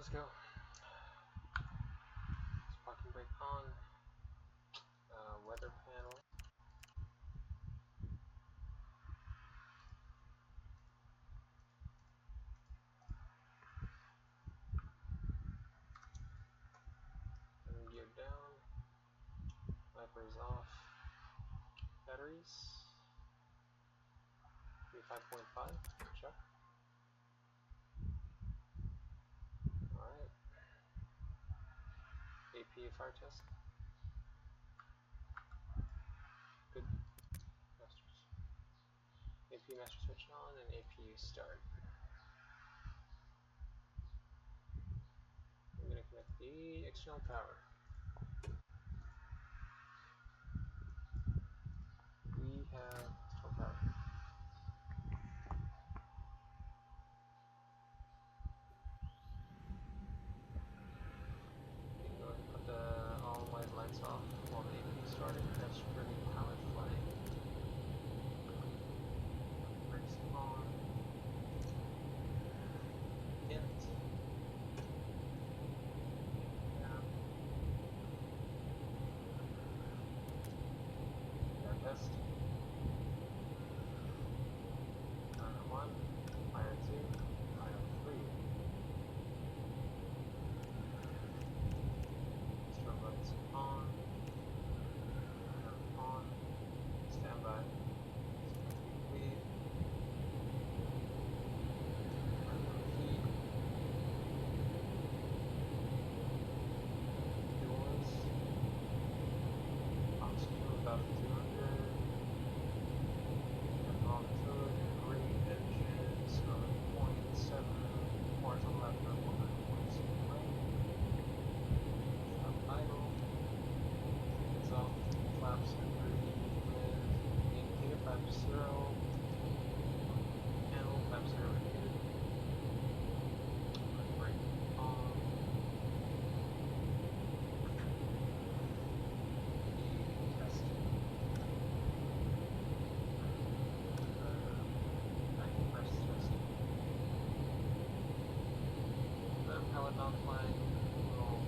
let's go. Parking brake on. Weather panel. Gear down. Wipers off. Batteries. 5.5. Check. Alright. AP fire test. Good. Masters. AP master switch on and AP start. I'm going to connect the external power. We have external power. You can go ahead and put all white lights off while the AP started. That's for the PilotFLY. Brakes on. Int. Down. Air test. Fire 1, fire 2, fire 3. Strobe lights on. On. Standby. Lead. Feed. Fuels. Oxygen about 200. Altitude, green engines of 0.7 horizontal left or 1.6 right. Stop idle. It's off. Flaps agree with indicator flaps 0. Panel flaps 0 indicated. Brake on. Test. Pilot not flying, we'll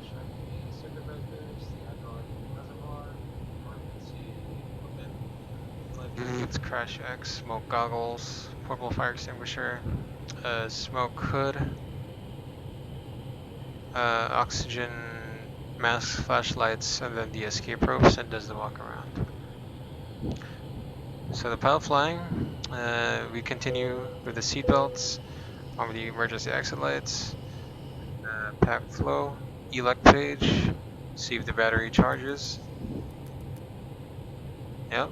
check the circuit breakers, the hydraulic reservoir, emergency equipment, it's crash X, smoke goggles, portable fire extinguisher, smoke hood, oxygen masks, flashlights, and then the escape ropes, and does the walk around. So the pilot flying, we continue with the seat belts, on with the emergency exit lights, pack flow, elect page, see if the battery charges. Yep.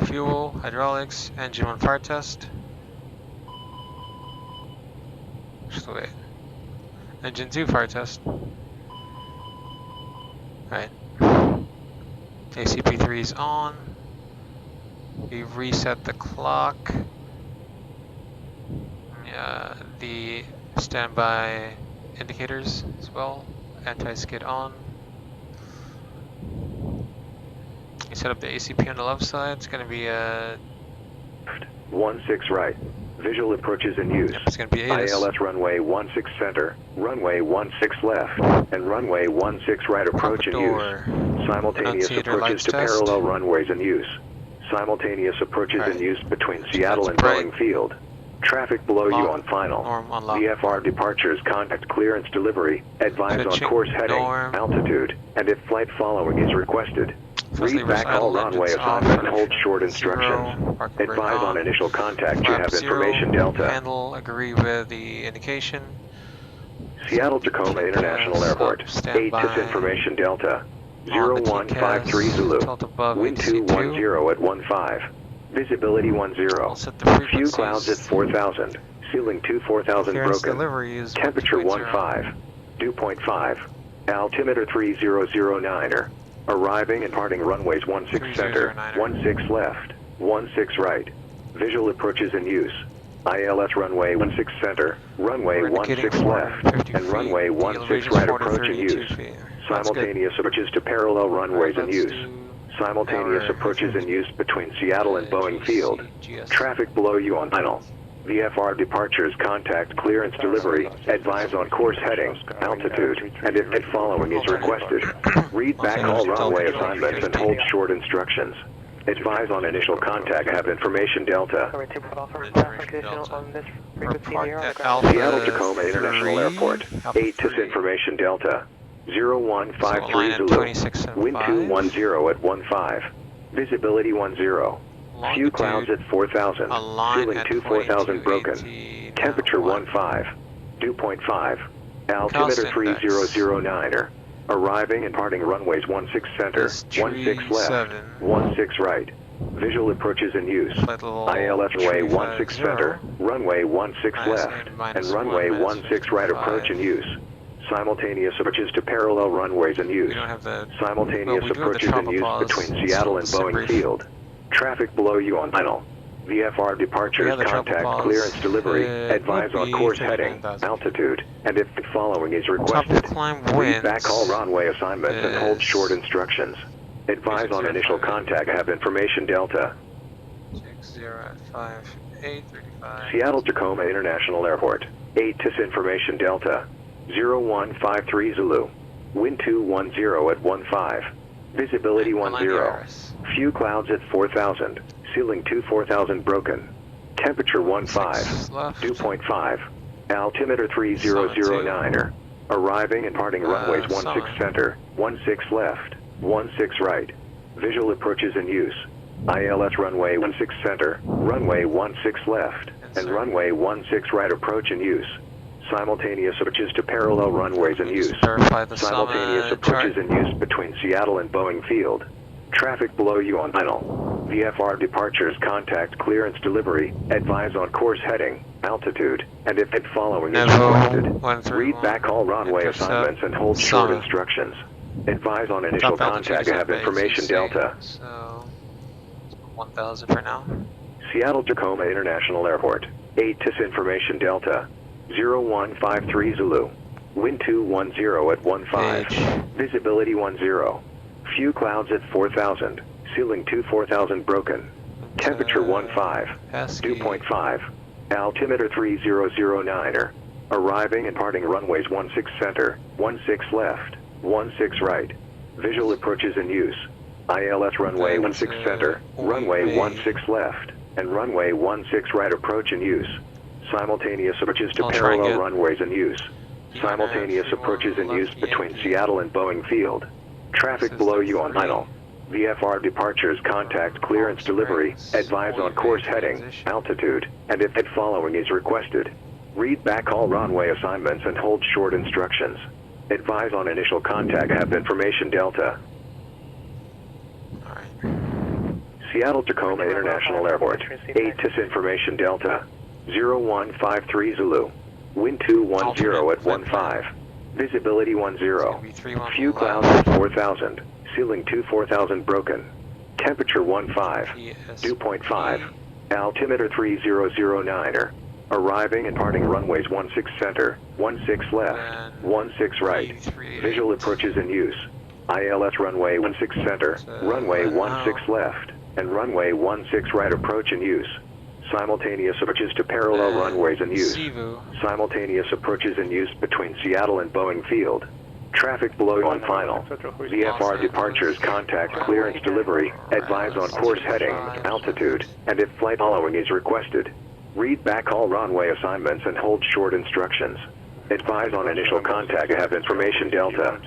Fuel, hydraulics, engine 1 fire test. Just wait. Engine 2 fire test. Right. ACP3 is on. We've reset the clock. The standby indicators as well. Anti-skid on. You set up the ACP on the left side. It's going to be 16 right. Visual approaches in use. Yep, it's going to be ADD-ONS. ILS runway 16 center, runway 16 left, and runway 16 right approach in use. Simultaneous approaches to parallel runways in use. Simultaneous approaches in use between Seattle and Boeing Field. Traffic below you on final. VFR departures, contact clearance delivery, advise on course heading, altitude, and if flight following is requested. Read back all runway assignment and hold short instructions. Advise on initial contact, you have information Delta. Handle, agree with the indication. Seattle Tacoma International Airport. 8 is information Delta. 0153 Zulu. Wind 210 at 15. Visibility 10. Few clouds at 4,000. Ceiling 4000 broken. Temperature 15. Dew point 5. Altimeter 3009er. Arriving and parting runways 16 center, 16 left, 16 right. Visual approaches in use. ILS runway 16 center, runway 16 left, and runway 16 right approach in use. Simultaneous approaches to parallel runways in use. Simultaneous approaches in use between Seattle and Boeing Field. Traffic below you on final. VFR departures, contact clearance delivery, advise on course heading, altitude, and if following is requested. Read back all runway assignments and hold short instructions. Advise on initial contact, have information Delta. Seattle Tacoma International Airport, 8 TIS information Delta, 0153 Zulu, wind 210 at 15, visibility 10. Few clouds at 4,000, ceiling 24,000 broken, temperature 15, dew point 5, altimeter 3009er, arriving and parting runways 16 center, 16 left, 16 right, visual approaches in use, ILS runway 16 center, runway 16 left, and runway 16 right approach in use. Simultaneous approaches to parallel runways in use. Simultaneous approaches in use between Seattle and Boeing Field. Traffic below you on final. VFR departures, contact clearance delivery, advise on course heading, altitude, and if following is requested. Read back all runway assignments and hold short instructions. Advise on initial contact, have information Delta. 605835. Seattle Tacoma International Airport, 8 TIS information Delta, 0153 Zulu, wind 210 at 15, visibility 10. Few clouds at 4,000, ceiling 24,000 broken, temperature 15, dew point 5, altimeter 3009er, arriving and parting runways 16 center, 16 left, 16 right, visual approaches in use, ILS runway 16 center, runway 16 left, and runway 16 right approach in use. Simultaneous approaches to parallel runways in use. Simultaneous approaches in use between Seattle and Boeing Field. Traffic below you on final. VFR departures, contact clearance delivery, advise on course heading, altitude, and if following is requested. Read back all runway assignments and hold short instructions. Advise on initial contact, have information Delta. So, 1,000 for now. Seattle Tacoma International Airport, 8 TIS information Delta, 0153 Zulu, wind 210 at 15, visibility 10. Few clouds at 4,000, ceiling 24,000 broken, temperature 15, dew point 5, altimeter 3009er, arriving and parting runways 16 center, 16 left, 16 right, visual approaches in use, ILS runway 16 center, runway 16 left, and runway 16 right approach in use. Simultaneous approaches to parallel runways in use. Simultaneous approaches in use between Seattle and Boeing Field. Traffic below you on final. VFR departures, contact clearance delivery, advise on course heading, altitude, and if following is requested. Read back all runway assignments and hold short instructions. Advise on initial contact, have information Delta. Seattle Tacoma International Airport, 8 TIS information Delta, 0153 Zulu, wind 210 at 15, visibility 10. Few clouds at 4,000, ceiling 24,000 broken, temperature 15, dew point 5, altimeter 3009er, arriving and parting runways 16 center, 16 left, 16 right, visual approaches in use, ILS runway 16 center, runway 16 left, and runway 16 right approach in use. Simultaneous approaches to parallel runways in use. Simultaneous approaches in use between Seattle and Boeing Field. Traffic below on final. VFR departures, contact clearance delivery, advise on course heading, altitude, and if flight following is requested. Read back all runway assignments and hold short instructions. Advise on initial contact, have information Delta.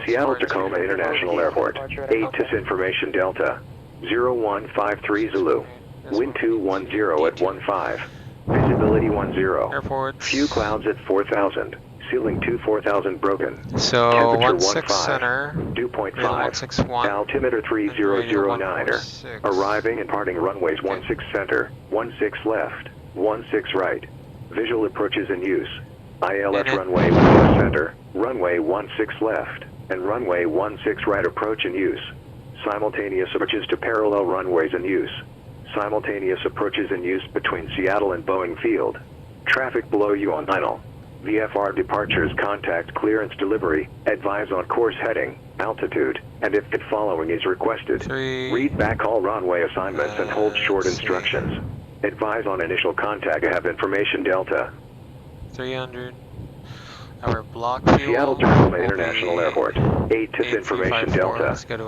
Seattle Tacoma International Airport, 8 TIS information Delta, 0153 Zulu, wind 210 at 15, visibility 10. Few clouds at 4,000, ceiling 24,000 broken, So temperature 16 center, dew point 5, 161, altimeter 3009er, arriving and parting runways 16 center, 16 left, 16 right, visual approaches in use, ILS runway 16 center, runway 16 left, and runway 16 right approach in use. Simultaneous approaches to parallel runways in use. Simultaneous approaches in use between Seattle and Boeing Field. Traffic below you on final. VFR departures, contact clearance delivery, advise on course heading, altitude, and if fit following is requested. 3. Read back all runway assignments and hold short instructions. Advise on initial contact, have information Delta. 300. Our block fuel. Seattle-Tacoma International Airport. 8 TIS information Delta. Let's go to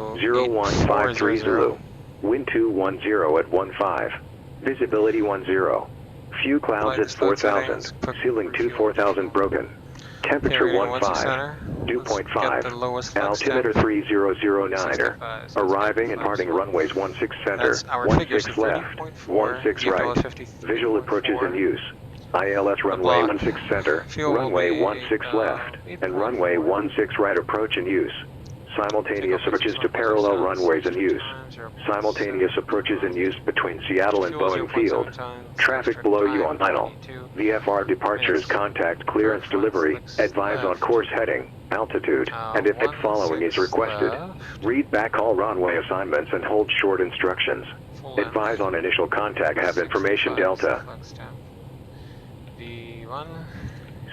0153 Zulu. 8400. Wind 210 at 15. Visibility 10. Few clouds at 4,000. Ceiling 24,000 broken. Temperature 15. Dew point 5. Altimeter 3009er. Arriving and parting runways 16 center. 16 left. 16 right. Visual approaches in use. ILS runway 16 center. Runway 16 left. And runway 16 right approach in use. Simultaneous approaches to parallel runways in use. Simultaneous approaches in use between Seattle and Boeing Field. Traffic below you on idle. VFR departures, contact clearance delivery, advise on course heading, altitude, and if fit following is requested. Read back all runway assignments and hold short instructions. Advise on initial contact, have information Delta.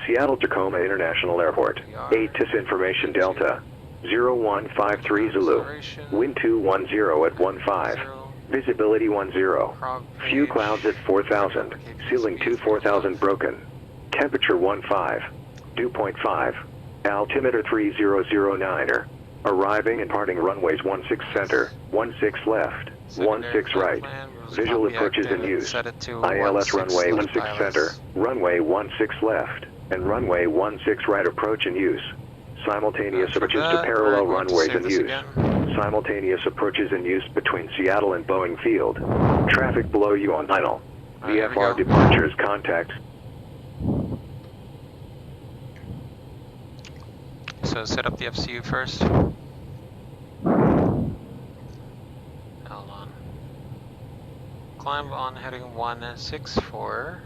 Seattle-Tacoma International Airport. 8 TIS information Delta. 0153 Zulu. Wind 210 at 15. Visibility 10. Few clouds at 4,000. Ceiling 24,000 broken. Temperature 15. Dew point 5. Altimeter 3009er. Arriving and parting runways 16 center. 16 left. 16 right. Visual approaches in use. ILS runway 16 center. Runway 16 left. And runway 16 right approach in use. Simultaneous approaches to parallel runways in use. Simultaneous approaches in use between Seattle and Boeing Field. Traffic below you on idle. VFR departures, contact. So set up the FCU first. Hold on. Climb on heading 164.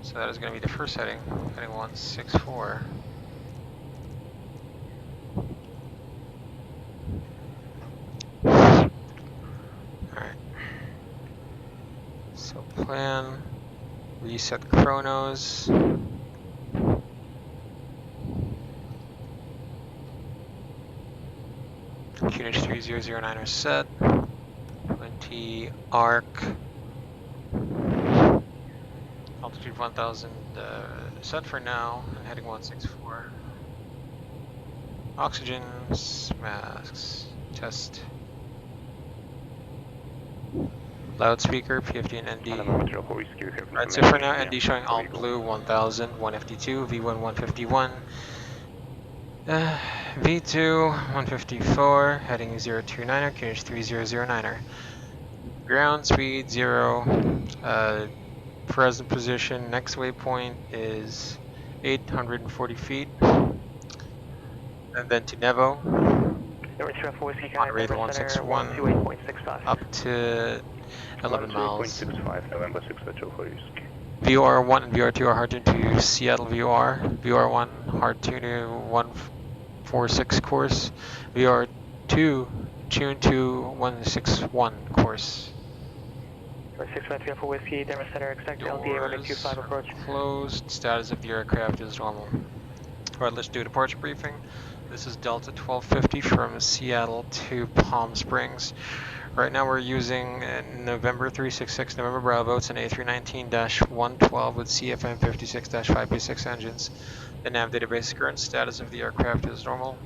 So that is going to be the first heading, heading 164. Alright. So plan, reset chronos. QNH 3009 are set. 20 arc. Altitude 1000 set for now, and heading 164. Oxygen, masks, test. Loudspeaker, PFD and ND. Alright, so for now, ND showing all blue 1000, 152, V1 151. V2 154, heading 029er, QNH 3009er. Ground speed 0. Present position, next waypoint is 840 feet. And then to Nevo, on rate 161, up to 11 miles. VOR1 and VOR2 are hard tuned to Seattle VOR. VOR1 hard tuned to 146 course. VOR2 tuned to 161 course. 6134 Whiskey, Denver Center, expect LDA runway 25 approach. Closed, status of the aircraft is normal. Alright, let's do a departure briefing. This is Delta 1250 from Seattle to Palm Springs. Right now we're using November 366 November Bravo. It's an A319-112 with CFM 56-5P6 engines. The nav database current status of the aircraft is normal.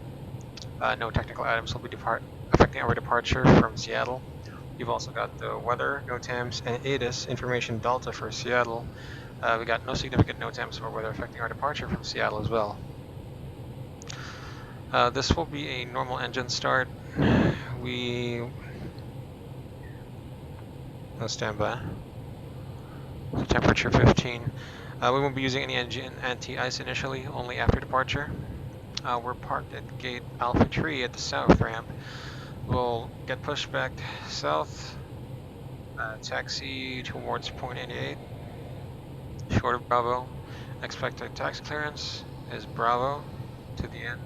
No technical items will be affecting our departure from Seattle. You've also got the weather, NOTAMs, and ADD-ONS information Delta for Seattle. We got no significant NOTAMs for weather affecting our departure from Seattle as well. This will be a normal engine start. Let's stand by. So temperature 15. We won't be using any engine anti-ice initially, only after departure. We're parked at gate Alpha Tree at the south ramp. We'll get pushed back south, taxi towards point 88, short of Bravo. Expected taxi clearance is Bravo to the end.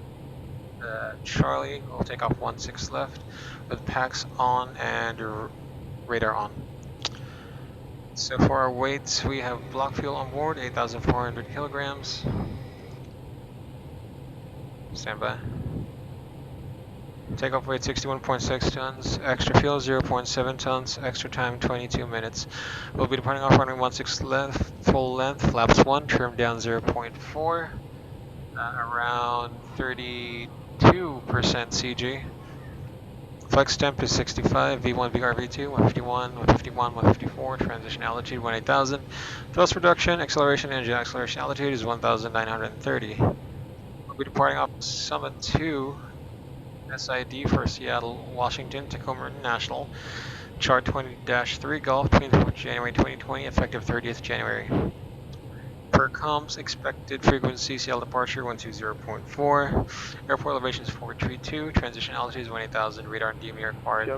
Charlie will take off 16 left with packs on and radar on. So for our weights, we have block fuel on board, 8,400 kilograms. Stand by. Takeoff weight 61.6 tons, extra fuel 0.7 tons, extra time 22 minutes. We'll be departing off runway 16 left, full length, flaps 1, trim down 0.4, around 32% CG. Flex temp is 65, V1, VR, V2, 151, 151, 154, transition altitude 18,000. Thrust reduction, acceleration, engine acceleration altitude is 1,930. We'll be departing off Summit 2, SID for Seattle, Washington, Tacoma International, chart 20-3 Golf, 24th January 2020, effective 30th January. Per comms, expected frequency, Seattle departure 120.4, airport elevation is 432, transition altitude is 18,000, radar and DME required.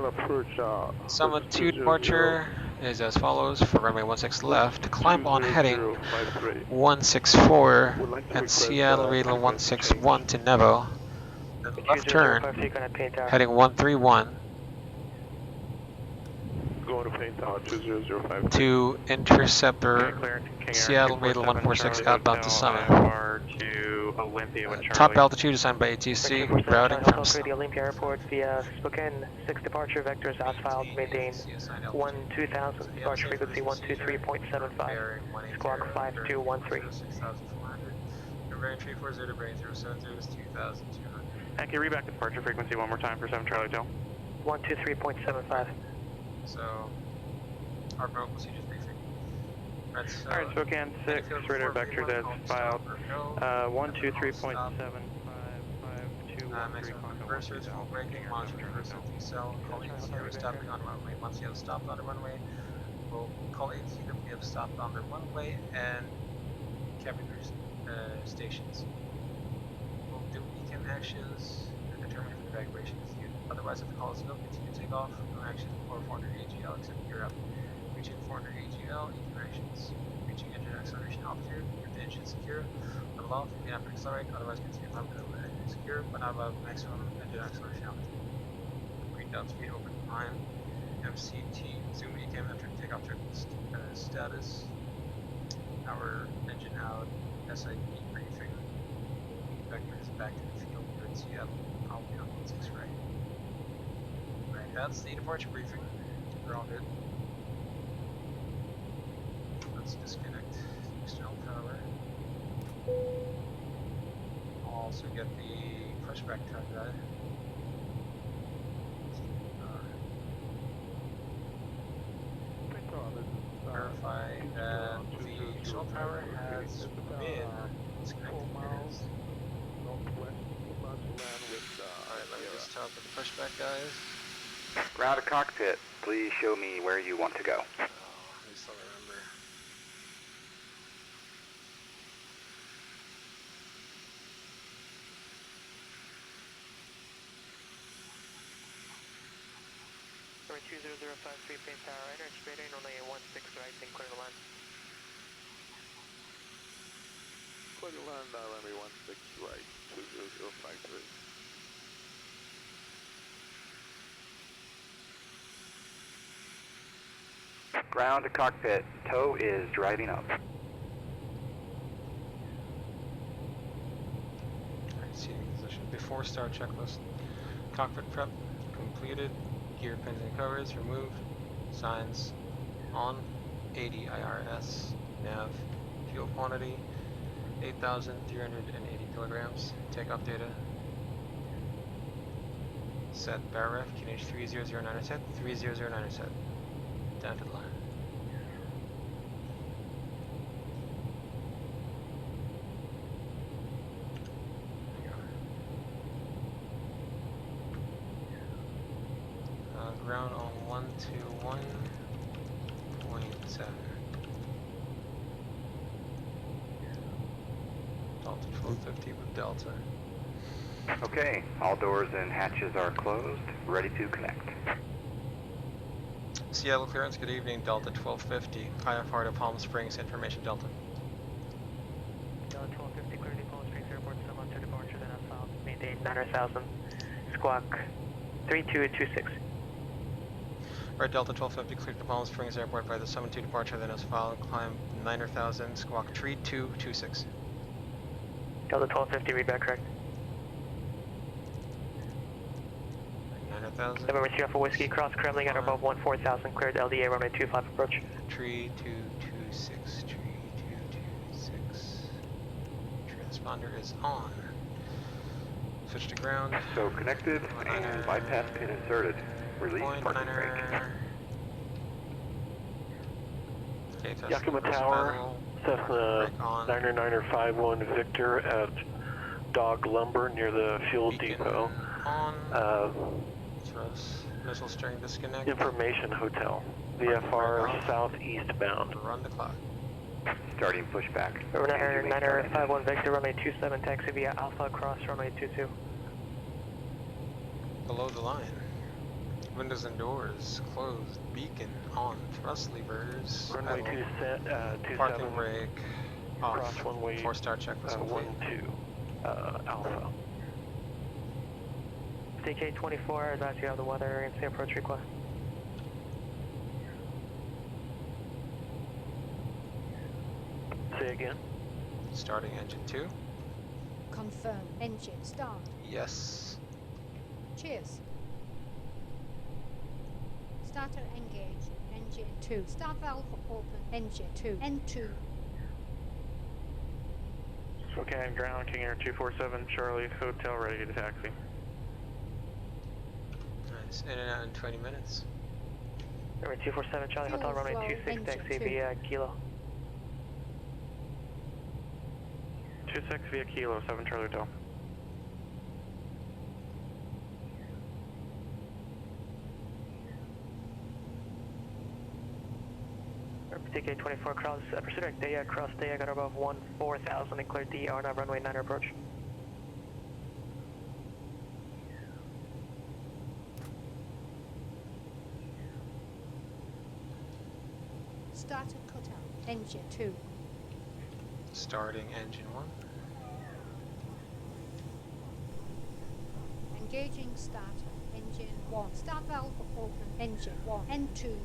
Summit 2 departure is as follows: for runway 16 left, climb on heading 164 and Seattle radar 161 to Nevo, then left turn, heading 131 to Interceptor Seattle radar 146 outbound to Summit. Top altitude assigned by ATC, routing from Olympia Airport via Spokane, 6 departure vectors asphalt, maintain 1-2000, departure frequency 123.75, squawk 5213. Conveying 340 to Brain 070 is 2,200. And can you read back the departure frequency one more time for 7 Charlie Del? 123.75. So, our probe procedures briefing. Right, so alright, Spokane 6, radar vectors as filed. 123.755213. Reversers, full braking, monitoring reversal decel, calling ATC stopping on runway. Once you have stopped on the runway, we'll call ATC that we have stopped on the runway and cabin crew stations. We'll do beacon actions and determine if the evacuation is needed. Otherwise, if the call is no, continue takeoff, no action, or 400 AGL except Europe. Reaching 400 AGL, actions. Reaching engine acceleration altitude, if the engine is secure, level off, you may have to accelerate, otherwise continue level with the engine secure, but not above maximum engine acceleration altitude. Green down speed open climb, MCT, zoom ECAM after takeoff status, our engine out, SID briefing, vectors back to the field, we're in Seattle, probably on 16 right. Right, that's the departure briefing, we're all good. Let's disconnect the external power. I'll also get the pushback tug guy. Verify that the external power has been disconnected. Alright, let me just talk with the pushback guys. Ground to cockpit, please show me where you want to go. I still remember. Number 20053, Plain Tower, enter straight in, only 16 right, and clear the line. Clear the line, runway 16 right, 20053. Ground to cockpit, tow is driving up. Alright, seating position. Before start checklist. Cockpit prep completed. Gear pins and covers removed. Signs on. ADD-ONS. Nav. Fuel quantity 8,380 kilograms. Takeoff data. Set bar ref. QNH 3009 set. 3009 set. Down to the line. Ground on 121.7. Delta 1250 with Delta. Okay, all doors and hatches are closed, ready to connect. Seattle clearance, good evening, Delta 1250. IFR to Palm Springs, information Delta. Delta 1250, clear to Palm Springs Airport, Summit to departure, then asphalt, maintain 900,000, squawk 3226. Right Delta 1250 cleared to Palm Springs Airport by the 72 departure, then as followed, climb 9000, squawk tree 226. Delta 1250, read back correct. 9000. November 3 Alpha Whiskey, cross Kremling at above 14,000, cleared LDA runway 25 approach. Tree 226, tree 226. Transponder is on. Switch to ground. So connected and bypass pin inserted. Release parking brake. Okay, test Yakima reverse Tower, pedal. Cessna Brake on. 99951 Victor at Dog Lumber near the fuel Beacon depot. on. Thrust. Missile string disconnect. Information Hotel, VFR southeast bound. Run the clock. Starting pushback. Niner 951 Victor, runway 27, taxi via Alpha, cross runway 22. Below the line. Windows and doors closed. Beacon on. Thrust levers. Runway pedal. 27, Parking brake. Off. cross runway 4-star checklist complete. 12, Alpha. CK24, advise you have the weather and say approach request. Say again. Starting engine 2. Confirm. Engine start. Yes. Cheers. Starter engage. Engine 2. Start valve open. Engine 2. N2. Okay, ground, King Air 247, Charlie, hotel, ready to taxi. Nice. In and out in 20 minutes. Runway 247, Charlie, Fuel hotel, runway flow, 26, engine taxi 2. via Kilo. 26 via Kilo, 7 Charlie Hotel. TK24 cross, pursuit direct Daya, cross Daya, got above 14,000 and cleared DR, now runway 9 approach. Starter cutout. Engine 2. Starting engine 1. Engaging starter. Engine 1. Start valve open. Engine 1. N2.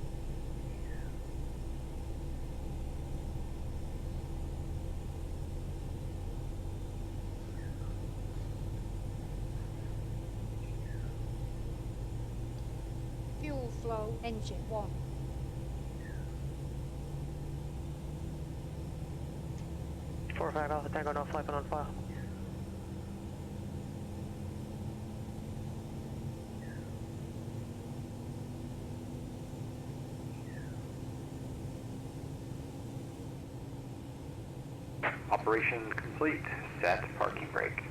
Fuel flow. Engine 1. Four or 5 Alpha Tango, no flight on file. Operation complete. Set parking brake.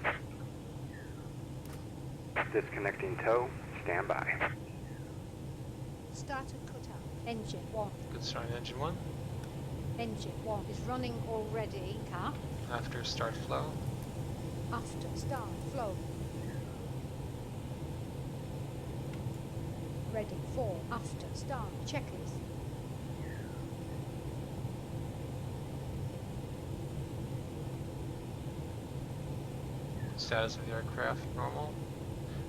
Disconnecting tow. Stand by. Starter cutout. Engine 1. Good start engine 1. Engine 1 is running already. Car. After start flow. After start flow. Ready for after start checklist. Status of the aircraft normal.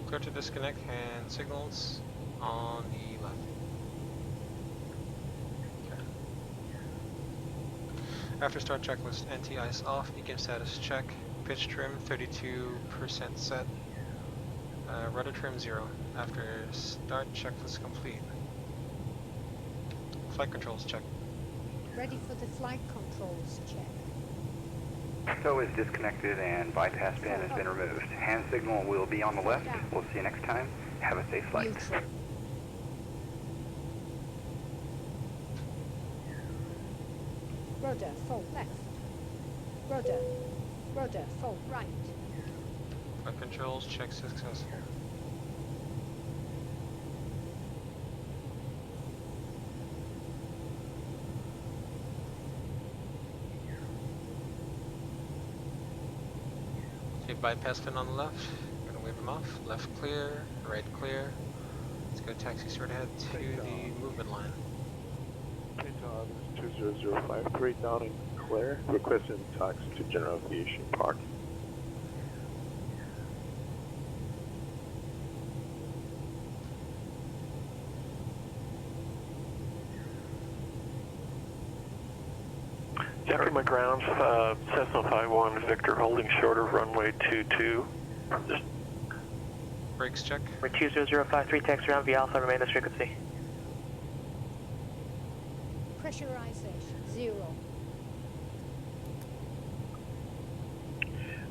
Clear to disconnect hand signals on the left. Okay. After start checklist, anti-ice off, beacon status check, pitch trim 32% set, rudder trim 0. After start checklist complete. Flight controls check. Ready for the flight controls check. Tow is disconnected and bypass pin has been removed. Hand signal will be on the left. We'll see you next time. Have a safe flight. Neutral. Rudder full left. Rudder full right. Flight controls check successful. Okay, bypass pin on the left. Gonna wave him off. Left clear, right clear. Let's go taxi straight ahead to the movement line. Takeoff is 20053 down and clear. Requesting taxi to General Aviation Park. Yakima ground, Cessna 51 Victor holding short of runway 22. Just Brakes check. We're 20053, taxi around via Alpha, remain this frequency. Pressurization 0.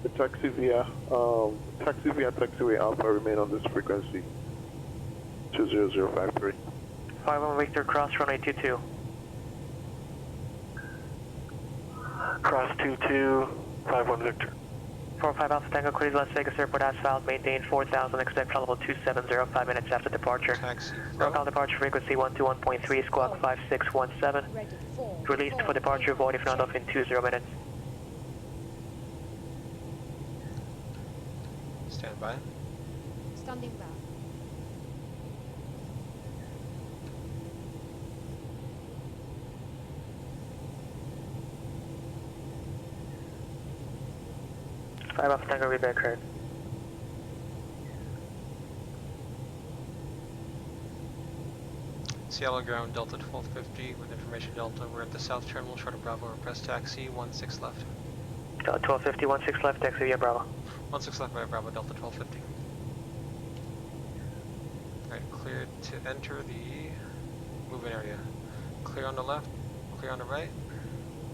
The taxi via taxiway Alpha remain on this frequency. 20053. 51 Victor, cross runway 22. cross 22, 51 Victor. 45 Alpha Tango, clear Las Vegas Airport asphalt, maintain 4000, expect level 270, 5 minutes after departure. Taxi. Local departure frequency 121.3, squawk 5617. Ready 4. Released for departure, void if not off in 20 minutes. Stand by. Standing by. Five Alpha Tango, read back card. Seattle ground, Delta 1250 with information Delta. We're at the south terminal, short of Bravo. Request taxi 16 left. 1250, 16 left, taxi via Bravo. 16 left by Bravo, Delta 1250. Alright, cleared to enter the move-in area. Clear on the left, clear on the right.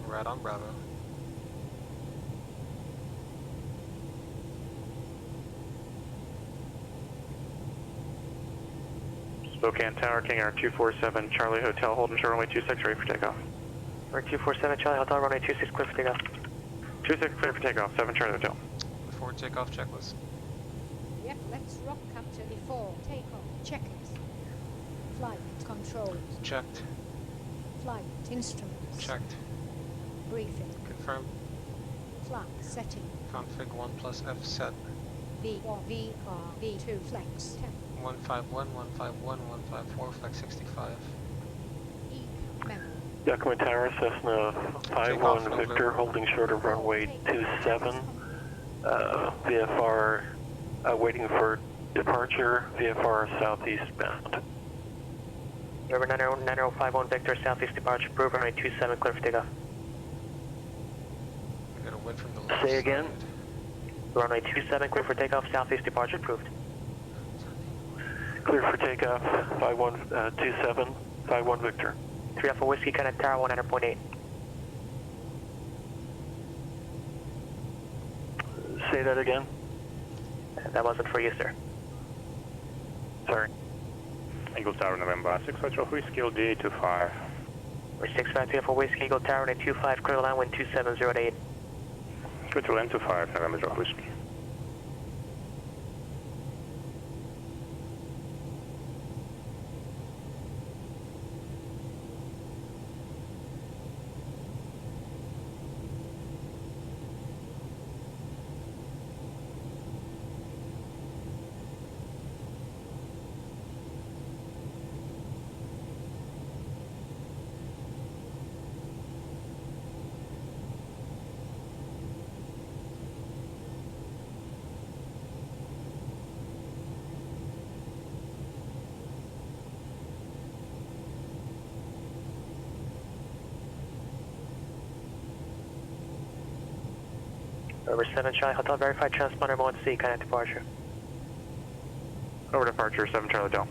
We're out on Bravo. Spokane Tower, King Air 247, Charlie Hotel, holding short runway 26, ready for takeoff. We're 247 Charlie Hotel, runway 26, clear for takeoff. 26, clear for takeoff, 7 Charlie Hotel. Before takeoff checklist. Yep, let's rock capture before takeoff. Checkers. Flight controls. Checked. Flight instruments. Checked. Briefing. Confirmed. Flag setting. Config 1 plus F set. V1 VR V2 flex 10. 151, 151, 154, flex 65. E memo. Yakima Tower, Cessna 51 Victor, holding short of runway 27. VFR waiting for departure, VFR southeast bound. River 9051 Victor, southeast departure, approved, runway 27, clear for takeoff. We got a wind from the left Say again? side. Runway 27, clear for takeoff, southeast departure, approved. Clear for takeoff, 5127, 51 Victor. 3 Alpha Whiskey, Connect Tower 100.8. Say that again? That wasn't for you, sir. Sorry. Eagle Tower, November 6, Hotel Whiskey, LDA25. We're 65 3 Alpha Whiskey, Eagle Tower 25, clear line wind 270 to 8. Go to N25, November Whiskey. Over 7 Charlie Hotel, verified transponder mode C, Connect departure. Over departure, 7 Charlie Hotel.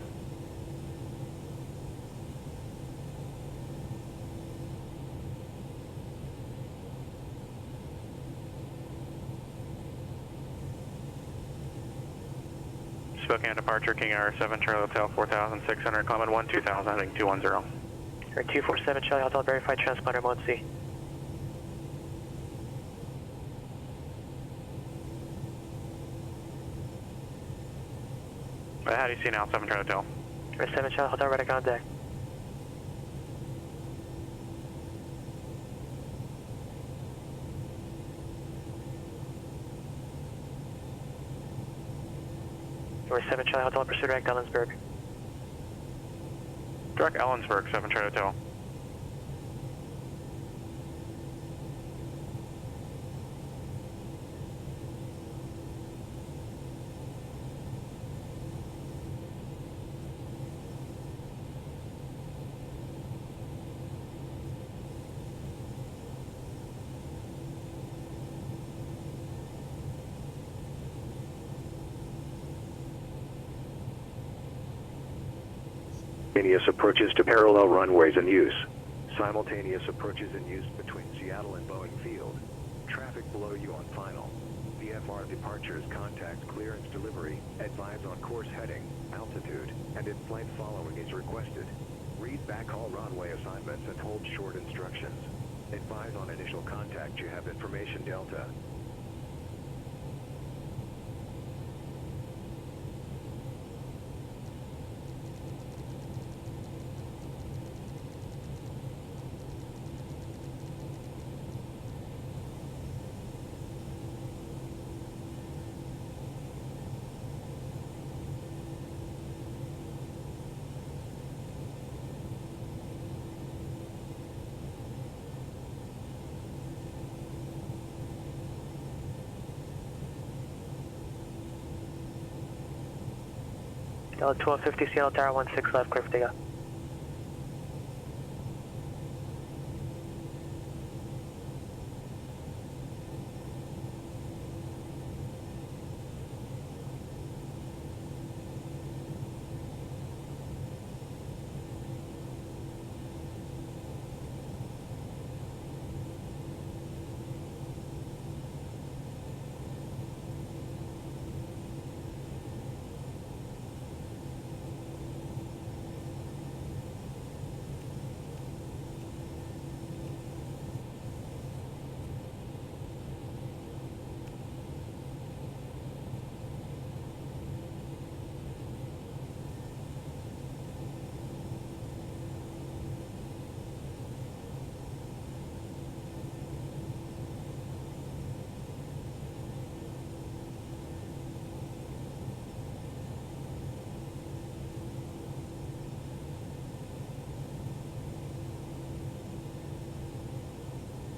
Spokane departure, King Air 7 Charlie Hotel, 4600, Climate 1 2000, heading 210. We're 247 Charlie Hotel, verified transponder mode C. How do you see now, 7 Charlie Hotel? We're 7 Charlie Hotel, ready on deck. We're 7 Charlie Hotel, pursue direct Ellensburg. Direct Ellensburg, 7 Charlie Hotel. Simultaneous approaches to parallel runways in use. Simultaneous approaches in use between Seattle and Boeing Field. Traffic below you on final. VFR departures, contact clearance delivery, advise on course heading, altitude, and in-flight following is requested. Read backhaul runway assignments and hold short instructions. Advise on initial contact you have information Delta. Delta 1250, Seattle Tower 16 left, clear for takeoff.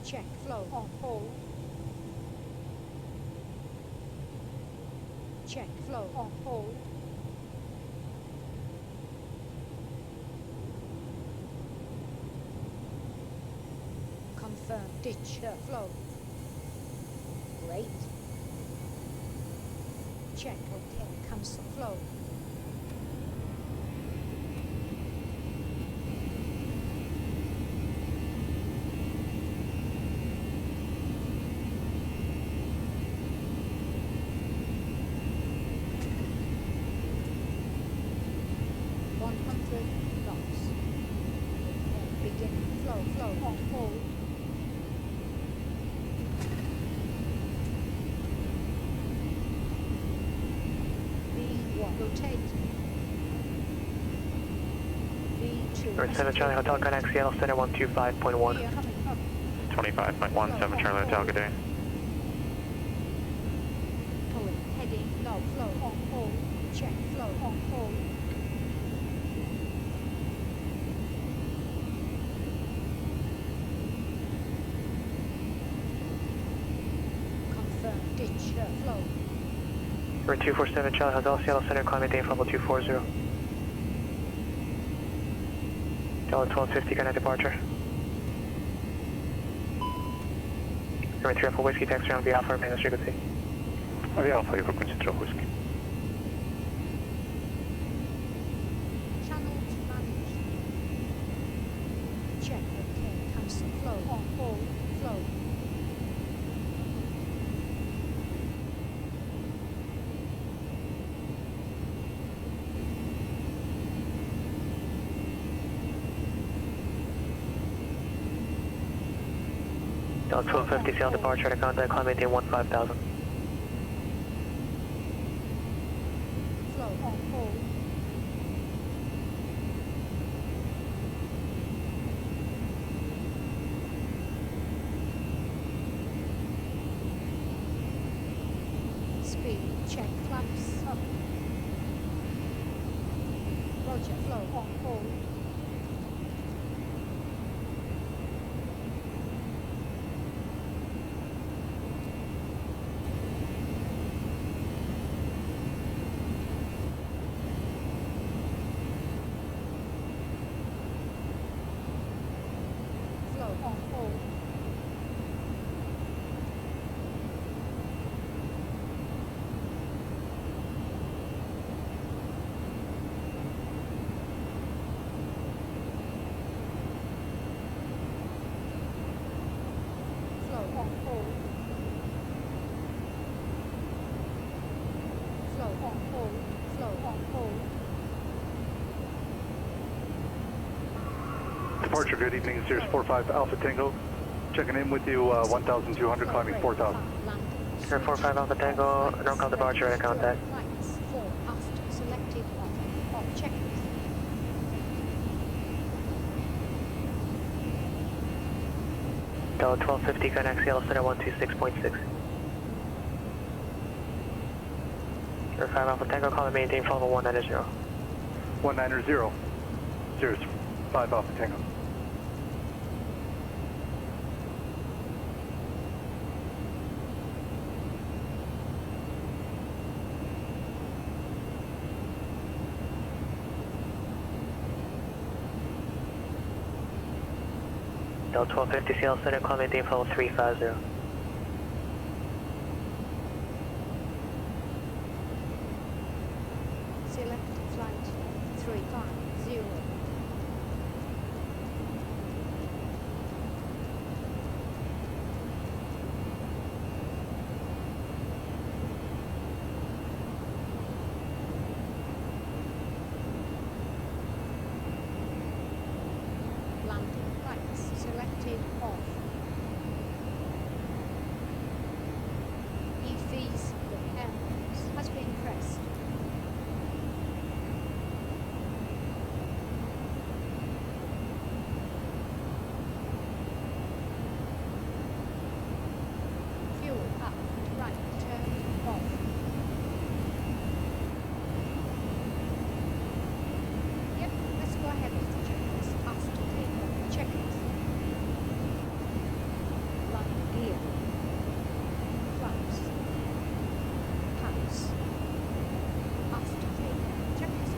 Check flow on hold. Check flow on hold. Confirm ditch the flow. Great. Check okay, cancel flow. Flow on hold. V1 rotate. V2. 7 Charlie Hotel Connect Seattle Center 125.1. 25.17 Charlie Hotel, good day. Pulling heading low flow on hold. Check flow on hold. Ditch the flow. 247 Charlie Hotel Seattle Center, climate day level 240. Delta 1250, connect departure. 3 Alpha Whiskey, taxi around the Alpha, maintenance frequency. The Alpha, you frequency 3 Whiskey. Channel to manage. Check okay, cancel flow on hold, flow. Delta 1250, Seattle departure, to contact climate day 15,000. Flow on hold. Speed check flaps up. Roger, flow on hold. Flow on hold. departure, good evening, Cirrus 45 Alpha Tango. Checking in with you, 1,200, climbing 4,000. Sierra 45 Alpha Tango, no-call departure, ready to contact. Flights 4 after selected off checkers. Delta 1250, good XCL center 126.6. Sierra 5 Alpha Tango, call and maintain follow 190. 190, Cirrus 5 Alpha Tango. Delta 1250 CL center, call maintain follow 350. Select flight 350. Landing lights selected off. EFES the airbox has been pressed. Fuel up, right, turn off. Yep, let's go ahead with the checklist after takeoff checklist. Land gear. Flaps. Pumps. After takeoff checklist.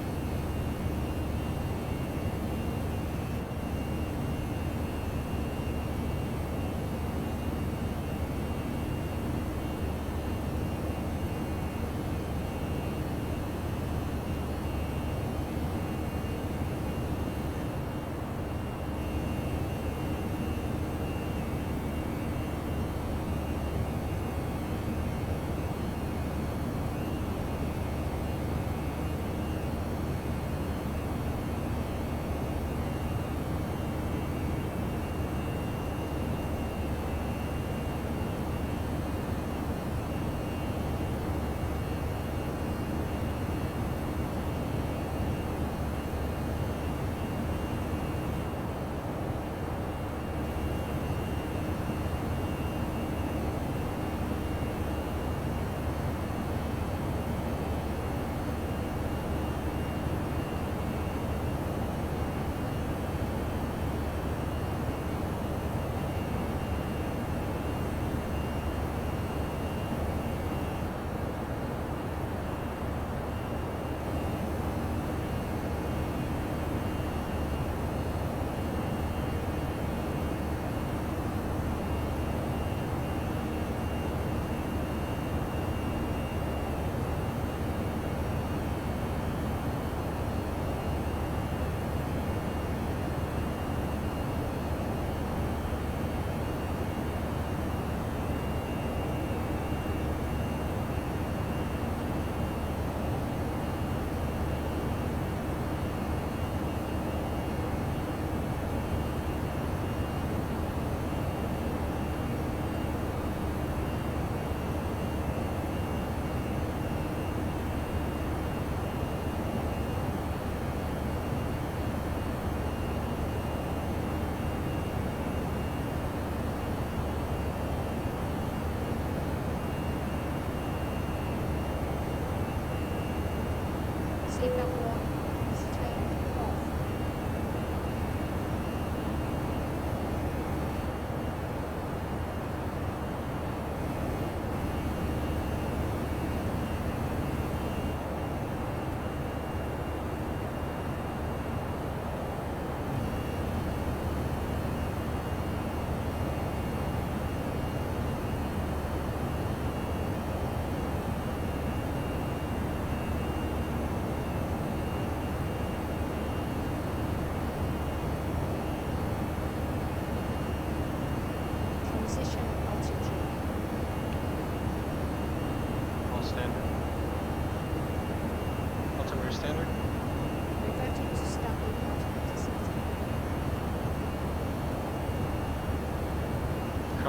Seatbelt warning is turned off.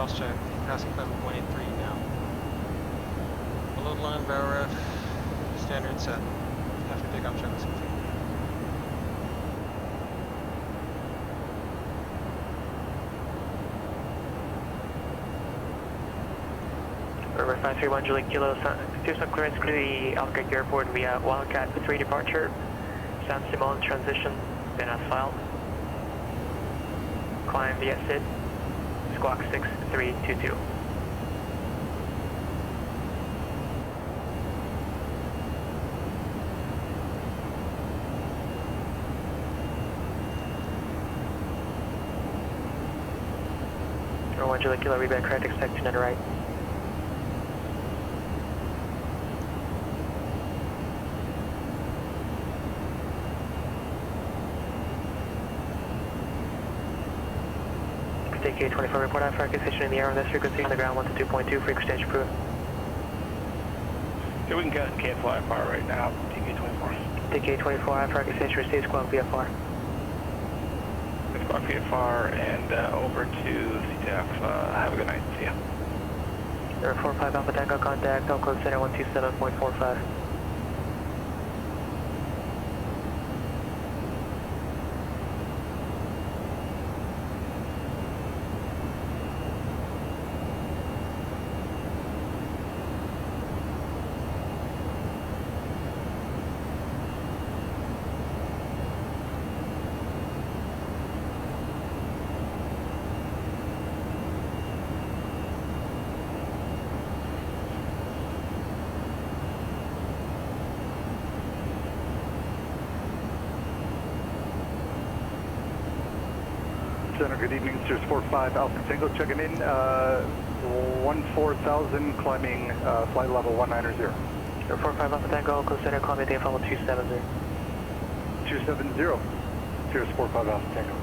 cross check. Passing climb 183 now. Below the line, barrel ref, standard set. After takeoff checklist complete. River 531 Julie Kilo, do some clearance to the Albuquerque Airport via Wildcat 3 departure. San Simon transition, then asphalt. Climb via SID, squawk 6322. River 1 Julie Kilo, reback correct, expecting on the right. TK-24 report out for acquisition in the air on this frequency on the ground 1 to 2.2, frequency stage approved. Yeah, we can't fly far right now, TK-24. TK-24 out for acquisition, receive squawk VFR. Squawk VFR and over to CTF. Have a good night, see ya. 045 Alpha Tango contact, Elko Center 127.45. Center, good evening, Sears 45 Alpha Tango checking in, 14,000 climbing flight level 190. 45 Alpha Tango, Elko Center, climb DVAL 270. 270, Sears 45 Alpha Tango.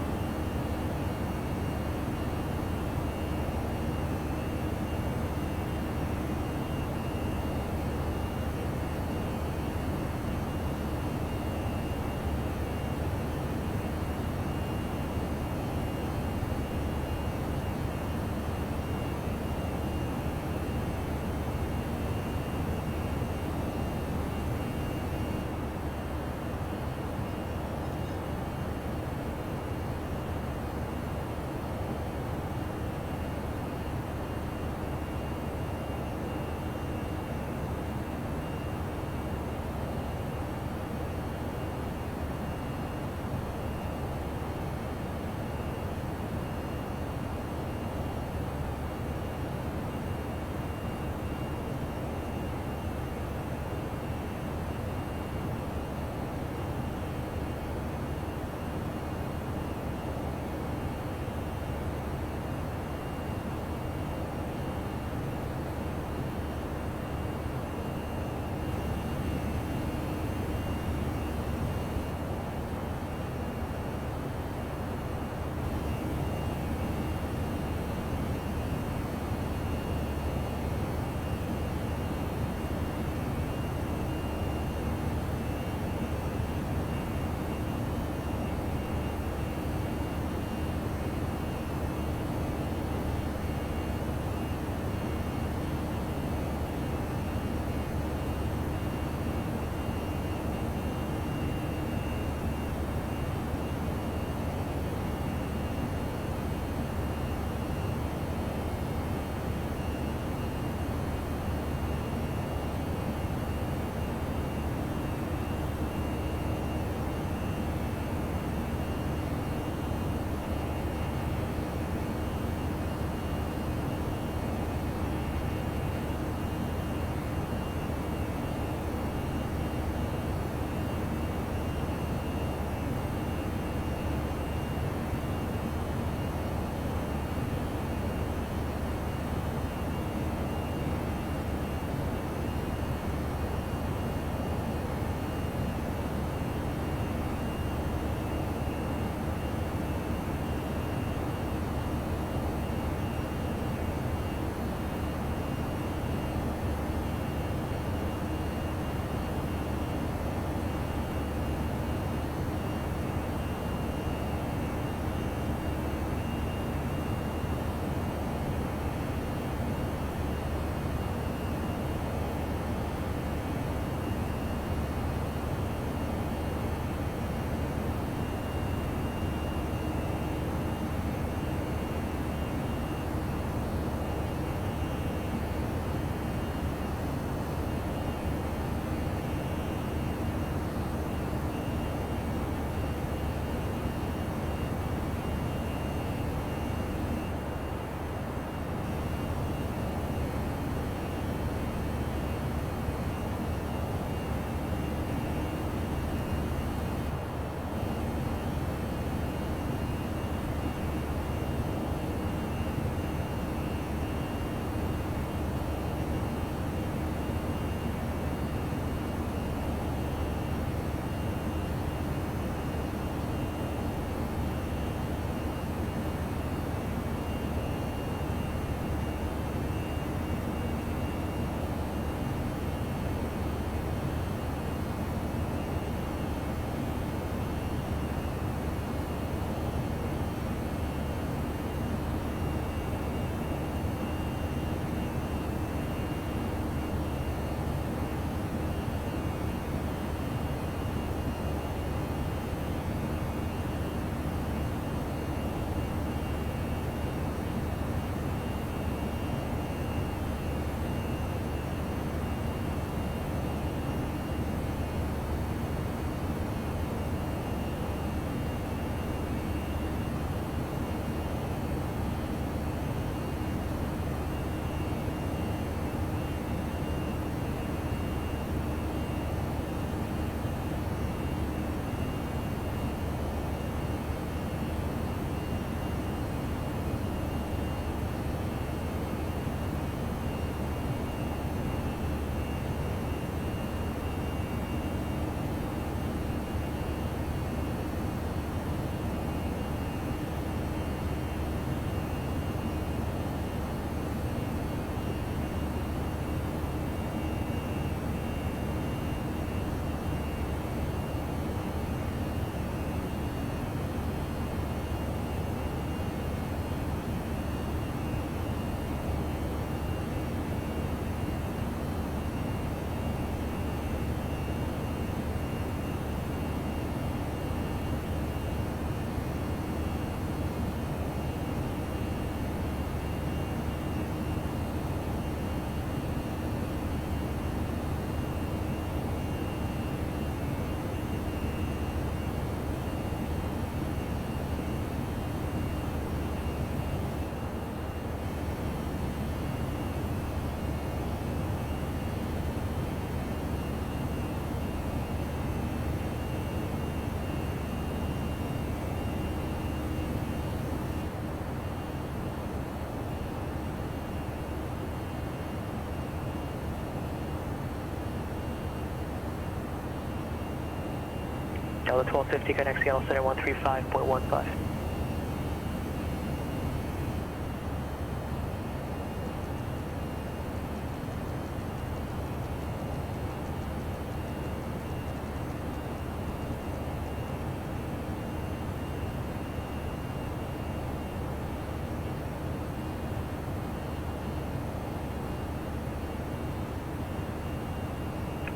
Delta 1250, connect Seattle Center 135.15.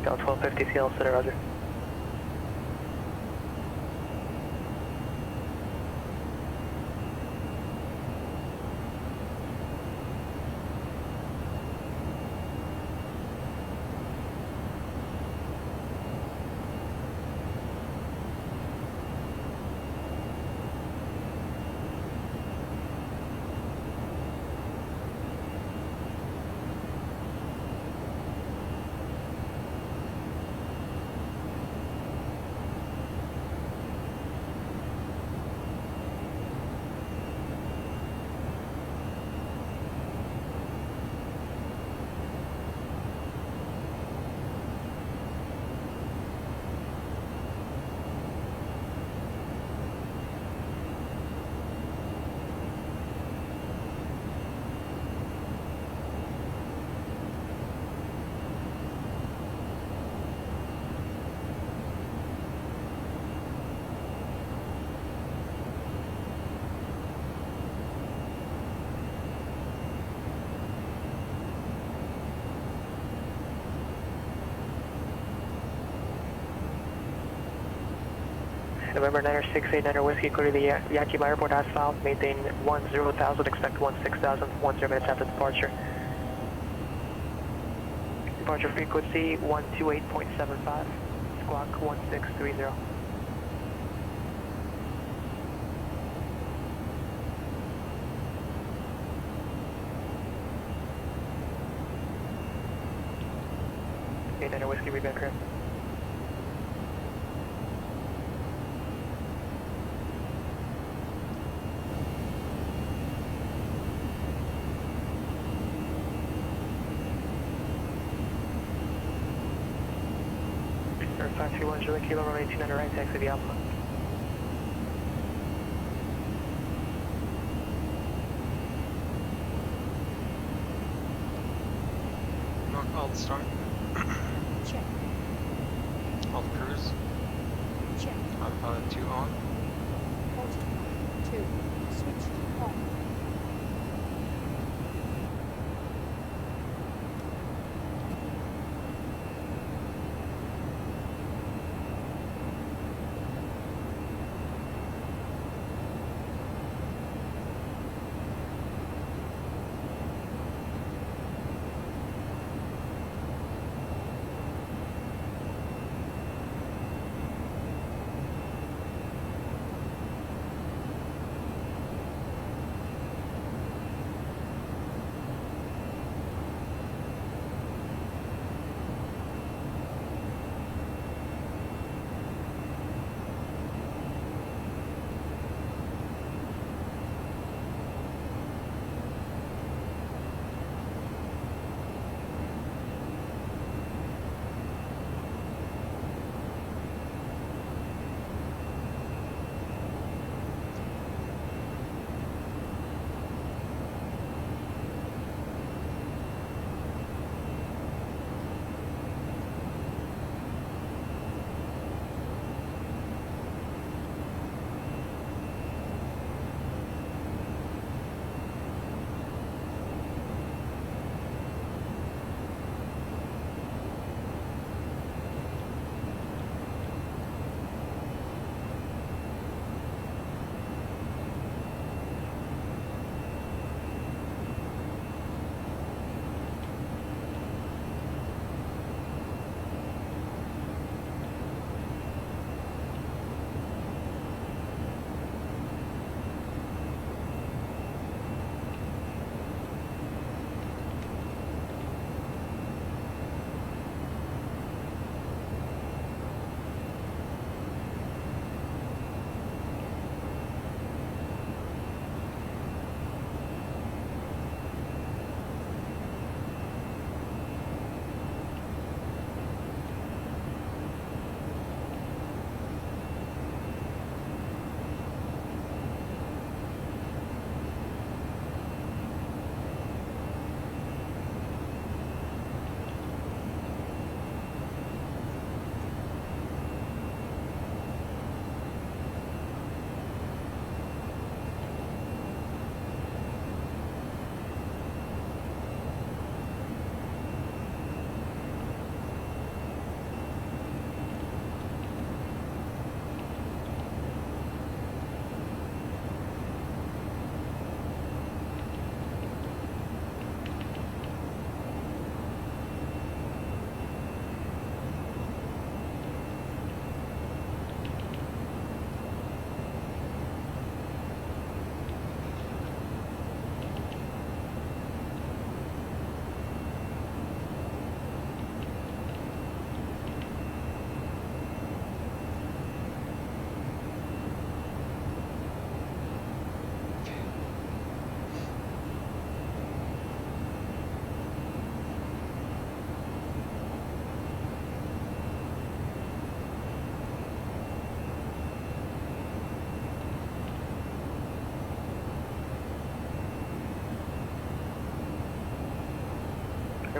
Delta 1250, Seattle Center, roger. November 9er 689er Whiskey, clear the Yakima Airport asphalt, maintain 10,000, expect 16,000, 10 minutes after departure. Departure frequency 128.75, squawk 1630. Niner Whiskey, read back here. Air 531 Julie Kilo, runway 29 right, taxi the Alpha. Alt start. Check. Alt cruise. Check. Autopilot 2 on. Autopilot 2. Switch on.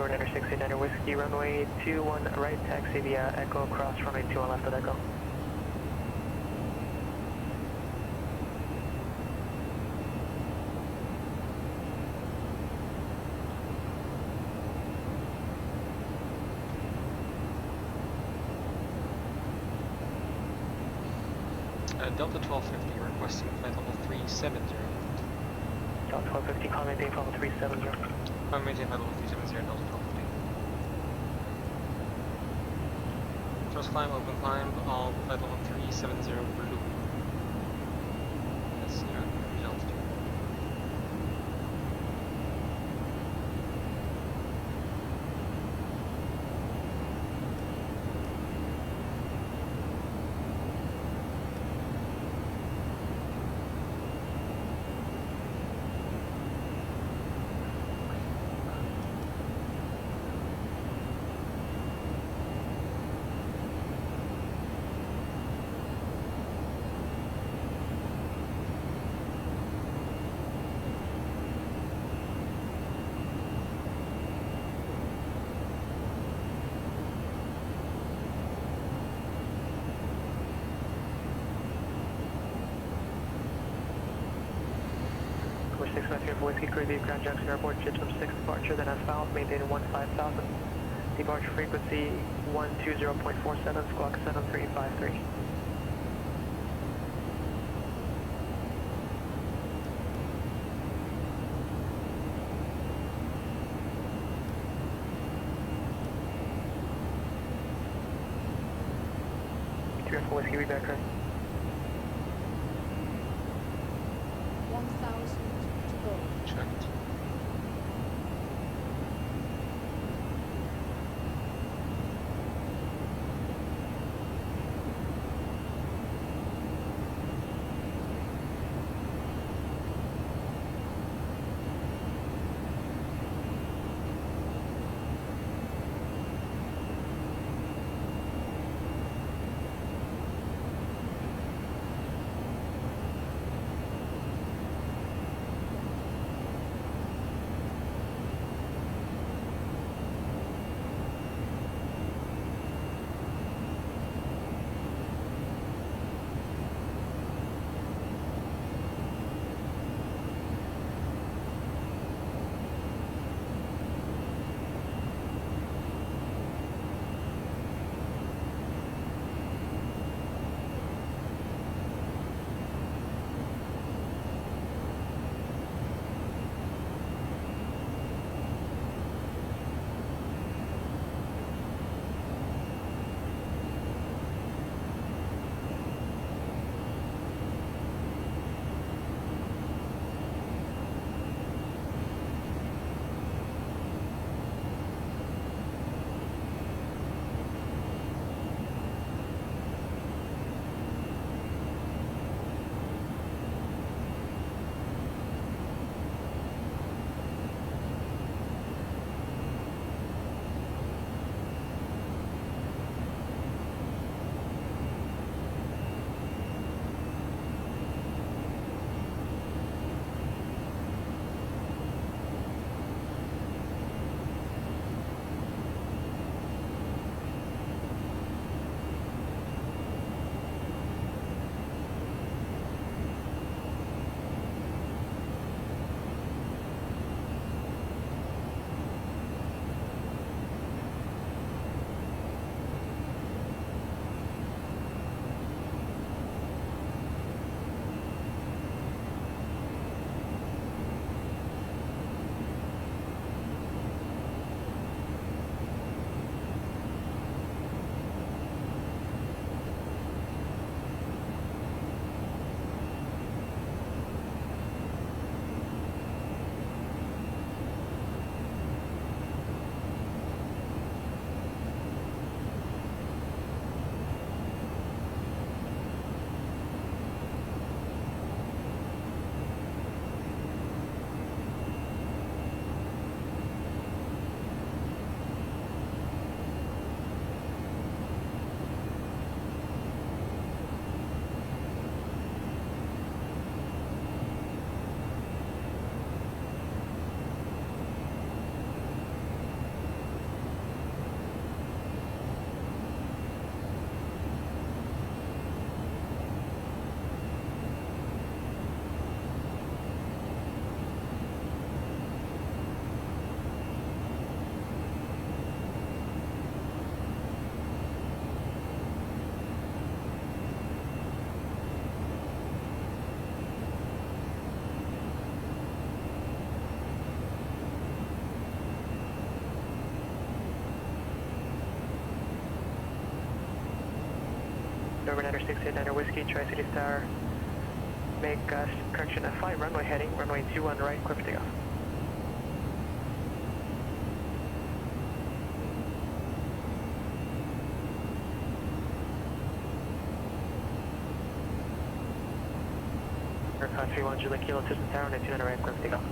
short enter 69er Whiskey, runway 21 right, taxi via Echo, cross runway 21 left at Echo. Delta 1250 requesting flight level 370. Delta 1250, call maintain flight level 370. Call maintain flight level 370, Delta 1250. Thrust climb, open climb, all flight level 370 blue. That's altitude. We're 693 for Whiskey, Caribbean, Ground Junction Airport, ships from 6 departure, then as filed, maintaining 15,000. Departure frequency 120.47, squawk 7353. For Whiskey, read back right. 1,000 to go. Checked. 69 Whiskey, Tri-City Star. Make correction at 5, runway heading, runway 21 right, clear for takeoff. Aircraft 31 Juliet Kilo, System Tower, 29 right, clear for takeoff.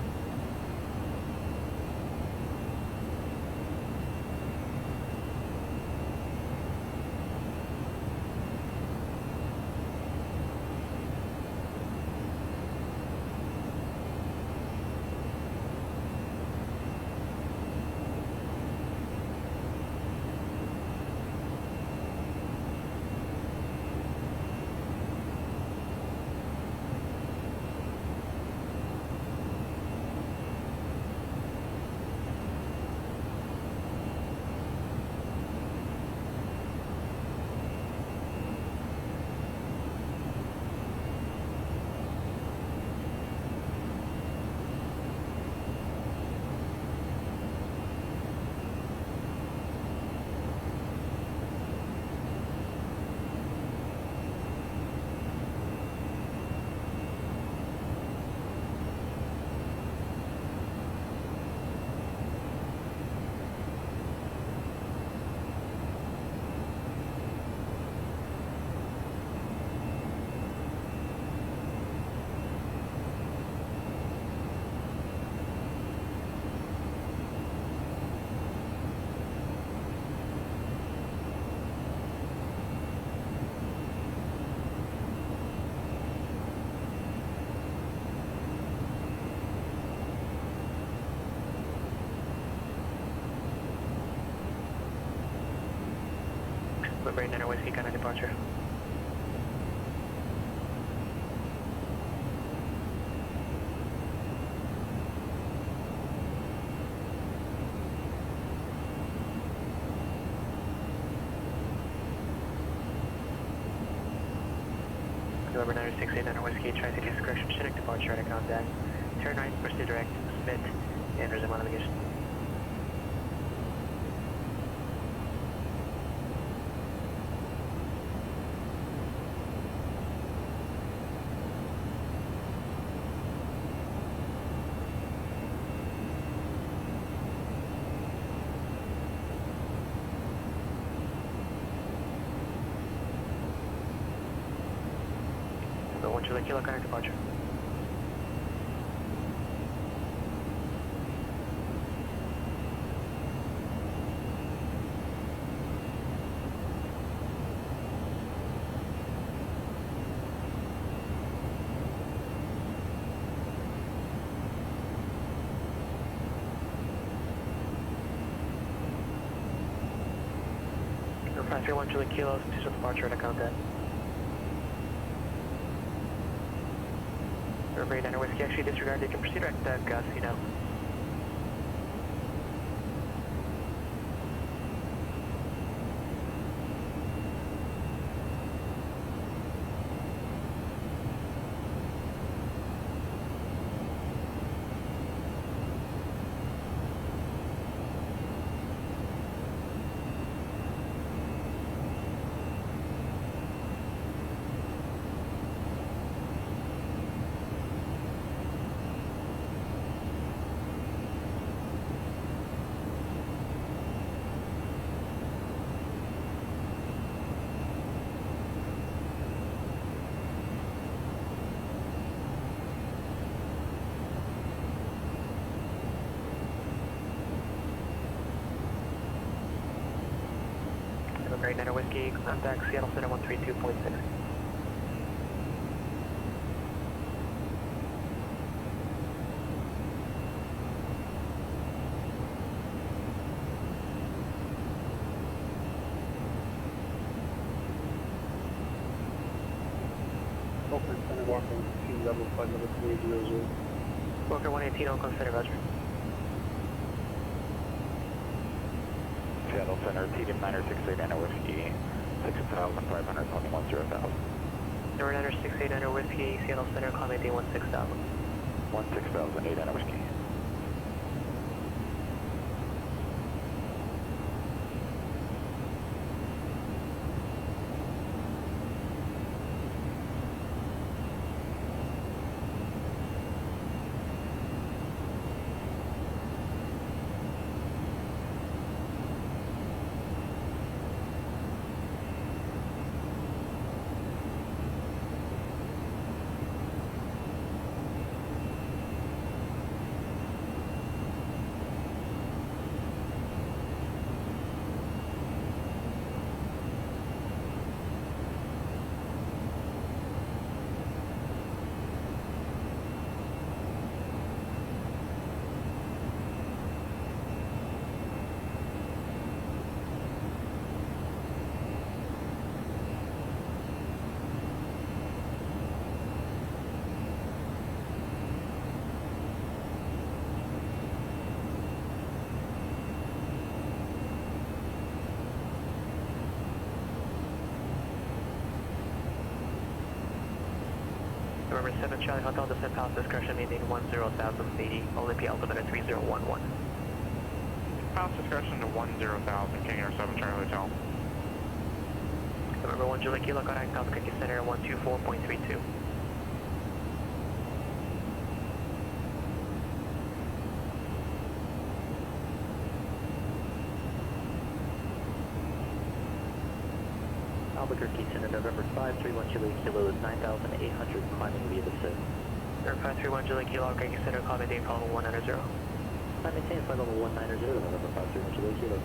November 9 Whiskey, kind of departure. November 968 Whiskey, Tri-City correction, Chinook departure at a contact. Turn right, proceed direct, Smith, and resume on navigation. Juliet Kilo, kind of departure. Aircraft 31 Juliet Kilo, official departure at a contact. November 9 Whiskey, actually disregard, you can proceed direct gas, you know. November 9 Whiskey, contact Seattle Center 132.6. Oakland Center, Walker 118, level 5, level 300. Walker 118, Oakland Center, roger. Seattle Center, TDM 968 Whiskey, 6,500, climbing 10,000. Number 968 Whiskey, Seattle Center, climb AD 16,000. 16,008 Whiskey. November 7 Charlie Hotel, descent path discretion, maintain 10,080, Olympia altimeter 3011. Pass discretion to 10,000, King Air 7 Charlie Hotel. November 1 Julie Kilo, contact Albuquerque Center 124.32. Albuquerque Center, November 531 Julie Kilo is 9,800, climbing via the SID. November 531 Julie Kilo, Albuquerque Center, climb maintain flight level 190. Climb maintain flight level 190, November 531 Julie Kilo.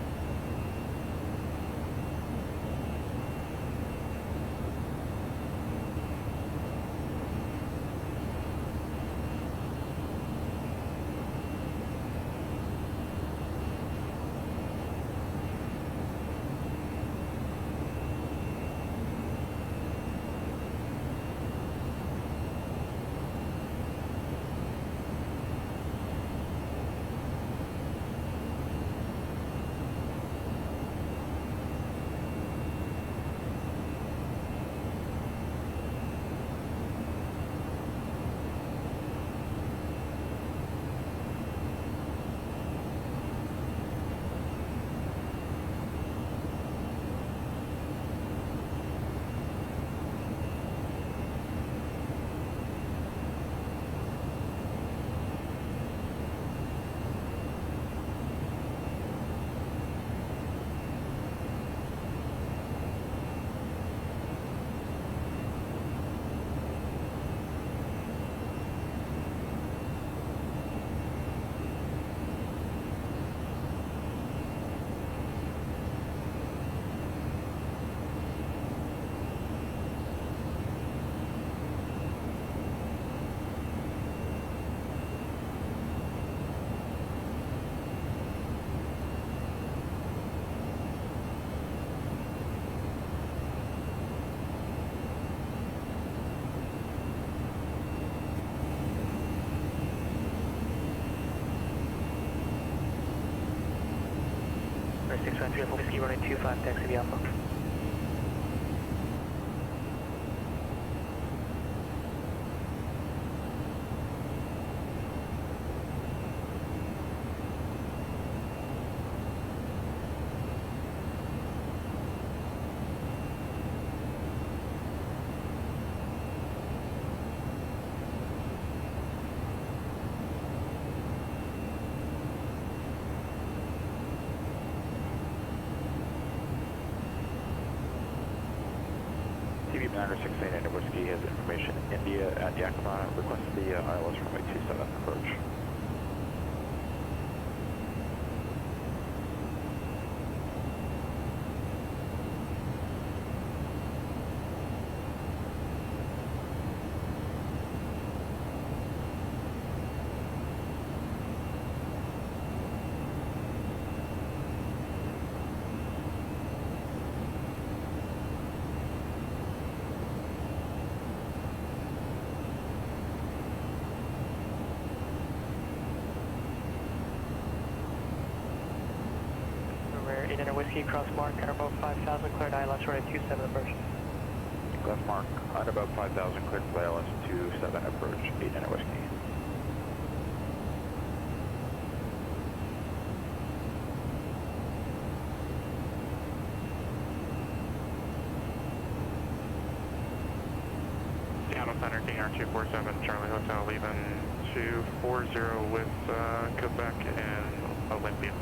Number 613 Whiskey running 25, taxi via Alpha. TV Commander 689 Whiskey has information. India at Yakima requests the ILS runway 27 approach. Number 8 Whiskey, cross mark, at above 5,000, cleared ILS runway 27 approach. Left mark, at about 5,000, cleared for ILS 27 approach, 8 Whiskey. Seattle Center, King Air 247, Charlie Hotel, leaving 240 with Quebec and Olympia.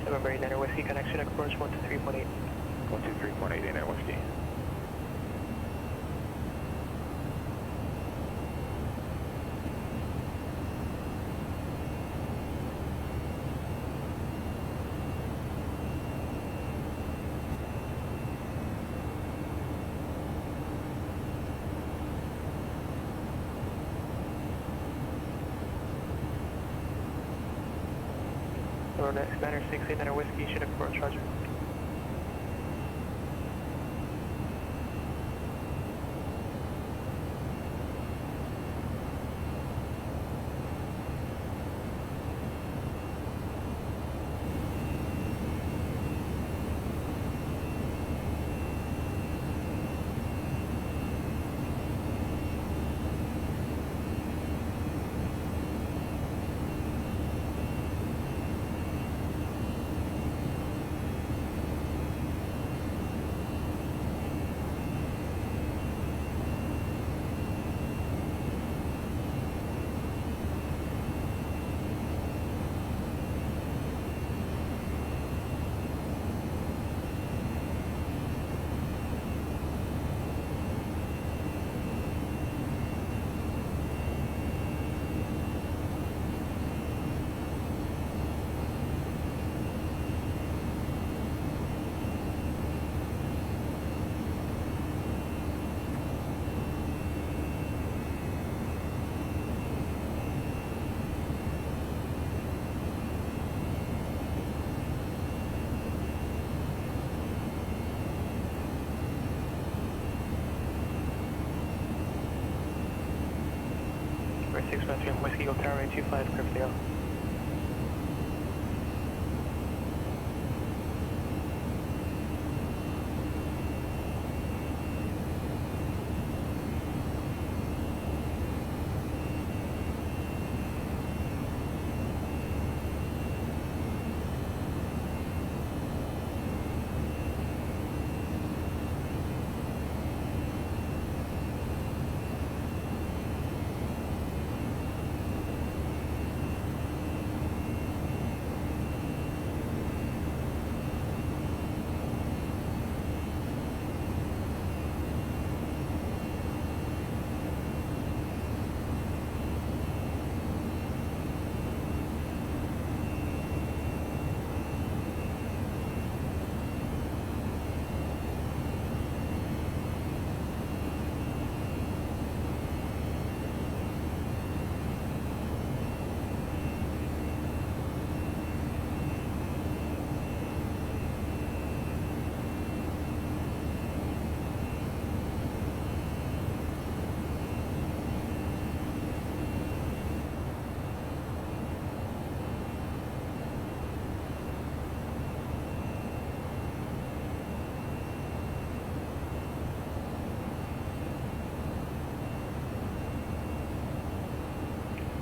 November 89 Whiskey, connection approach 123.8. 123.8, 89 Whiskey. Commander 689 Whiskey, should approach, roger. We're 613 Whiskey, go tower 825, Crypto.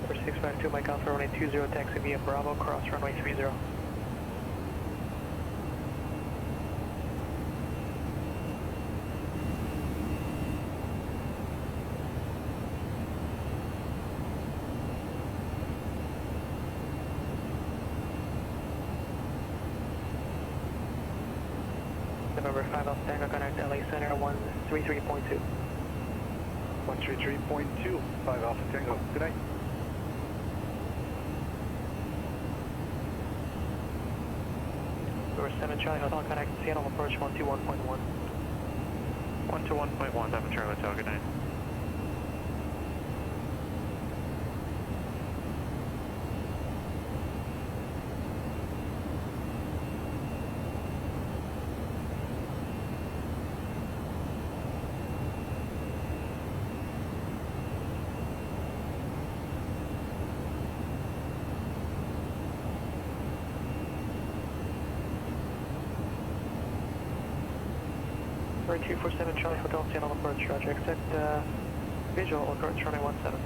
Number 652, Mike Alpha, runway 20, taxi via Bravo, cross runway 30. November 5 Alpha Tango, connect LA Center 133.2. 133.2, 5 Alpha Tango. Good night. Number 7 Charlie Hotel, connect Seattle approach 121.1. 121.1, 7 Charlie Hotel, good night. Number 247 Charlie Hotel, Seattle approach, roger. Accept visual approach runway 17.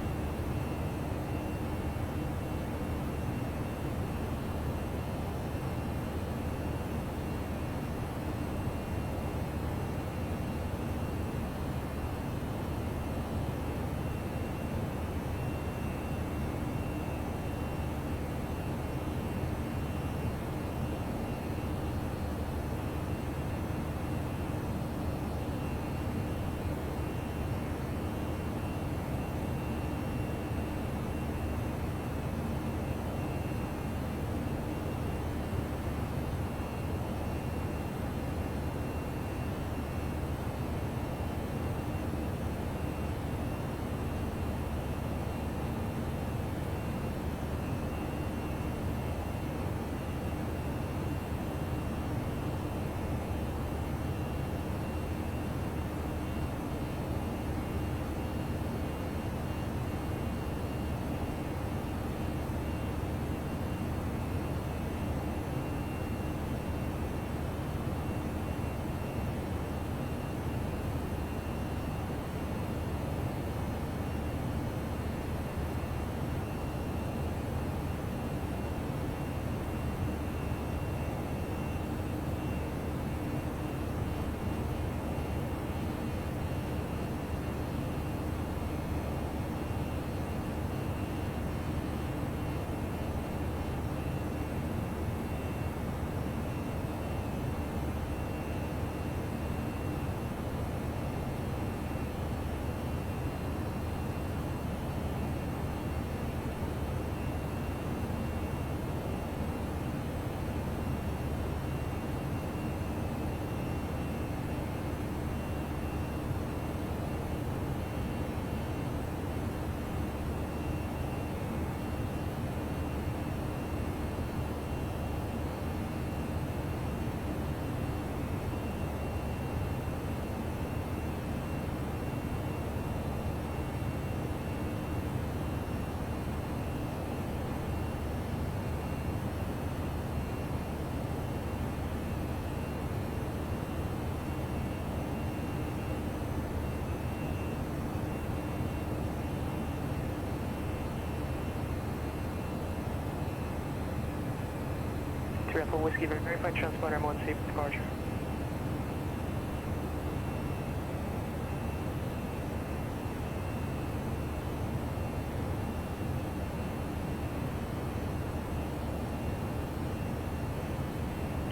3 Alpha Whiskey, verify transponder M1 safe departure.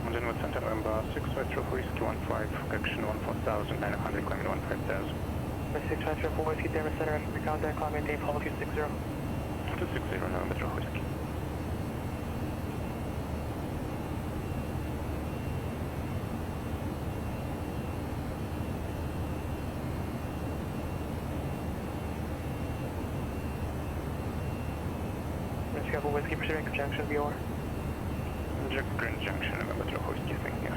London with Center November 6 Retro Whiskey 15, correction 14,900, climbing 15,000. 6 Retro Whiskey, Denver Center, contact, climb maintain, follow 260. 260 November Retro Whiskey. Scrabble Whiskey, pursuing conjunction, VR. Grand Junction, November Retro Whiskey, thank you.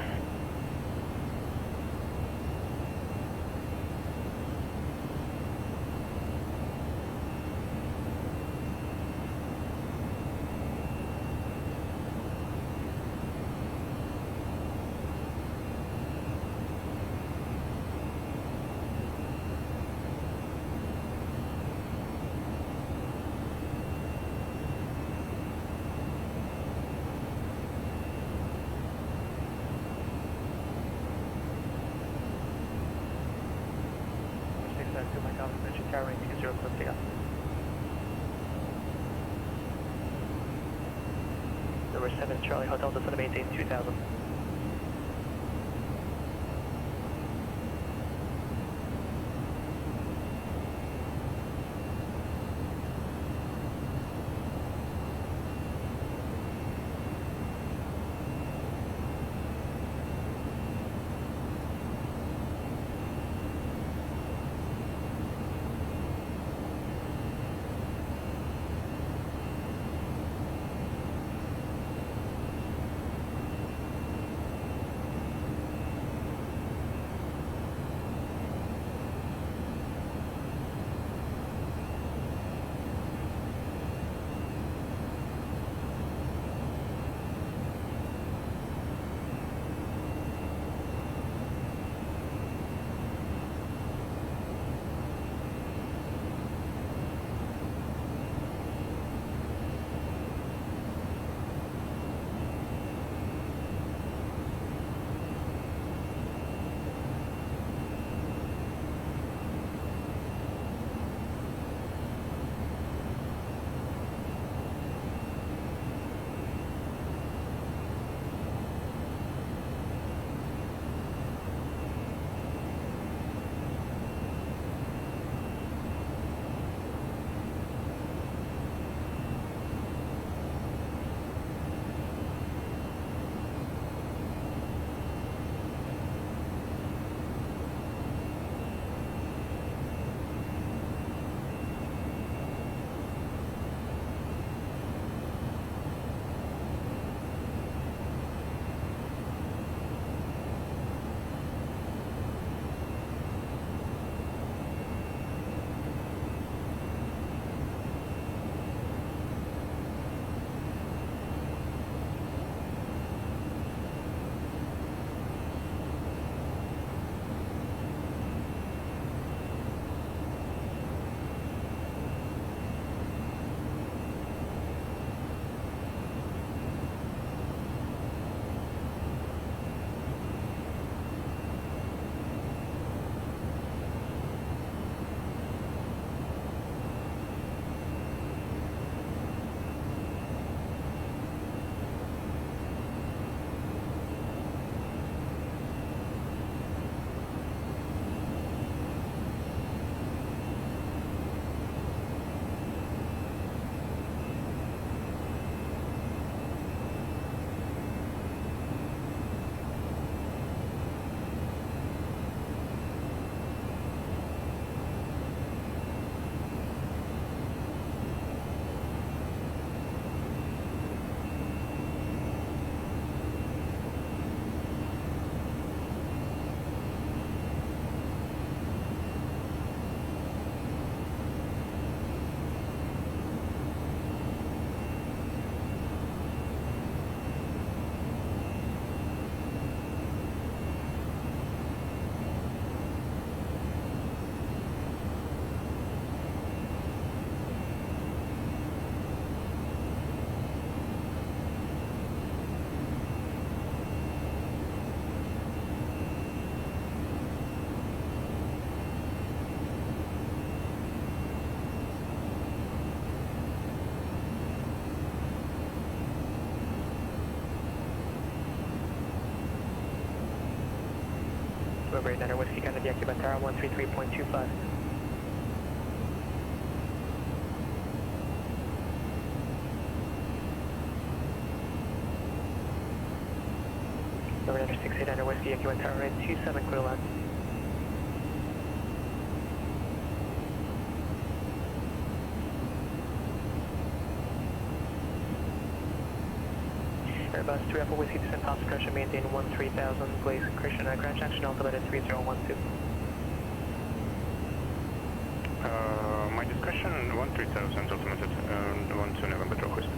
To my confirmation, carrying 20 up. Number 7 Charlie Hotel to maintain 2000. November 89 Whiskey, contact Yankee Mettar 133.25. November 689 Whiskey, Yankee Mettar right 27 clear line. Airbus 3 Alpha Whiskey, descent top pressure, maintain 13,000, please. Christian, ground traction, altimeter 3012. My discussion 13,000, altimeter 12 November 12 Whiskey.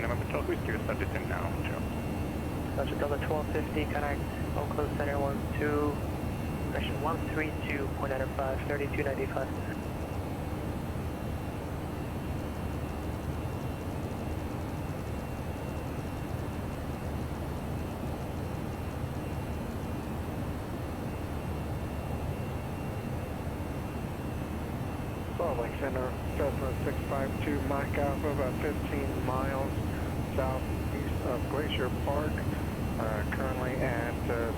November 12 Whiskey, we start descent now, Joe. Roger, Delta 1250, connect, close center 12, pressure 132.95, 3295. Salt Lake Center, Cessna 652, Mike Alpha, about 15 miles southeast of Glacier Park. Currently at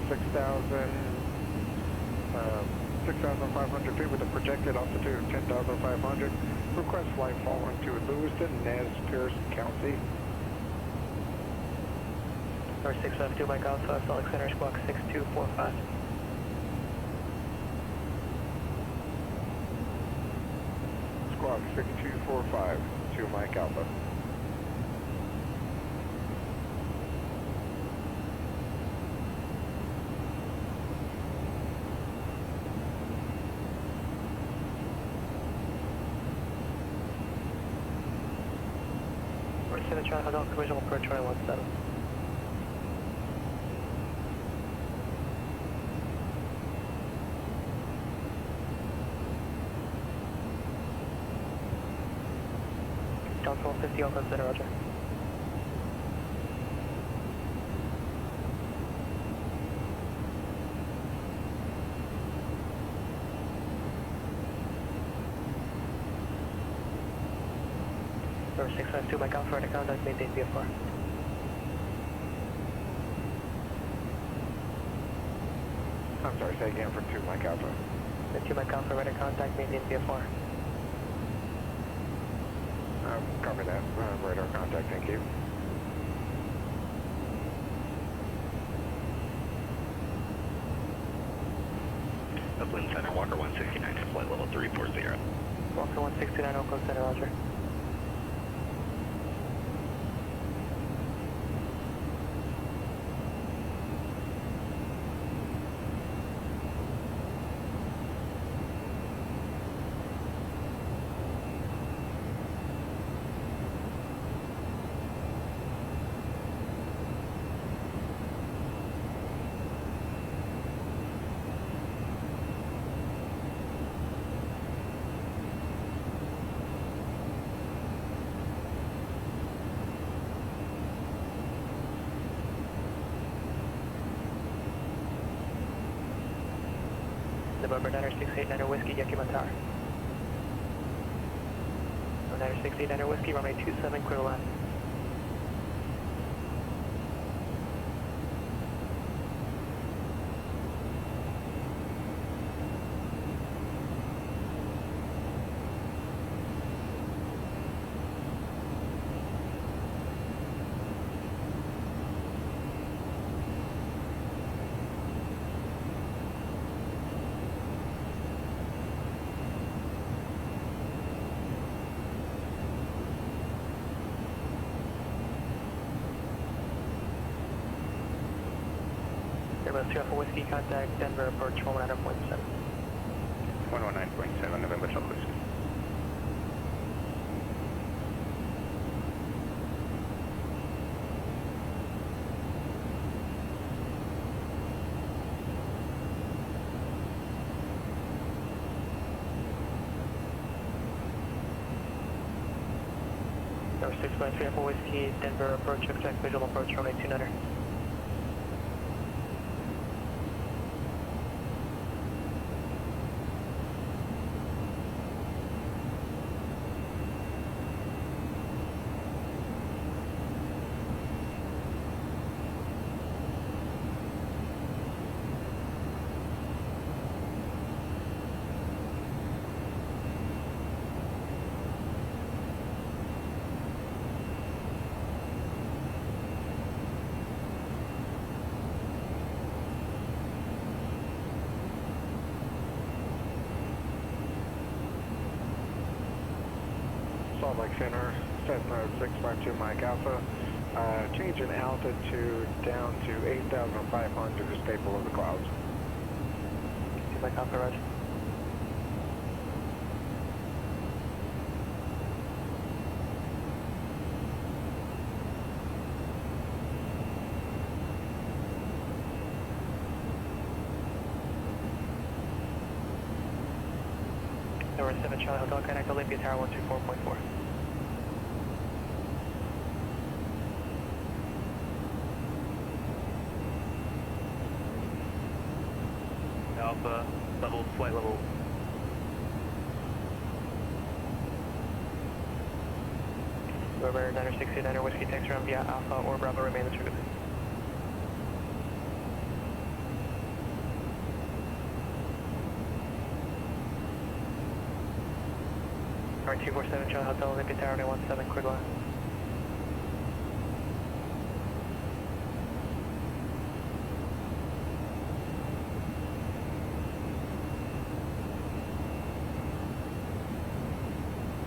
6,500 feet with a projected altitude of 10,500. Request flight following to Lewiston, Nez Perce County. Number 652, Mike Alpha, Salt Lake Center, squawk 6245. Squawk 6245 to Mike Alpha. Number 7, Charlie Hotel, collision approach 217. Delta 1250, Oakland Center, roger. Number 652, Mike Alpha, right to contact, maintain VFR. I'm sorry, say again for 2 Mike Alpha. 2 Mike Alpha, right to contact, maintain VFR. Copy that. Radar contact, thank you. Oakland Center, Walker 169, flight level 340. Walker 169, Oakland Center, roger. November 689 Whiskey, Yankee Mettar. November 689 Whiskey, runway 27, clear line. Airbus 2 Alpha Whiskey, contact Denver approach 119.7. 119.7, November 12 Whiskey. Number 653 Alpha Whiskey, Denver approach, object visual approach, runway 29er. Salt Lake Center, Cessna 652 Mike Alpha. Change in altitude down to 8,500 to stay below the clouds. Mike Alpha, roger. Number 7 Charlie Hotel, connect Olympia Tower 124.4. Alpha, level, flight level. November 969er Whiskey takes around via Alpha or Bravo, remain the target. Alright, 247 Charlie Hotel, Olympia Tower 917, clear glass.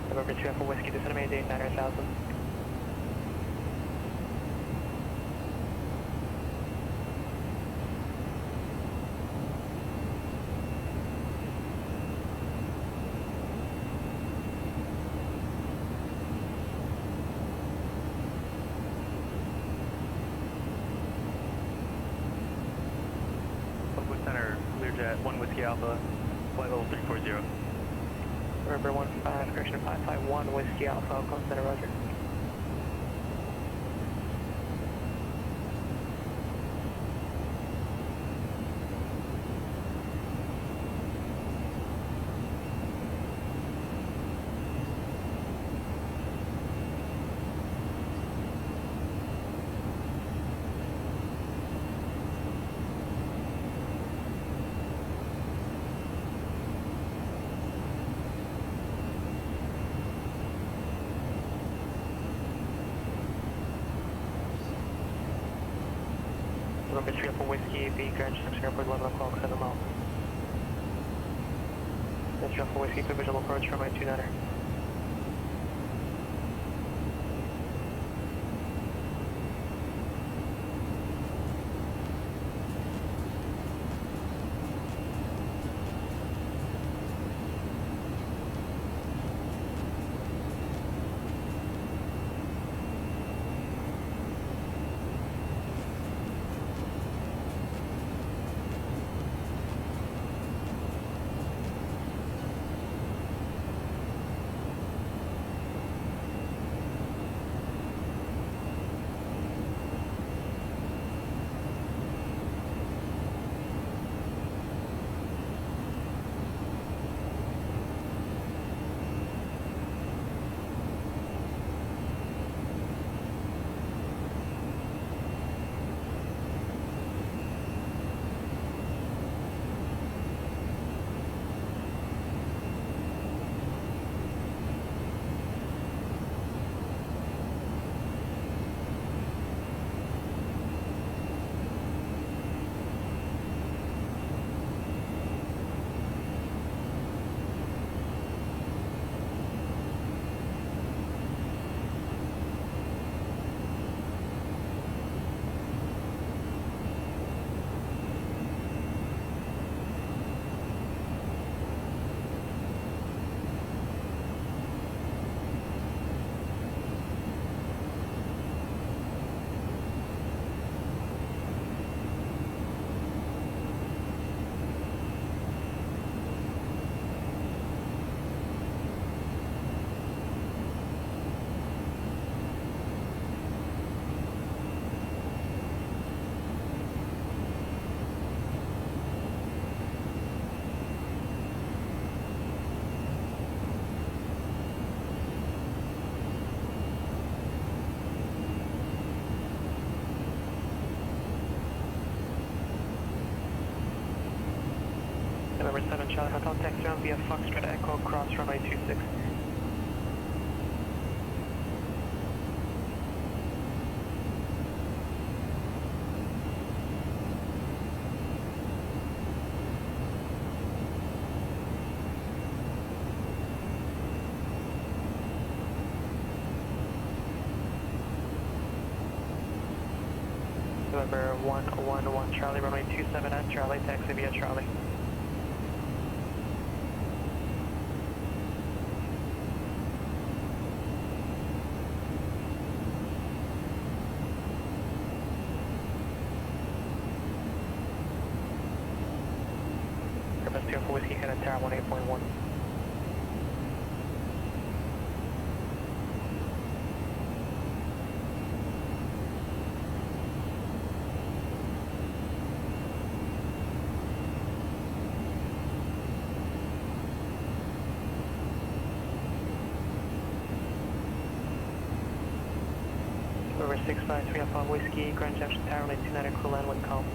November 2 Alpha Whiskey, descend Mayday 900,000. Center, Learjet, 1 Whiskey Alpha, flight level 340. November 15, correction 551 Whiskey Alpha, Alpha Center, roger. November 3 Alpha Whiskey, B Grand Junction Airport, 11 o'clock, 7 miles. That's Alpha Whiskey, clear visual approach from my 29er. November 7 Charlie Hotel, taxi down via Foxtrot Echo, cross runway 26. November 111 Charlie, runway 27 at Charlie, taxi via Charlie. Purpose 2 for Whiskey, Canada Tower 18.1. Over 653 Alpha Whiskey, Grand Junction Tower, 29 crew land, wind calm.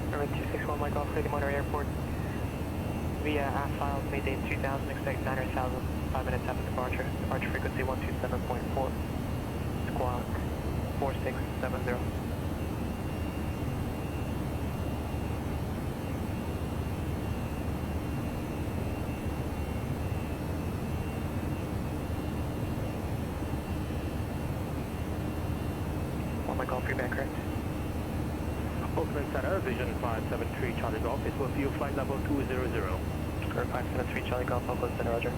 Runway 261 Mike off Lady Monterey Airport. Via AFILE, Mayday 2000, expect 9,000, 5 minutes after departure. Departure frequency 127.4, squawk 4670. One Mike off, feedback correct. Oakland Center, Vision 573 Charlie Golf is with you, flight level 200. Square 573 Charlie Golf, Oakland Center, roger.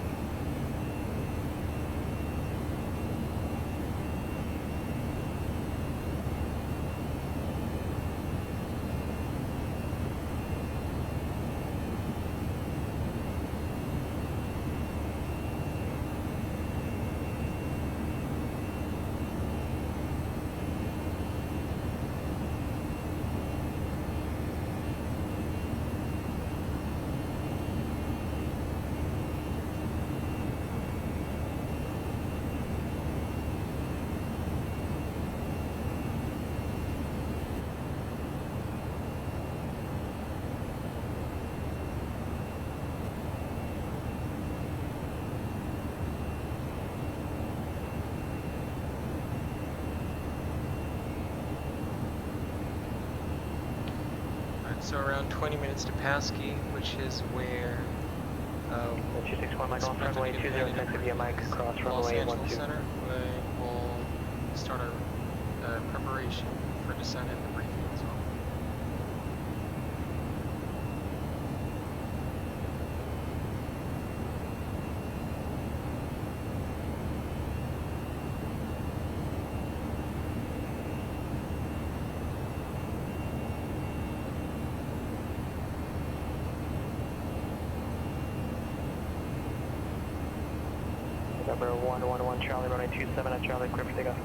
So around 20 minutes to Pasky, which is where 261 Mike off runway 20, taxi via Mike, cross runway 12. Center, we'll start our preparation for descent and debriefing as well. November 111 Charlie, runway 27 at Charlie, clear for takeoff.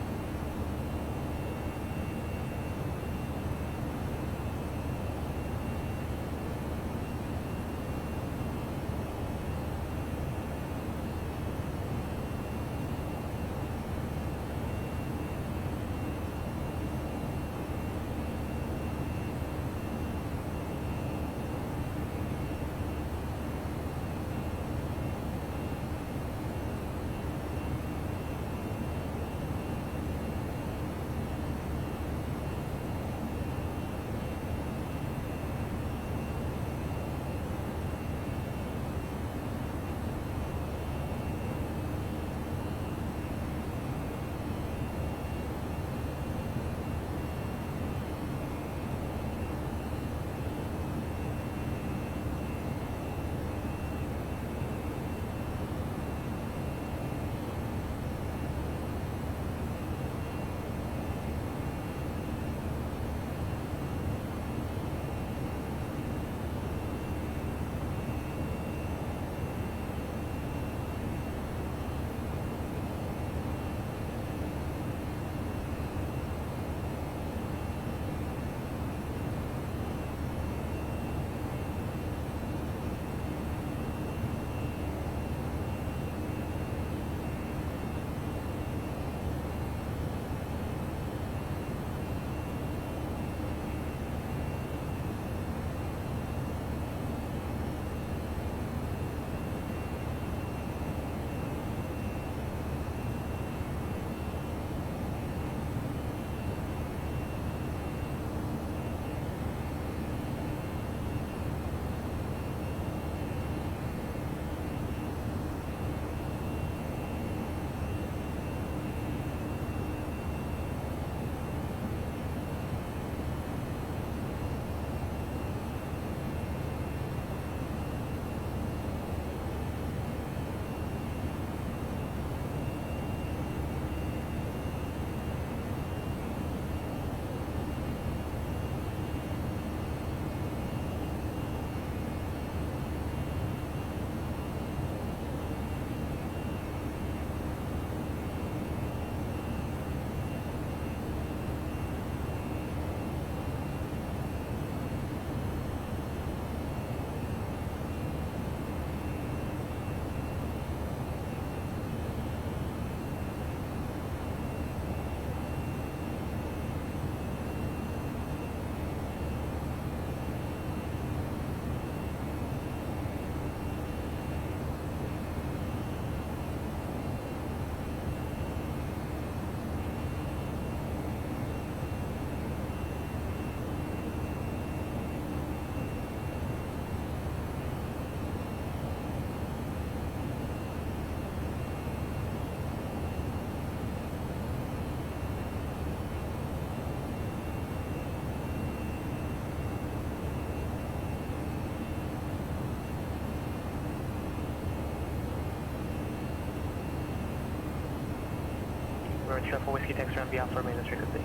November Trevor Whiskey Texter and Alpha maintenance frequency.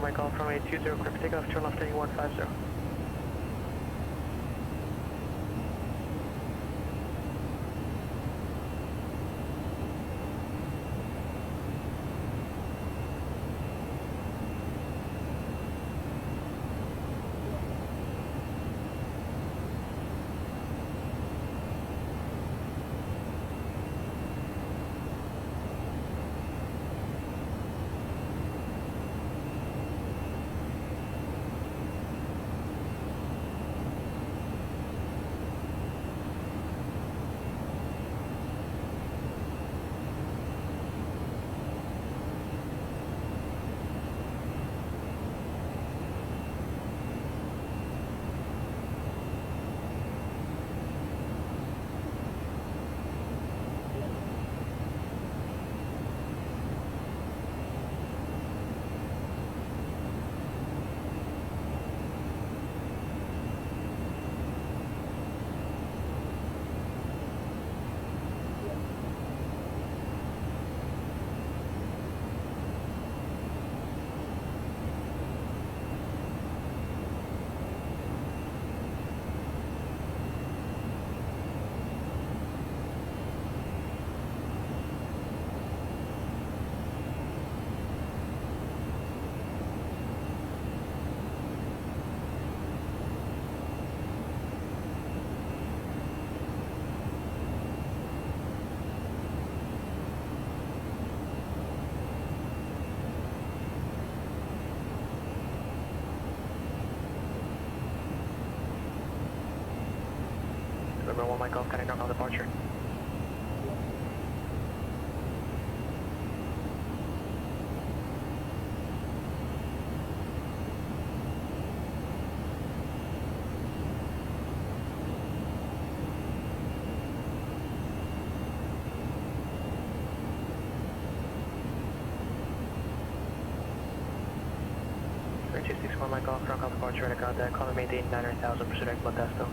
Mike Alpha runway 20, clear for takeoff, turn left heading 150. November 1 Mike Golf, cutting down on departure. Mike Golf, front call departure, right contact, calling maintain 900,000, pursuit X Modesto.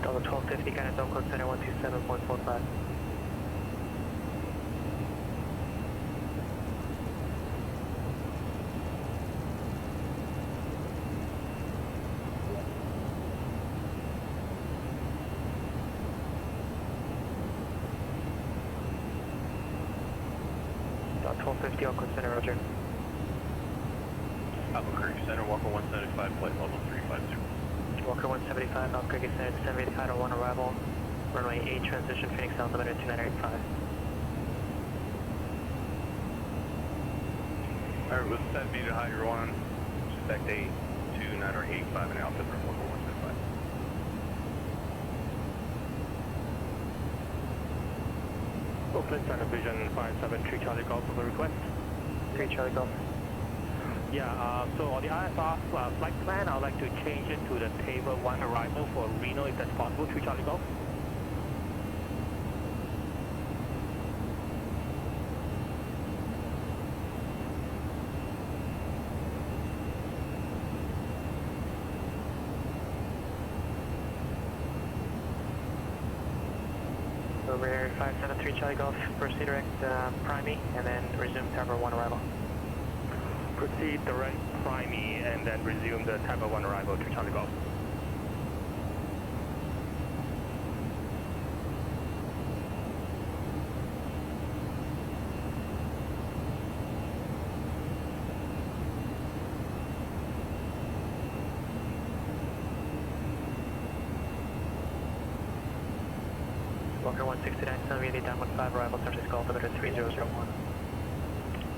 Delta 1250, Canada Zone Code Center 127.45. Delta 1250, Oakland Center, roger. Alpha Creek Center, Walker 175, flight level 350. Walker 175, Alpha Creek Center, December 8, Idle 1 arrival, runway 8, transition, Phoenix altimeter 2985. Alright, with 7 meter higher 1, suspect 8, 2, 9 or 8, 5 and Alpha from Walker 175. Oakland Center Vision 573 Charlie Golf for the request. 3 Charlie Golf. Yeah, so on the IFR flight plan, I'd like to change it to the table 1 arrival for Reno if that's possible, 3 Charlie Golf. Over here, 573 Charlie Golf, proceed direct Primey, and then resume Tower 1 arrival. proceed direct prime me and then resume the Tampa 1 arrival to Charlie Golf. Walker 169, Sun Valley down 15, arrival San Francisco, altimeter 3001.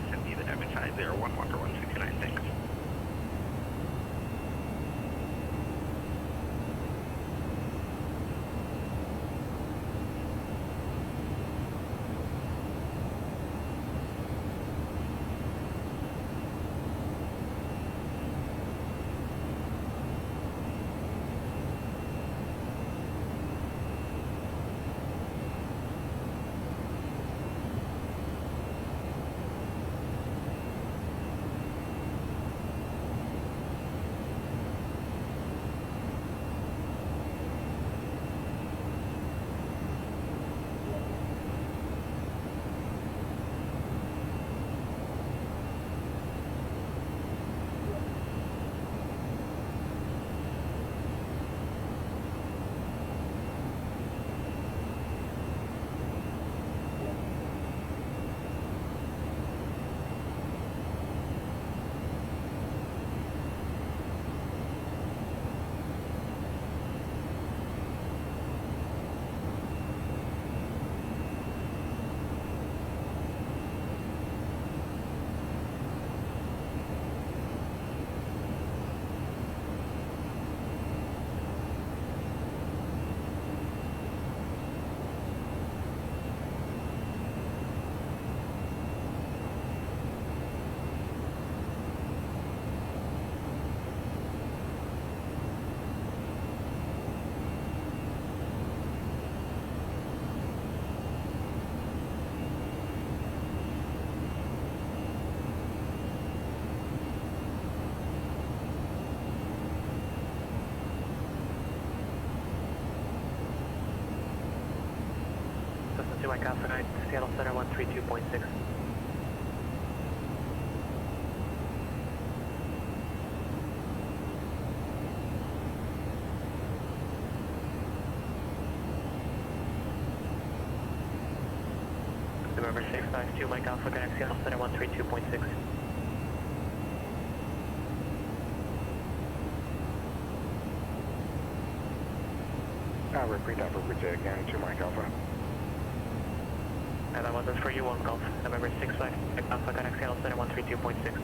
Send me the damage side 01, Walker 169, thanks. To Mike Alpha 9, Seattle Center 132.6. November 652, Mike Alpha, connect Seattle Center 132.6. I'll repeat that for Bridget again, 2 Mike Alpha. And that wasn't for you, 1 Golf. November 65, Mike Alpha, connect Seattle Center 132.6.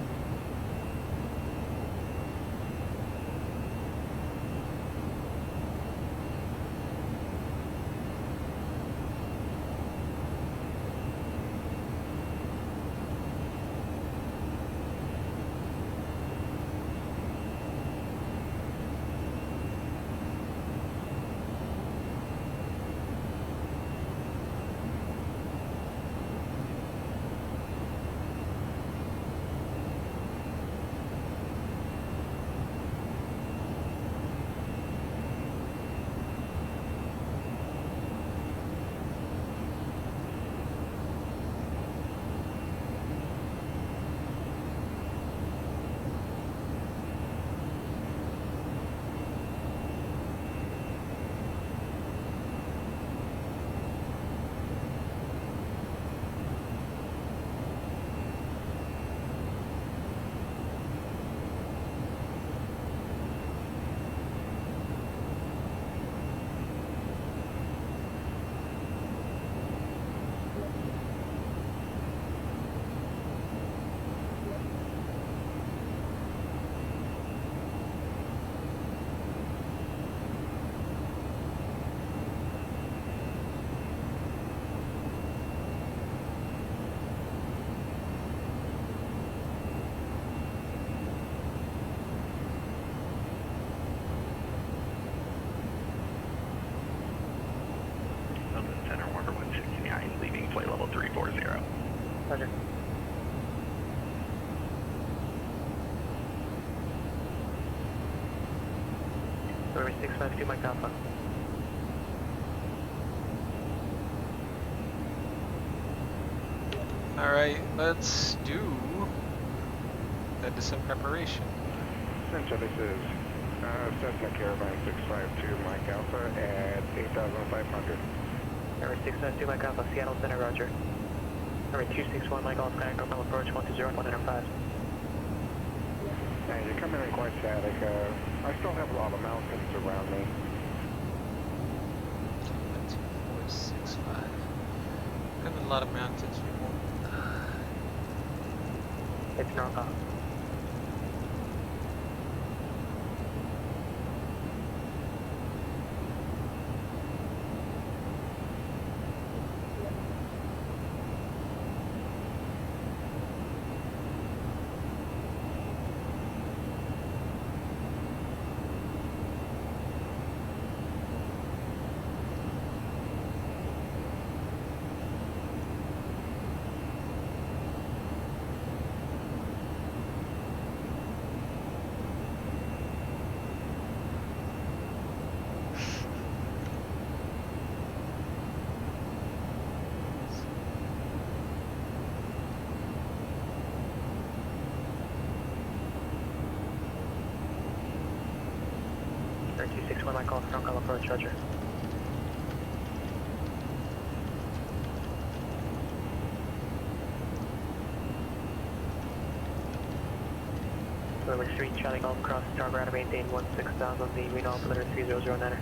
Roger. November 652, Mike Alpha. Alright, let's do that is in preparation. Center, this is Cessna Caravan 652 Mike Alpha at 8,500. Number 692 Mike Alpha, Seattle Center, roger. Number 261 Mike Alpha, Skyline Normal approach 120 105. And you're coming in quite static. I still have a lot of mountains around me. 2465. Got a lot of mountains. It's normal. Number 261 Mike Alpha, Strong Call approach, roger. Number 3 Charlie Golf Cross, Star Radar maintain 16,000, the Reno altimeter 3009er.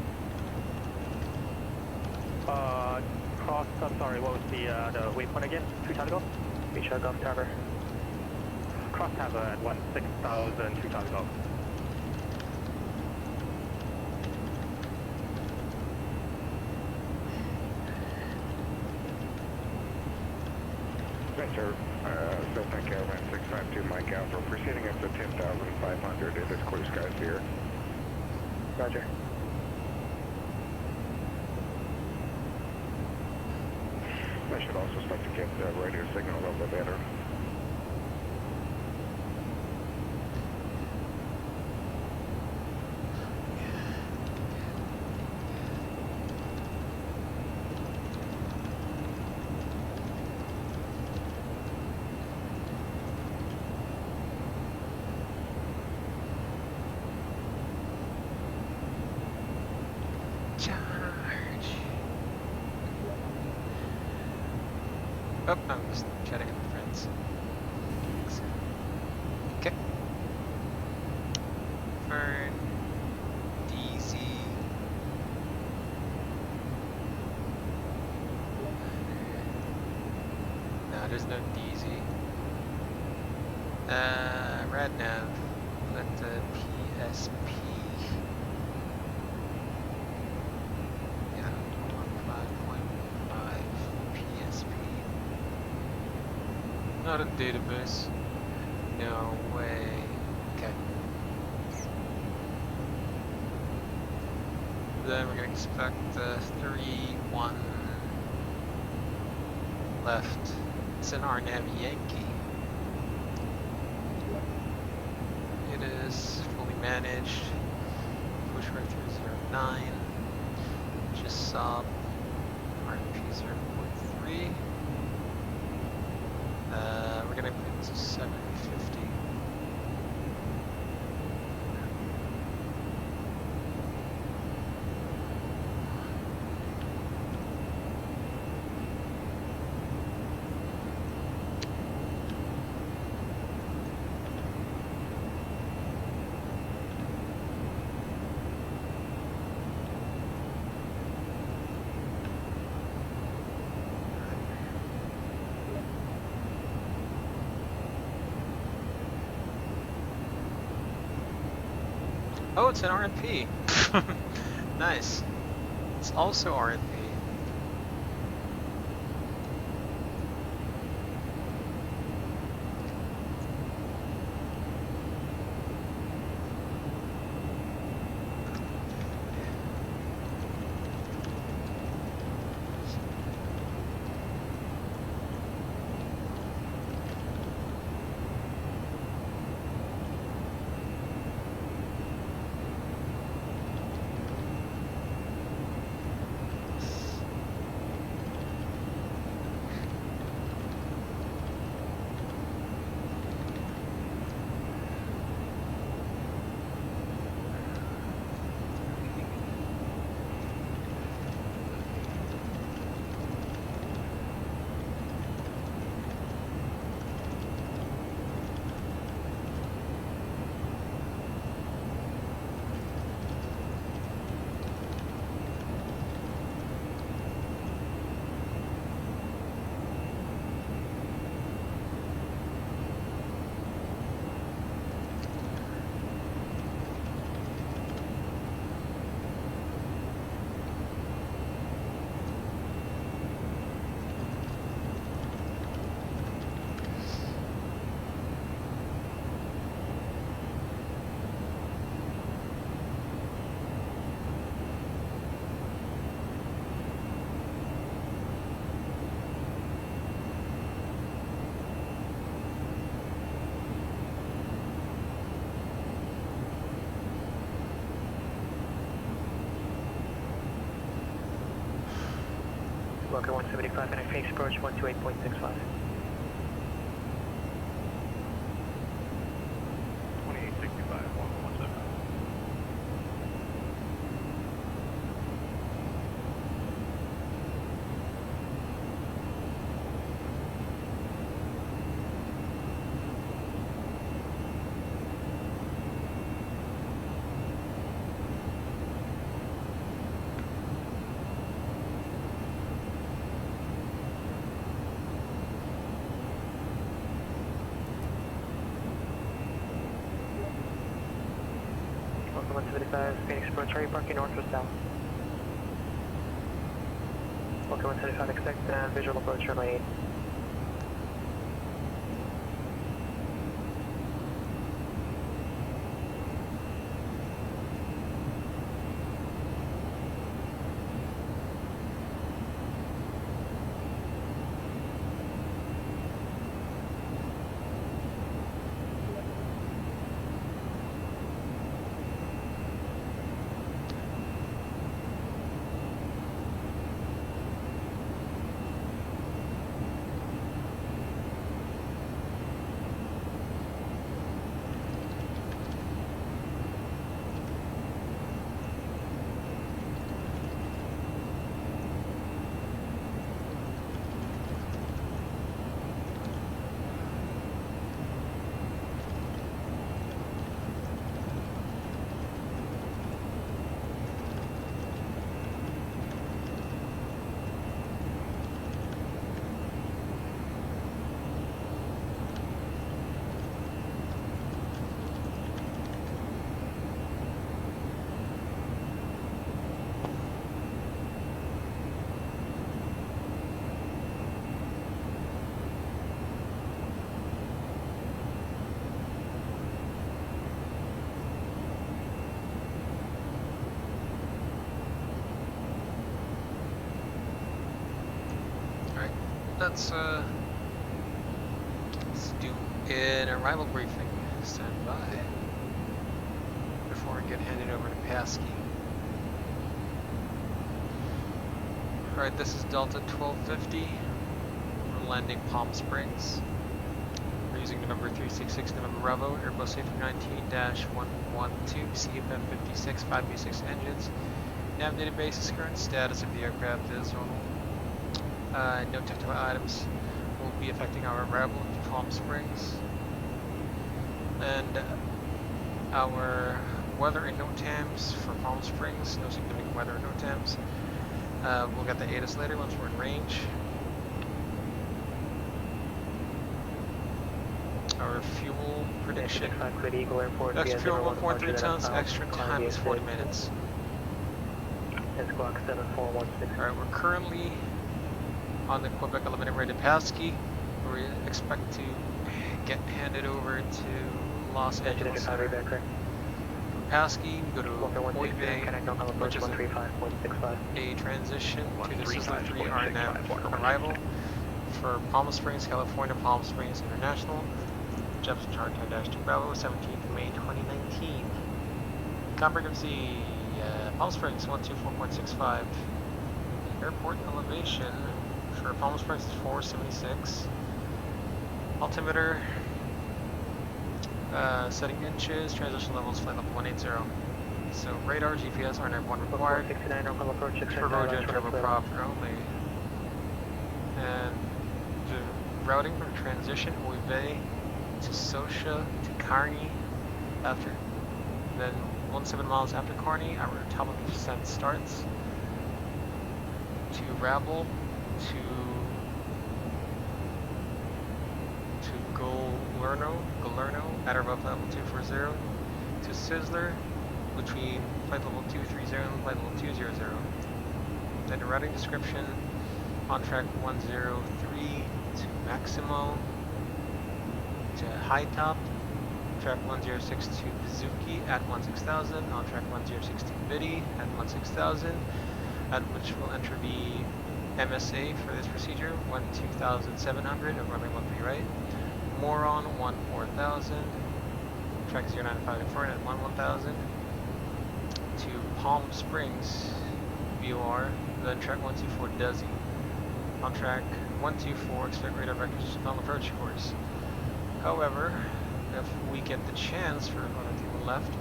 Cross, I'm sorry, what was the waypoint again? 3 Charlie Golf? 3 Charlie Golf Tower. Cross Tower at 16,000, 3 Charlie Golf. Center, Cessna Caravan 652 Mike Alpha, proceeding up to 10,500. It is clear skies here. Roger. I should also start to get the radio signal a little bit better. Oh, I'm just chatting with friends. Okay. For DZ. No, there's no DZ. RadNav. Let the PSP. Yeah, 15.5 PSP. Not a database. No way. Okay. Then we're gonna expect the 3-1 left. It's an RNAV Yankee. It is fully managed. Push right through 09. Just saw RP 0.3. We're gonna move to 750. Oh, it's an RNP. Nice. It's also RNP. Okay, 175 and Phoenix approach 128.65. 2865, 117. Okay, 175 Phoenix approach, are you parking north or south? Okay, 175 expect visual approach runway 8. Let's do an arrival briefing. Stand by before we get handed over to Pasky. Alright, this is Delta 1250. We're landing Palm Springs. We're using the number 366 November Bravo, Airbus A319-112, CFM56 5B6 engines. Nav database is current status of the aircraft is normal. No technical items will be affecting our arrival in Palm Springs. And our weather and NOTAMs for Palm Springs, no significant weather and NOTAMs. We'll get the ADS later once we're in range. Our fuel prediction. Extra fuel 1.3 tons, extra time is 40 minutes. Alright, we're currently on the Quebec eliminated Pasky. We expect to get handed over to Los Angeles. From Pasky, we go to Oive, which is a transition to the Sizzler 3 RNAV arrival for Palm Springs, California, Palm Springs International. Jefferson Charlie 10-2 Bravo, 17th May 2019. Comprehensive Palm Springs 124.65. Airport elevation for Palm Springs is 476. Altimeter setting inches, transition levels flight level 180. So radar, GPS, RNAV 1 required. Turbojet, turboprop only. And the routing from transition Oive to Sosha to Kearney after, then 17 miles after Kearney, our top of the descent starts. To Rabble, to Galerno at or above level 240, to Sizzler between flight level 230 and flight level 200. Then the routing description on track 103 to Maximo, to High Top, track 106 to Bizuki at 16,000, on track 106 to Biddy at 16,000, at which we'll enter the MSA for this procedure, 12,700 of runway 13 right. Moron 14,000, track 095 and forward at 1,000. To Palm Springs, VOR, then track 124 Desi, on track 124, expect radar vectors on approach course. However, if we get the chance for runway 31 left,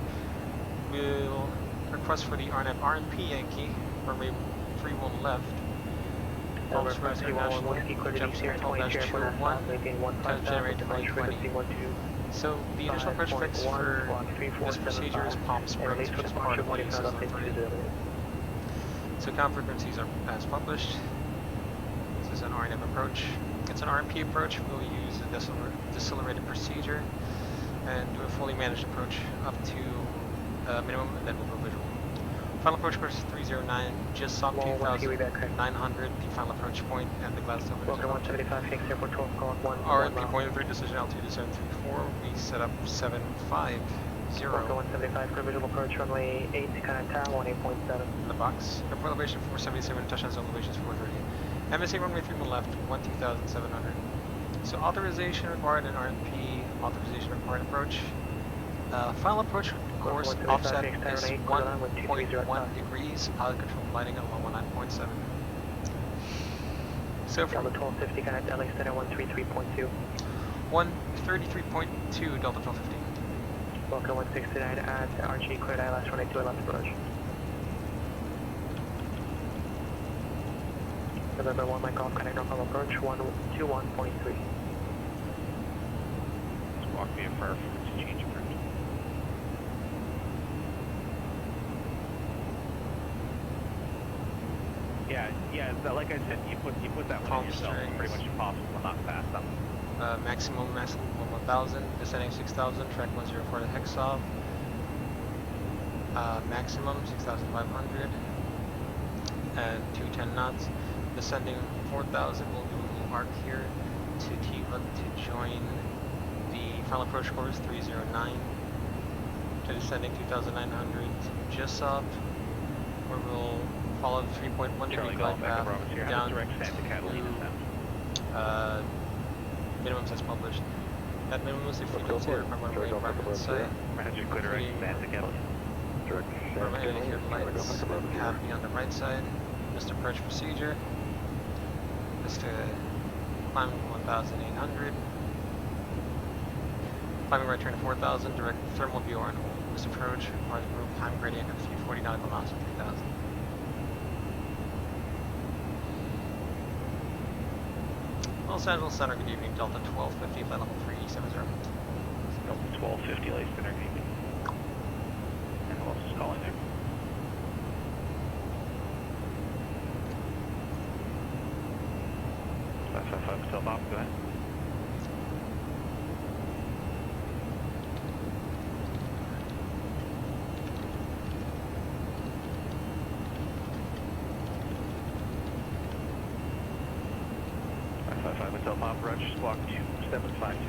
we'll request for the RNF RNP Yankee, runway 31 left. Palm Springs International, Jefferson 12-201, test generate 2020. So the initial approach fix for this procedure is Palm Springs, which is part of the CSL3. So count frequencies are as published. This is an RNF approach. It's an RNP approach. We'll use a decelerated procedure and do a fully managed approach up to minimum, and then we'll go visual. Final approach course 309, just south 2,900, the final approach point at the Gladstone. Welcome 175, Phoenix Airport 12, call 1. RNP point of 3, decision altitude is 734, we set up 750. Welcome 175 for visual approach, runway 8 to contact tower 18.7. In the box, airport elevation 477, touchdown zone elevation is 430. MSA runway 3 on the left, 12,700. So authorization required in RNP, authorization required approach. Final approach course offset is 1.1 degrees, pilot control lighting at 119.7. So from Delta 1250, connect LA center 133.2. 133.2 Delta 1250. Welcome 169 at RG, cleared ILS runway 2 left approach. November 1 Mike Golf, connect normal approach 121.3. Squawk me affirm, change approach. Yeah, like I said, you put that one in yourself. It's pretty much impossible to knock past them. Maximum 1000, descending 6000, track 104 to hex off. Maximum 6500 and 210 knots. Descending 4000, we'll do a little arc here to Tiva to join the final approach course 309. To descending 2900 just up, where we'll follow the 3.1 degree glide path down to minimums as published. That minimum is if we don't say runway environment site. Runway indicator lights have me on the right side. Missed approach procedure. Just to climb 1,800. Climbing right turn to 4,000, direct thermal view on this approach, requires move time gradient of 340 nautical miles to 3,000. Los Angeles Center, good evening, Delta 1250, flight level 370. Delta 1250, light center, good evening. And who else is calling there? Self off, go ahead. Self off, Roger, squawk 2752.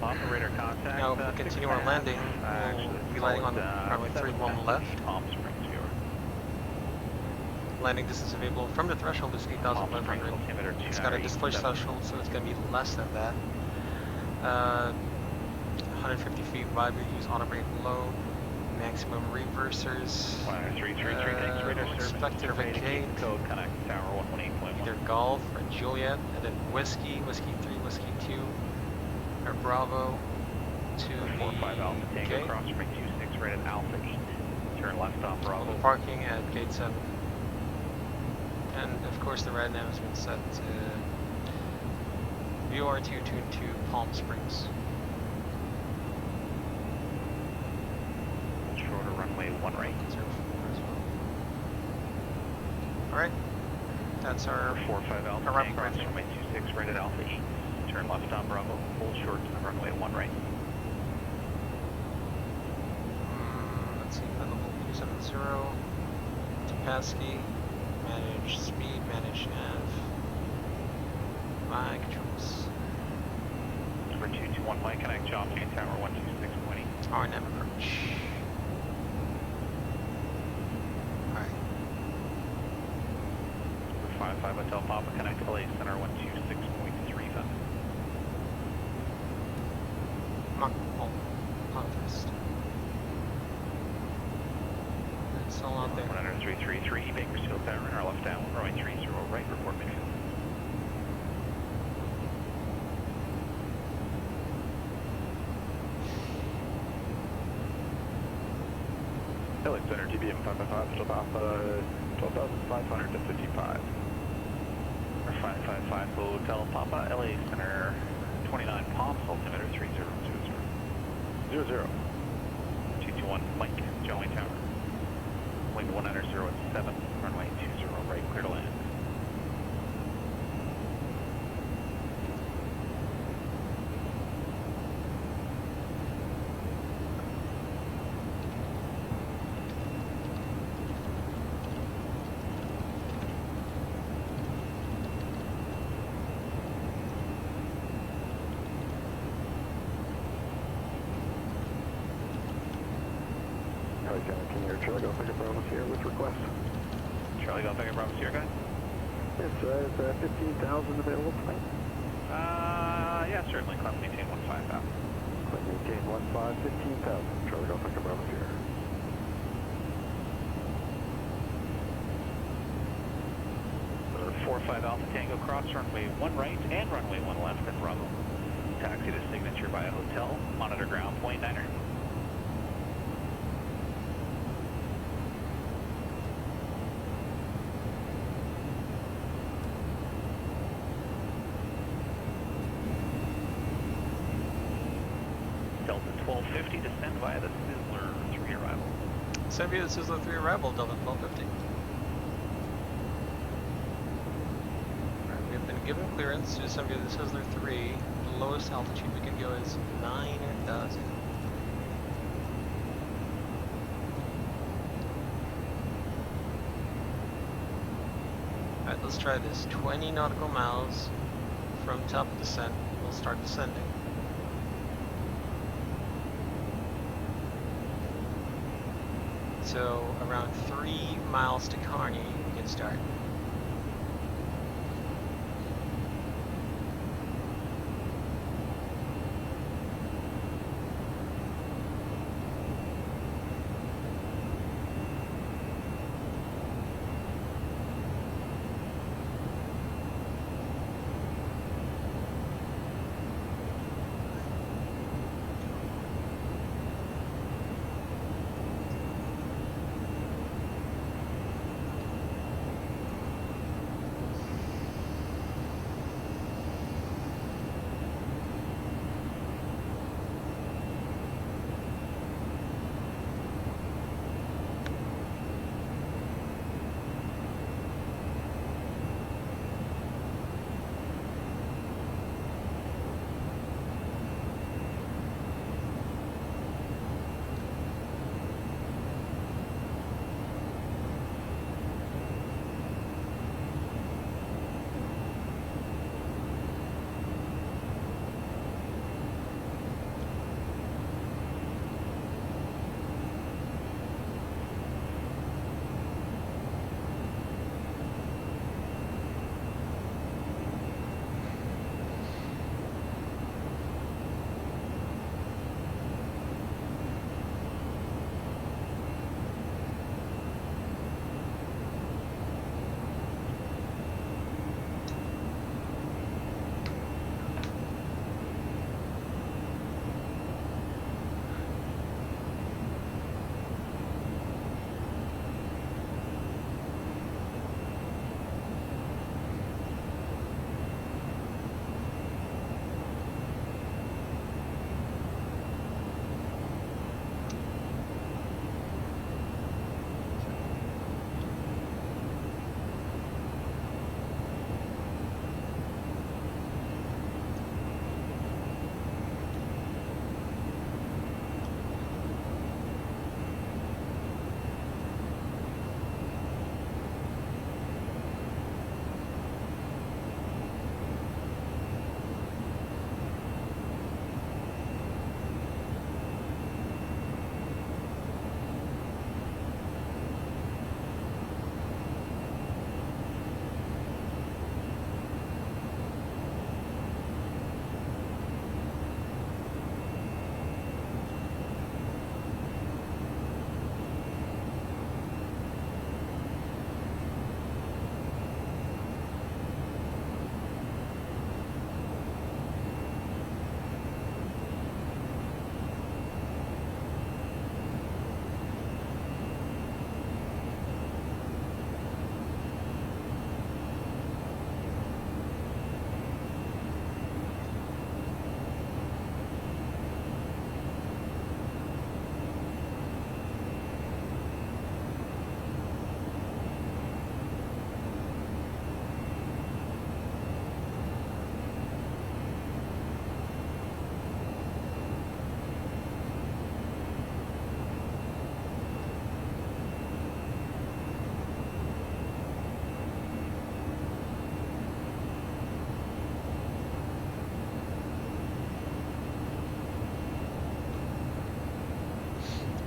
Operator contact. Now, if we continue our landing, we'll be landing on runway 31 left. Palm Springs viewer. Landing distance available from the threshold is 8,500. It's got a displaced threshold, so it's going to be less than that. 150 feet wide, we use auto brake low. Maximum reversers. Expect to vacate either Golf or Juliet, and then Whiskey 3, Whiskey 2. Bravo to the 45 Alpha Tango, cross spring 26 right at Alpha 8. Turn left on Bravo. Parking at gate 7. And of course the rad nav has been set to VOR222 Palm Springs. Shorter runway 1 right. 04 as well. Alright. That's our 45 Alpha Tango, cross runway 26 right at Alpha 8. Turn left on Bravo, hold short to runway 1 right. Let's see, level 270, Topaski, manage speed, manage nav. my controls. Number 221 Mike, connect John Jane Tower 126.8. RNM approach. Alright. 55 Hotel Papa, connect LA Center 126.35. Mach, hold. On first. It's still out there. 10333 Bakersfield Tower, in our left down, runway 30 right, report midfield. LA Center, TBM 555, Hotel Papa, 12,500 to 55. 555 Hotel Papa, LA Center 29 Palms, altimeter 3000. 00. 221 Mike, John Wayne Tower. Wind 190 at 7, runway 20 right, clear to land. Can your Charlie Golf Echo Bravo Sierra with request? Charlie Golf Echo Bravo Sierra, guy? It's 15,000 available tonight. Yeah, certainly. Climb maintain 15,000. Climb maintain 15,000. Charlie Golf Echo Bravo Sierra. Or 45 Alpha Tango, cross runway 1 right and runway 1 left at Bravo. Taxi to signature by a hotel, monitor ground point 9er. Delta 1250, descend via the Sizzler 3 arrival. Send via the Sizzler 3 arrival, Delta 1250. Alright, we have been given clearance to descend via the Sizzler 3. The lowest altitude we can go is 9,000. Alright, let's try this. 20 nautical miles from top of descent. We'll start descending. So around 3 miles to Kearney, we can start.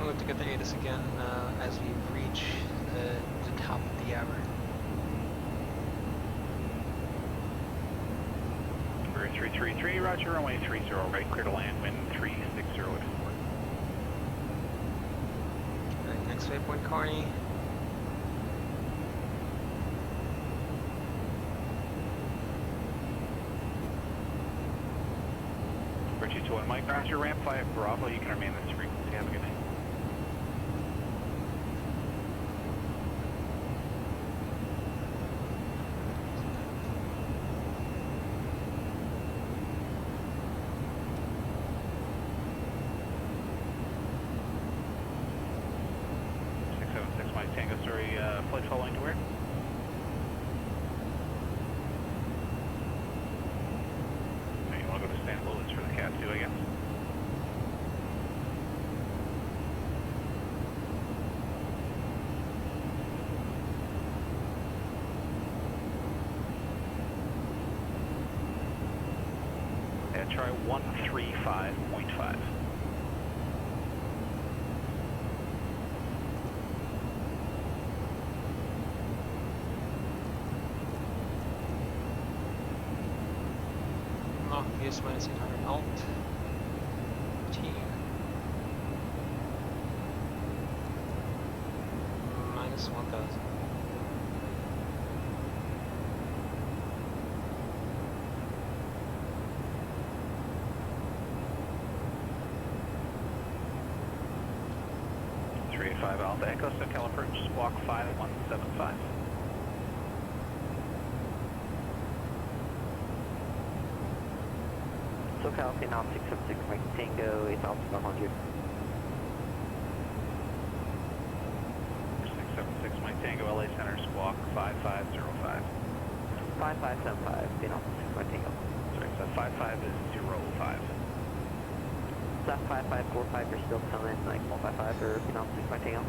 We'll look to get the ADS again as we reach the top of the hour. We're 333, roger, runway 30 right, clear to land, wind 360 at 4. Alright, next waypoint, Carney. Bridge 221 Mike, roger, ramp 5 Bravo, you can remain this frequency, have a good night. Flight following to where? You want to go to St. Louis for the Cat 2, I guess? Yeah, try 135.5. VS minus 800 alt. T. Minus 1000. Alpha Echo, SoCal approach, squawk 5175. SoCal, Phenom 676, Mike Tango, 8100. 676, Mike Tango, LA Center, squawk 5505. 5575, Phenom 6 Mike Tango. Sorry, so 55 is 05. Is that 5545, you're still coming, like 155 or Phenom 6 Mike Tango? No,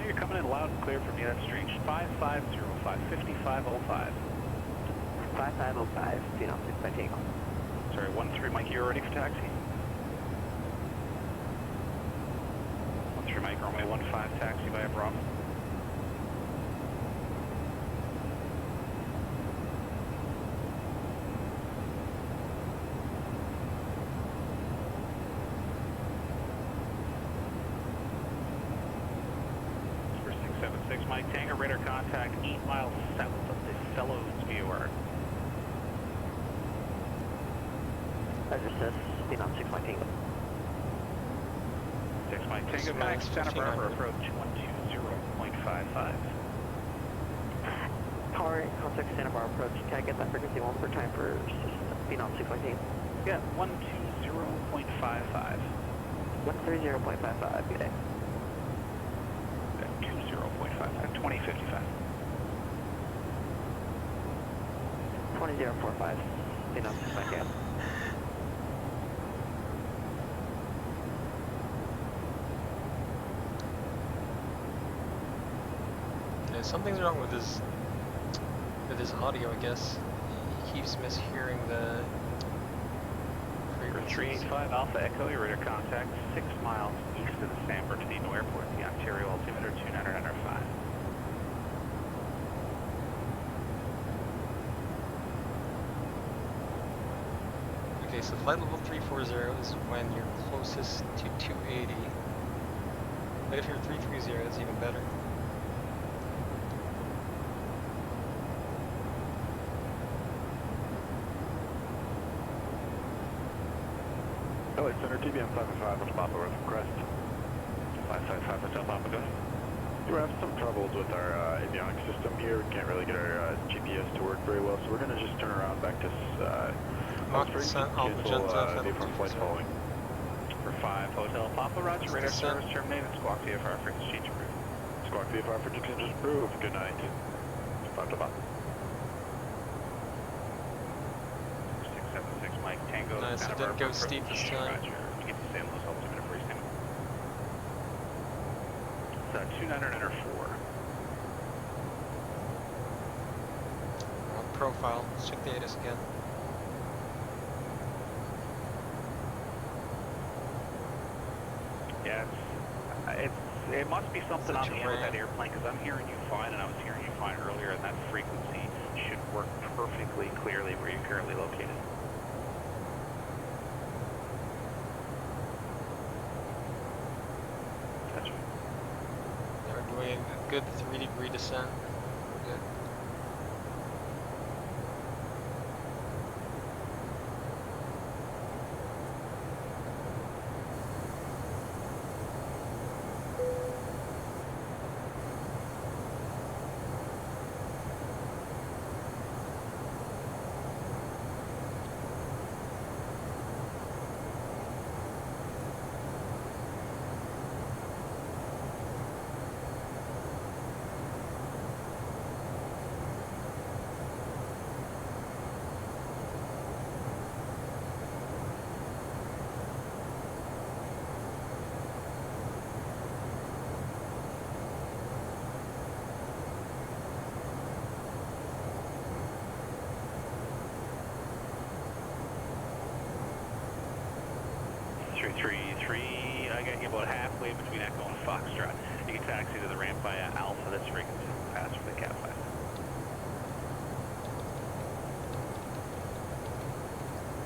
you're coming in loud and clear from me, that's strange. 5505, 5505. 5505, Phenom 6 Mike Tango. Sorry, 13 Mike, you're ready for taxi? 13 Mike, runway 15, taxi via Bravo. For 676 Mike, Tango, radar contact 8 miles south of the Fellows VOR. Roger, sis, Phenom 6 Mike Tango. 6 Mike Tango, max Santa Barbara approach 120.55. Tower, contact Santa Barbara approach. Can I get that frequency one more time for Phenom 6 Mike Tango? Yeah, 120.55. 130.55, good day. 20.55, 2055. 20.45, Phenom 6 Mike Tango. Something's wrong with his audio, I guess. He keeps mishearing the frequencies. 385 Alpha Echo, your radar contact 6 miles east of the San Bernardino Airport, the Ontario altimeter 2900 under 5. Okay, so flight level 340 is when you're closest to 280. But if you're 330, it's even better. LA Center, TBM 555, West Papa, Road Crest. 555, West Papa, go ahead. We're having some troubles with our avionics system here. We can't really get our GPS to work very well, so we're going to just turn around back to cancel VFR flight following. For 5 Hotel Papa, roger, radar service terminated, squawk VFR frequency change approved. Squawk VFR frequency change approved, good night. 5 to Papa. 676 Mike Tango, nice, it didn't go steep this time. Roger, you get the San Luis altimeter for you, Sam. So 2900 under 4. Wrong profile, let's check the ADS again. Yeah, it must be something on the end with that rain. airplane, because I'm hearing you fine, and I was hearing you fine earlier, and that frequency should work perfectly clearly where you're currently located. That's right. We're doing a good 3-degree descent. We're good. I got you about halfway between Echo and Foxtrot. You can taxi to the ramp via Alpha. That's frequency pass for the Cat 5.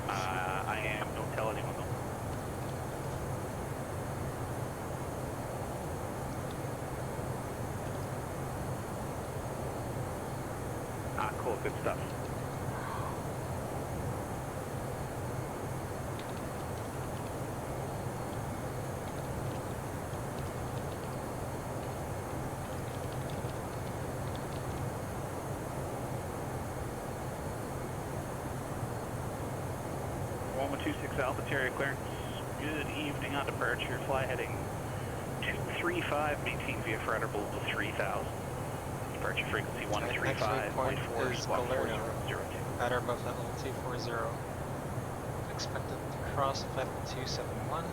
I am. Don't tell anyone though. Cool. Good stuff. Alpha area clearance. Good evening on departure. Fly heading 235. Maintain via Freighter below 3000. Departure frequency 135.4 squawk 4002. Batter above flight level 240. Expected to cross flight level 271.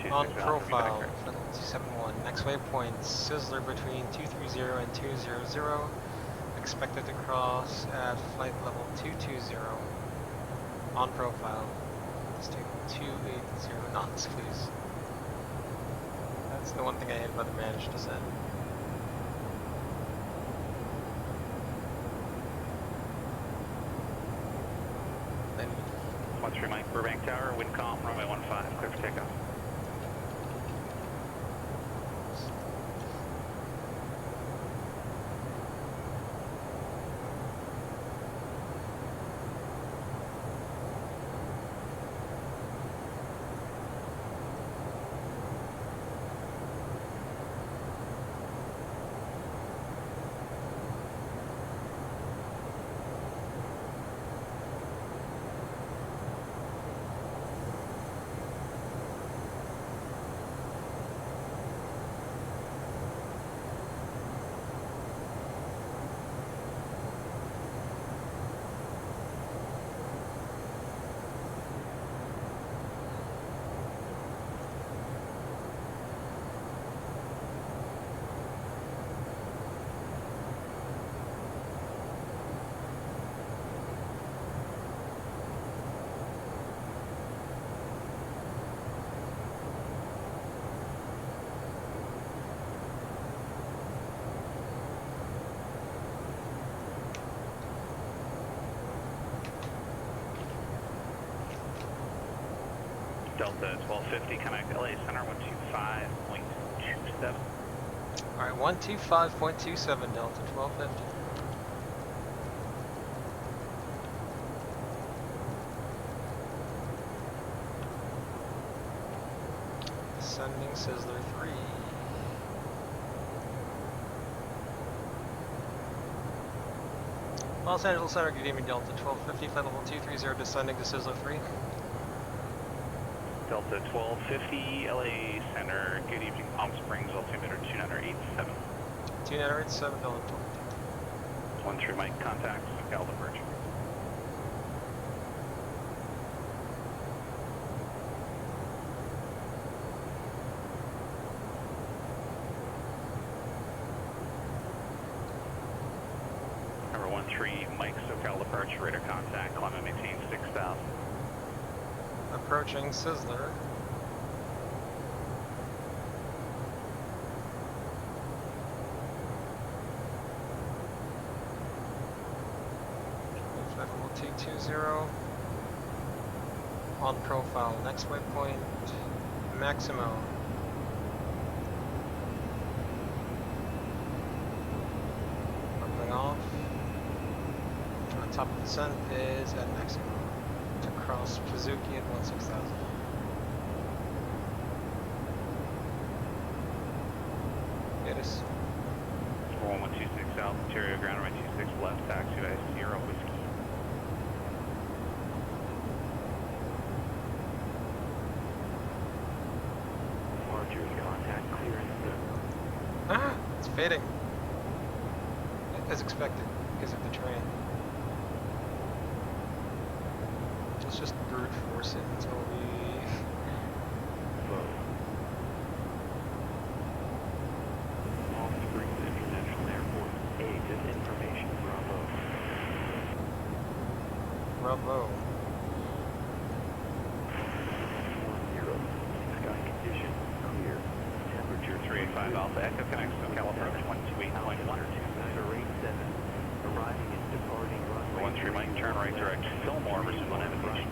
On profile, flight level 271. Next waypoint, Sizzler between 230 and 200. Expected to cross at flight level 220. On profile, let's do 280 knots, please. That's the one thing I hate about the managed descent. Then 13 Mike, Burbank Tower, wind calm, runway 15, clear for takeoff. Delta 1250, connect LA Center 125.27. Alright, 125.27 Delta 1250. Descending Sizzler 3. Los Angeles Center, good evening Delta 1250, flight level 230, descending to Sizzler 3. Delta 1250, LA Center, good evening, Palm Springs, altimeter 2987. 2987, Delta 12. 13 Mike, contact, Cal departure. 313, Mike, SoCal departure, radar contact, climb and maintain 6,000. Approaching Sizzler. T20 on profile. Next waypoint, Maximo. Leveling off. On top of the sun is at Maximo. To cross Pazuki at 16,000. Get us. 1126 South, Ontario, ground runway 26 left, taxi by Sierra Whiskey. Contact clearance. Ah! It's fading. As expected, because of the terrain. Let's just brute force it until we... Palm Springs International Airport. ADD information, Bravo. Bravo. 10. Sky condition, clear. Temperature 385 Alpha Echo connects SoCal approach 128.1. 287. Arriving and departing runway 13 Mike, turn right direct Fillmore, resume on navigation.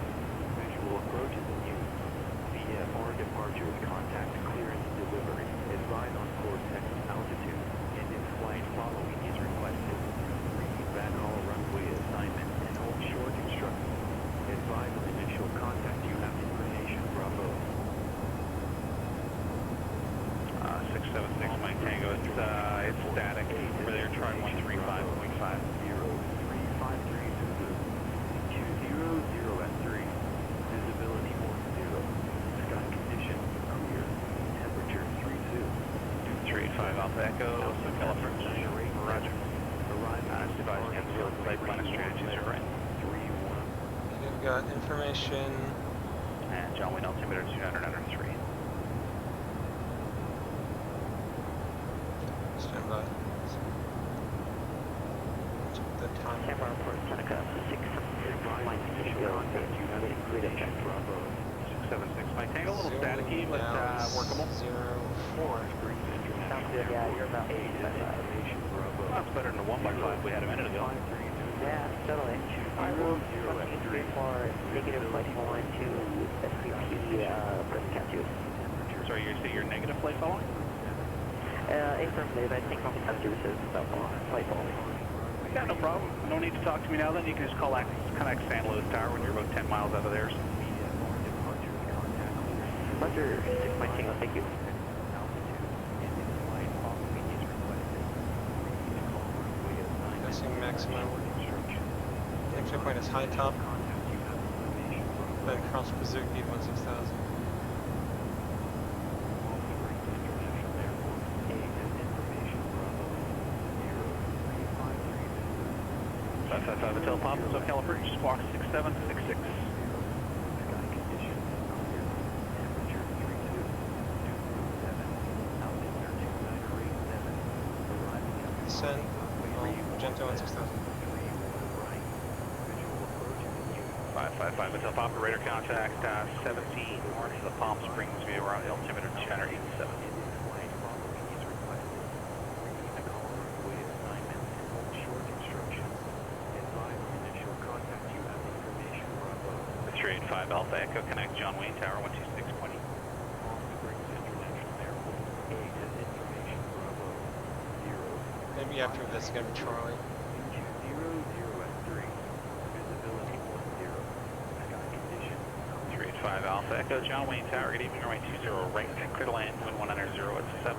Visual approach is in use. VFR departure is contact clearance delivery. Advise on course X altitude and in flight following is requested. Read backhaul runway assignment and hold short instructions. Advise on initial contact. You have information. Bravo. 676 Mike Tango, it's static. Over there, try 135.5. 0353 Zulu. 200 at 3. Visibility 10. Sky condition clear. Temperature 32. 385 Alpha Echo, SoCal approach. Roger. Arriving device cancel, flight plan strategies are right. 3-1. We've got information. And John Wayne altimeter 200 under 3. Stand by. Check the time. Camera report, Seneca 6. Flight initial contact. You have a clear check. Bravo. 676 Mike Tango, a little staticky, but workable. 04. Sounds good, yeah, you're about 8. That's better than the 1x5 we had a minute ago. Yeah, totally. I will proceed for negative flight 1 to SVP Prescott 2. Sorry, you say you're negative flight following? Affirmative, I think I'll have services about flight following. Yeah, no problem. No need to talk to me now then. You can just connect San Luis Tower when you're about 10 miles out of theirs. Roger, 6 Mike Tango, thank you. Passing maximum. The extra point is high top. Then cross Pazuki at 16,000. Hotel Pop, SoCal approach, squawk 6766. Descent, Magento 16,000. 555 Hotel Pop, radar contact 17 north of the Palm Springs via altimeter 287. The 385 Alpha Echo connect John Wayne Tower 126.20. Maybe after this, gonna be Charlie. 385 Alpha Echo, John Wayne Tower, good evening, runway 20 right, clear to land, wind 190 at 7.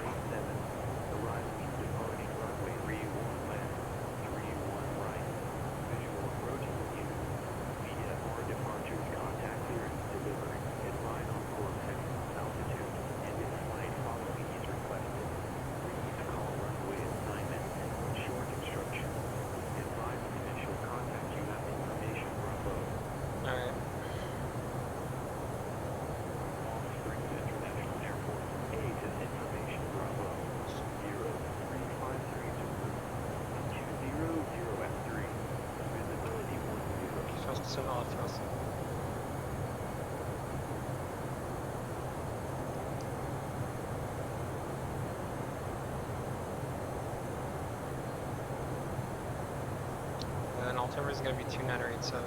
So all thrust. And altimeter is going to be 2987.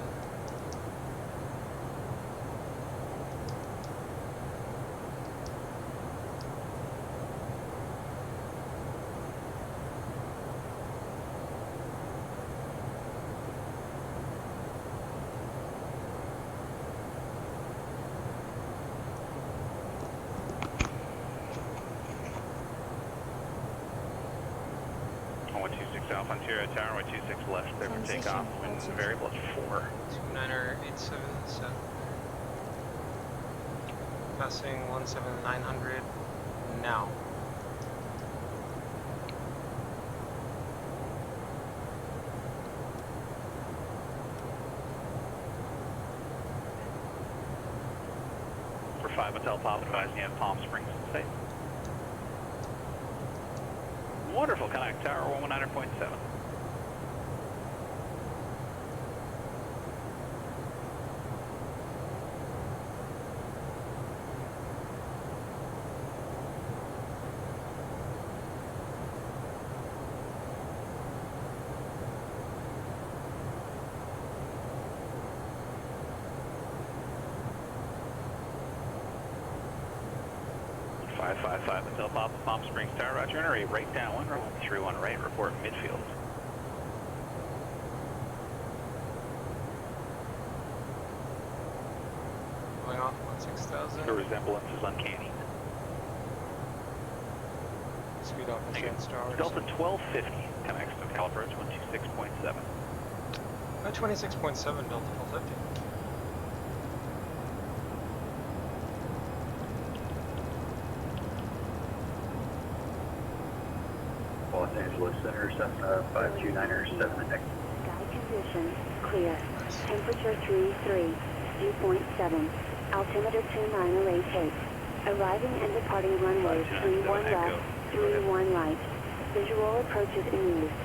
Alpha Ontario Tower, 126 left, clear for takeoff, wind variable at 4. 2987, so passing 17900 now. For 5 Hotel Pop, advising you have Palm Springs in sight. Wonderful, connect tower 119.7. Five Hotel Pop, Palm Springs Tower, roger, enter right downwind, 31 right, report midfield. Going off 16,000. The resemblance is uncanny. Speed off the Sand Star. Delta 1250, connects to Cal approach 126.7. 26.7, Delta 1250. Los Angeles Center, Cessna 529er 7 next. Sky conditions clear. Temperature 33, dew point 7. Altimeter 2908. Arriving and departing runway 31 left, 31 right. Visual approaches in use.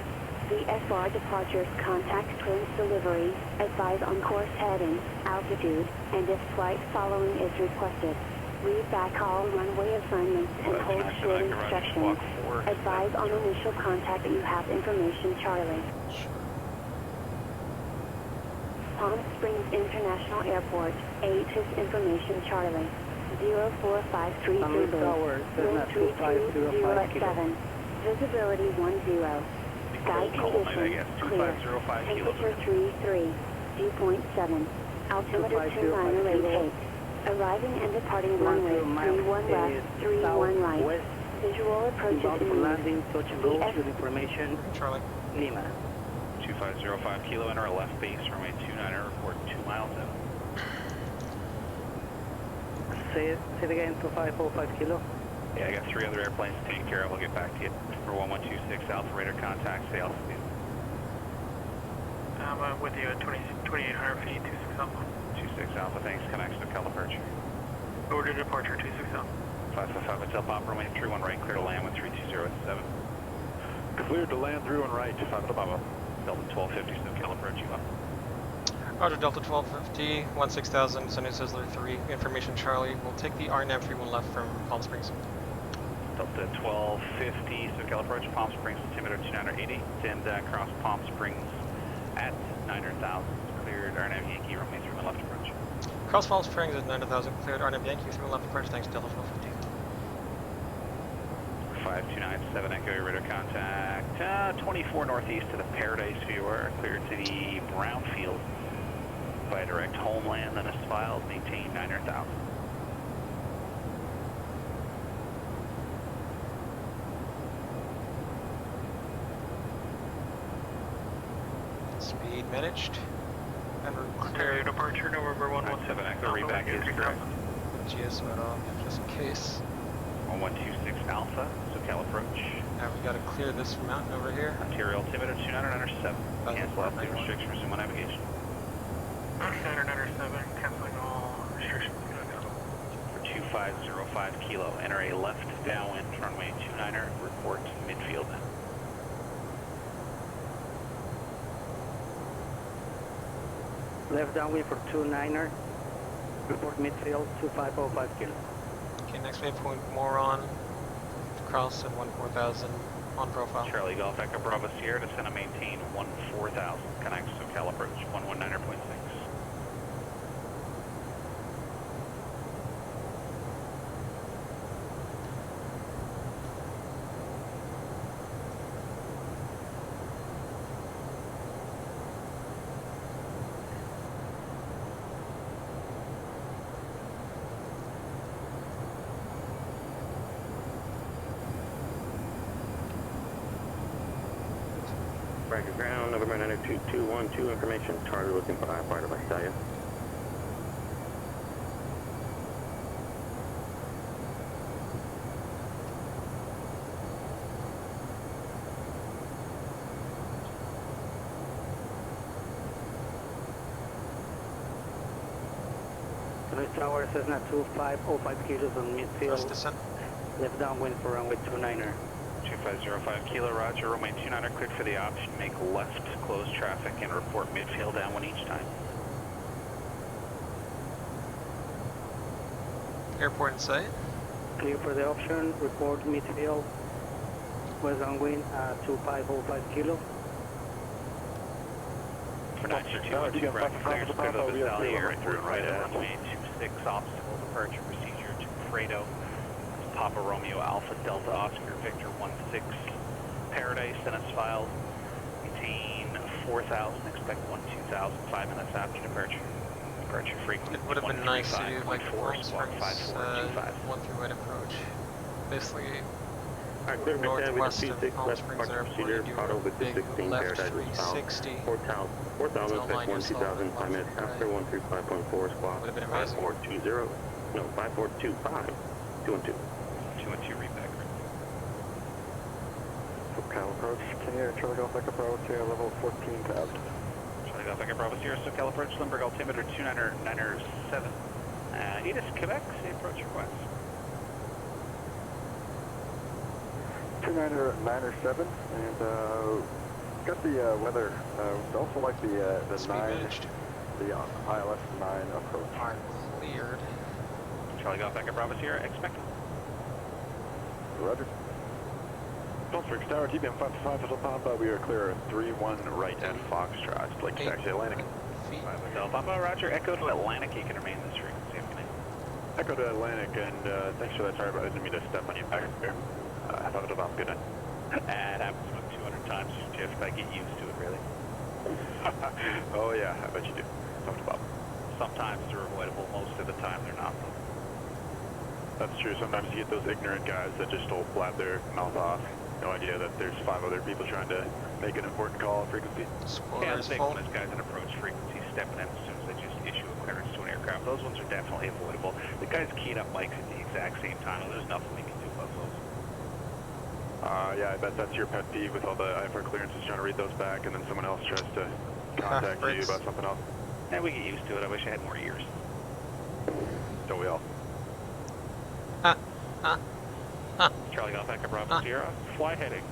VFR departures contact clearance delivery. Advise on course heading, altitude, and if flight following is requested. Read back all runway assignments and hold short instructions. Advise on initial contact that you have information, Charlie. Palm Springs International Airport, 8 is information, Charlie. 0453 Zulu. Wind 320 at 7. Visibility 10. Sky conditions clear. Temperature 33. Dew point 7. Altimeter 2908. Arriving and departing runway 31 left, 31 right. Visual approaches in landing, touch and go with information. Charlie. Lima. 2505 kilo, enter a left base, runway 29er, report 2 miles in. Say it again, 2505 kilo. Yeah, I got 3 other airplanes taken care of. I'll get back to you. For 1126 Alpha Radar contact, say altitude. I'm with you at 2800 feet, 26 Alpha. 26 Alpha, thanks. Connects to Cal approach. Order departure, 26 Alpha. 555 Hotel Pop, runway 31 right, clear to land with 320 at 7. Cleared to land through and right, 5 Papa. Delta 1250, so Cal approach you up. Roger, Delta 1250, 16,000, Sunny Sizzler 3, information Charlie. We'll take the RNAV 31 left from Palm Springs. Delta 1250, so Cal approach, Palm Springs, altimeter 2980, and cross Palm Springs at 900,000. Cleared RNAV Yankee, runway 31 left approach. Cross Palm Springs at 900,000, cleared RNAV Yankee 31 left approach, thanks Delta 1250. 5297 Echo, radar contact, 24 northeast to the Paradise Viewer, cleared to the Brownfield by direct homeland, then is filed, maintain 900,000. Speed managed. And we're Stereo departure, November 117 Echo, reback is correct. GS went off, just in case. 1126 Alpha, SoCal approach. Now we gotta clear this mountain over here. Ontario altimeter 2997. Cancel altitude restriction, resume on navigation. 2997, canceling all restrictions. For 2505 kilo, enter a left downwind, runway 29er, report midfield. Left downwind for 29er. Report midfield 2505 kilo. Okay, next waypoint, Moron, Carlson, 14,000, on profile. Charlie Golf Echo Bravo Sierra, descend and maintain 14,000. Connect SoCal approach 119.6. Bracket ground, November 92212, information, target looking for firefighter by Stallion. Police Tower, Cessna 2505 kilos on midfield. Descent. Left downwind for runway 29er. 2505 kilo, roger, runway 29er cleared for the option, make left, close traffic, and report midfield downwind each time. Airport in sight. Clear for the option, report midfield, west downwind 2505 kilo. For 92212, bracket clearance, clear to the Valley Air through right at runway 26, obstacle departure procedure to Fredo. Papa Romeo Alpha Delta Oscar Victor 16 Paradise, and it's filed. Maintain 4,000, expect 12,000, 5 minutes after departure. Departure frequency. It would have been nice to do like Palm Springs, one through right approach. Basically, northwest of Palm Springs Airport, you do a big left 360. 4,000, expect 12000, 5 minutes after, 135.4 squawk. Would have been amazing. 5420, no, 5425, 212. 212 repack. SoCal approach, can you Charlie Golf Echo Bravo to level 14,000? Charlie Golf Echo Bravo Sierra, SoCal approach, Limburg altimeter 297. Edith, Quebec, say approach request. 297, and got the weather. Also like the 9, the ILS 9 approach. Are cleared. Charlie Golf Echo Bravo Sierra, expect. Roger. Gulfstream Tower, TBM 525 is Papa. We are clear at 31 right at Foxtrot. Like taxi Atlantic. 5 Hotel Papa, roger. Echo to Atlantic, you can remain this frequency. Echo to Atlantic, and thanks for that. Sorry, but I didn't mean to step on you back there. Have a good night. It happens about 200 times, Jeff. I get used to it, really. Oh yeah, I bet you do. Tough to Bob. Sometimes they're avoidable. Most of the time they're not. That's true. Sometimes you get those ignorant guys that just will blab their mouth off. No idea that there's 5 other people trying to make an important call on frequency. Yeah, the big one is guys in approach frequency stepping in as soon as they just issue a clearance to an aircraft. Those ones are definitely avoidable. The guys keying up mics at the exact same time. There's nothing we can do about those. Yeah, I bet that's your pet peeve with all the IFR clearances, trying to read those back, and then someone else tries to contact you about something else. Yeah, we get used to it. I wish I had more ears. Don't we all? Charlie Golf Echo Bravo Sierra, fly heading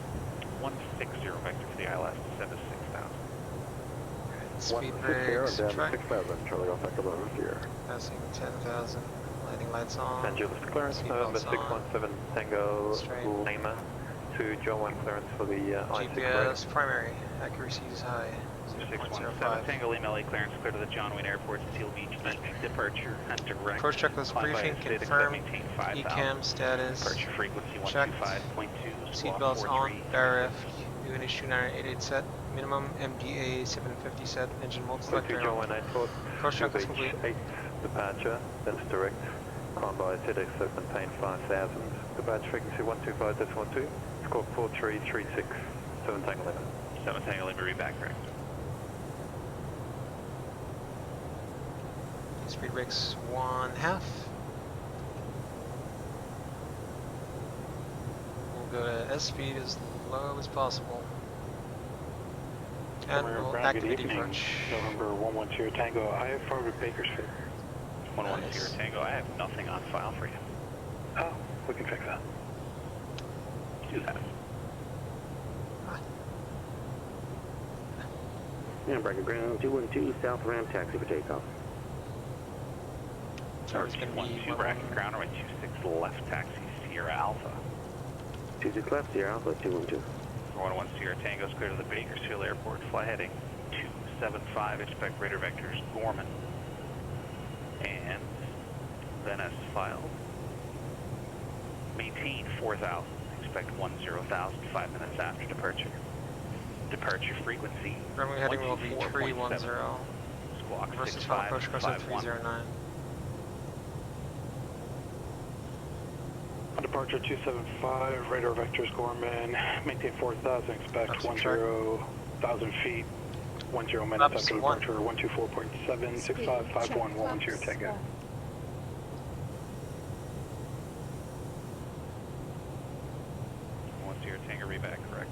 160 vector for the ILS, descend to 6,000. Speed 160 brakes, down to 6,000, Charlie Golf Echo Bravo Sierra. passing 10,000, landing lights on. Angeles clearance, November 617 Tango Lima to John 1 clearance for the GPS primary, accuracy is high. 617 Tango Lima LA clearance clear to the John Wayne Airport Seal Beach departure and direct. Approach checklist briefing, confirm ECAM status, departure frequency checked, 125.2, seatbelts on, RF, UNH 2988 set, minimum MDA 750 set, engine multi-selector. John 1 Airport, approach checklist complete. 8 departure, that's direct, climb by ZX maintain 5,000, departure frequency 125.12, squawk 4336, 7 Tango Lima. 7 Tango Lima, reback correct. Speed brakes 1/2. We'll go to S speed as low as possible. And we'll activate approach. November 112 Tango, IFR with Bakersfield. 110 Tango, I have nothing on file for you. Oh, we can fix that. Do that. And bracket ground 212 south ramp taxi for takeoff. Tower's going to be 212 bracket ground runway 26 left taxi Sierra Alpha. 26 left Sierra Alpha 212. 411 Sierra Tango is clear to the Bakersfield Airport. Fly heading 275. Expect radar vectors Gorman. And then as filed. Maintain 4,000. Expect 10,000 5 minutes after departure. Departure frequency. Runway heading will be 310. Squawk Versus final approach course at 309. Departure 275, radar vectors Gorman, maintain 4,000, expect 10,000 feet, 10 minutes after departure, 124.7, 6551, 110 Tango. Once your Tango reback, correct?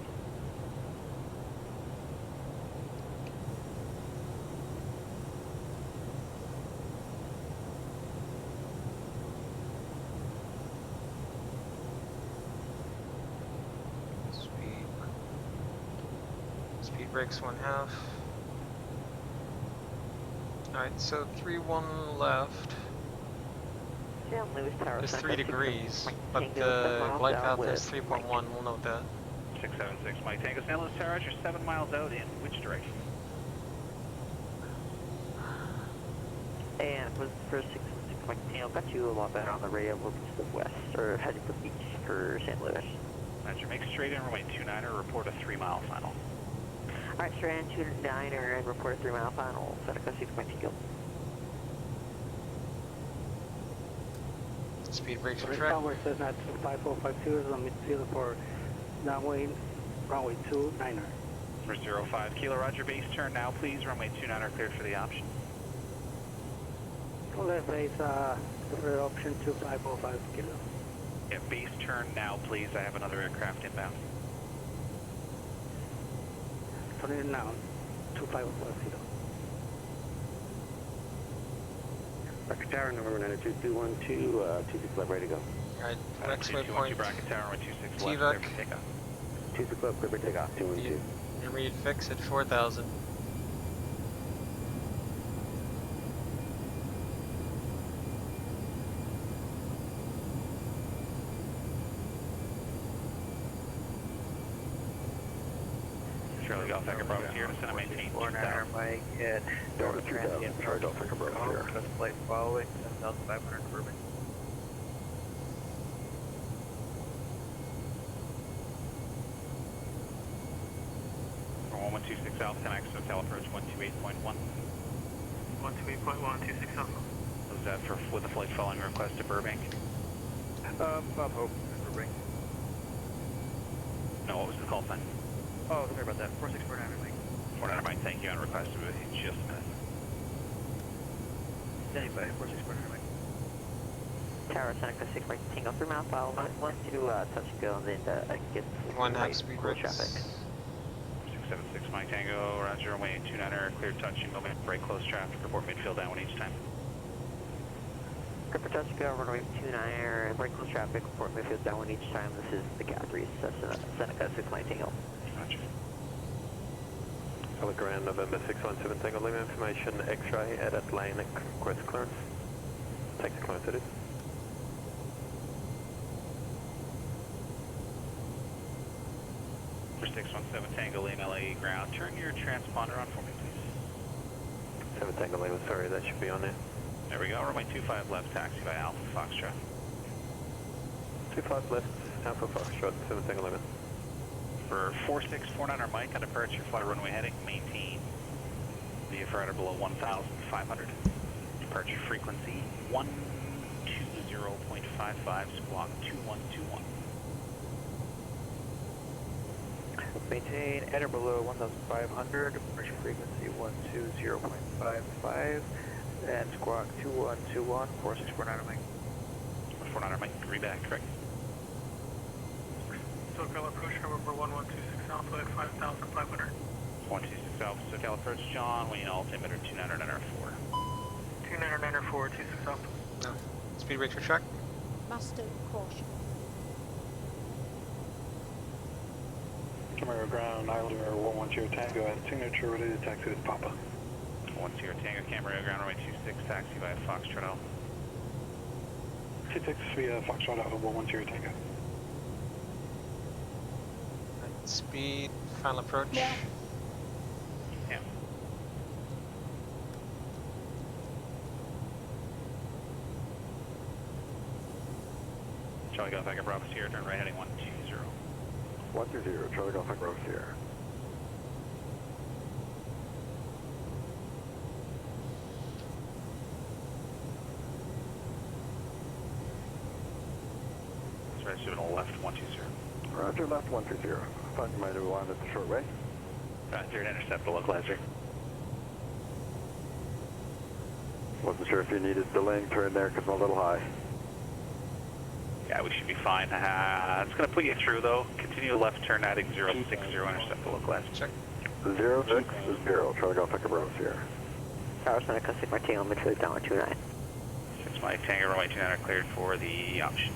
Speed brakes 1/2. Alright, so 3-1 left. It's 3 degrees, but the glide path is 3.1, we'll note that. 676, Mike Tango, San Luis Tower, you're 7 miles out in which direction? And for 676, Mike Tango, got you a lot better on the radio, moving to the west, or heading to the beach for San Luis. Roger, make straight in runway 29er, report a 3-mile final. Alright, straight in 29er and report a 3-mile final, Seneca 6 Mike Tango. Speed brakes for track. Tower says not 5452 is on midfield for runway 29er. For 05 Kilo, Roger, base turn now please, runway 29er cleared for the option. Left base, for option 2505 Kilo. Yeah, base turn now please, I have another aircraft inbound. Turn it now, 2505 Kilo. Bracket Tower, November 92212, 26 left, ready to go. Alright, next waypoint. Bracket Tower, runway 26 left, TVAC. clear for takeoff. 26 left, clear for takeoff, 212. Intermediate fix at 4,000. Charlie Golf Echo Bravo here to center maintain 49er Mike at Delta Transient, Charlie Golf Echo Bravo here. Coast flight following 7,500 Burbank. For 1126 Alpha 10X Hotel approach 128.1. 128.1, 26 Alpha. Was that for with the flight following request to Burbank? Bob Hope, Burbank. No, what was the call sign? Oh, sorry about that. 4649er Mike. 49er Mike, thank you on request to in just a minute. Standing by, 4649er Mike. Tower Seneca 6 Mike Tango 3 mile file. Want to touch and go and then get 1/2 speed brakes. traffic. 676 Mike Tango, Roger, runway 29er, clear touch and moment, break close traffic, report midfield down each time. Clear for touch and go, runway 29er, and break close traffic, report midfield down each time. This is the Capri, Seneca 6 Mike Tango. Roger. Telegram November 617 Tango Lima information, X-ray, edit lane, request clearance. Take the clearance it is. For 617 Tango Lima LA ground, turn your transponder on for me, please. 7 Tango Lima, sorry, that should be on there. There we go, runway 25 left, taxi by Alpha Foxtrot. 25 left, Alpha Foxtrot, 7 Tango Lima. For 4649er Mike, on departure, fly runway heading, maintain via radar below 1,500. Departure frequency 120.55, squawk 2121. Maintain at or below 1,500, departure frequency 120.55, and squawk 2121, 4649er Mike. 49er Mike, reback, correct. SoCal approach number 1126 Alpha at 5,500. 126 Alpha, SoCal approach, John, Wayne altimeter 2994. 2994, 26 Alpha. No. Speed brakes for track. Master caution. Camaro ground, Islander 110 Tango at signature, ready to taxi with Papa. 10 Tango, Camaro ground, runway 26, taxi via Foxtrot Alpha. 26 via Foxtrot Alpha 110 Tango. Speed, final approach. Yeah. Charlie Golf Echo Bravo Sierra, turn right heading 120. 120, Charlie Golf Echo Bravo Sierra. That's right, shooting left 120. Roger, left 120. Thought you might have wanted the short way. Roger, intercept the localizer. Wasn't sure if you needed delaying turn there because I'm a little high. Yeah, we should be fine. It's going to put you through though. Continue left turn heading 060, intercept the localizer. Check. 060, Charlie Golf Echo Bravo Sierra. Tower Center, Custom Martinez, midfield down 29. 6 Mike Tango, runway 29 are cleared for the option.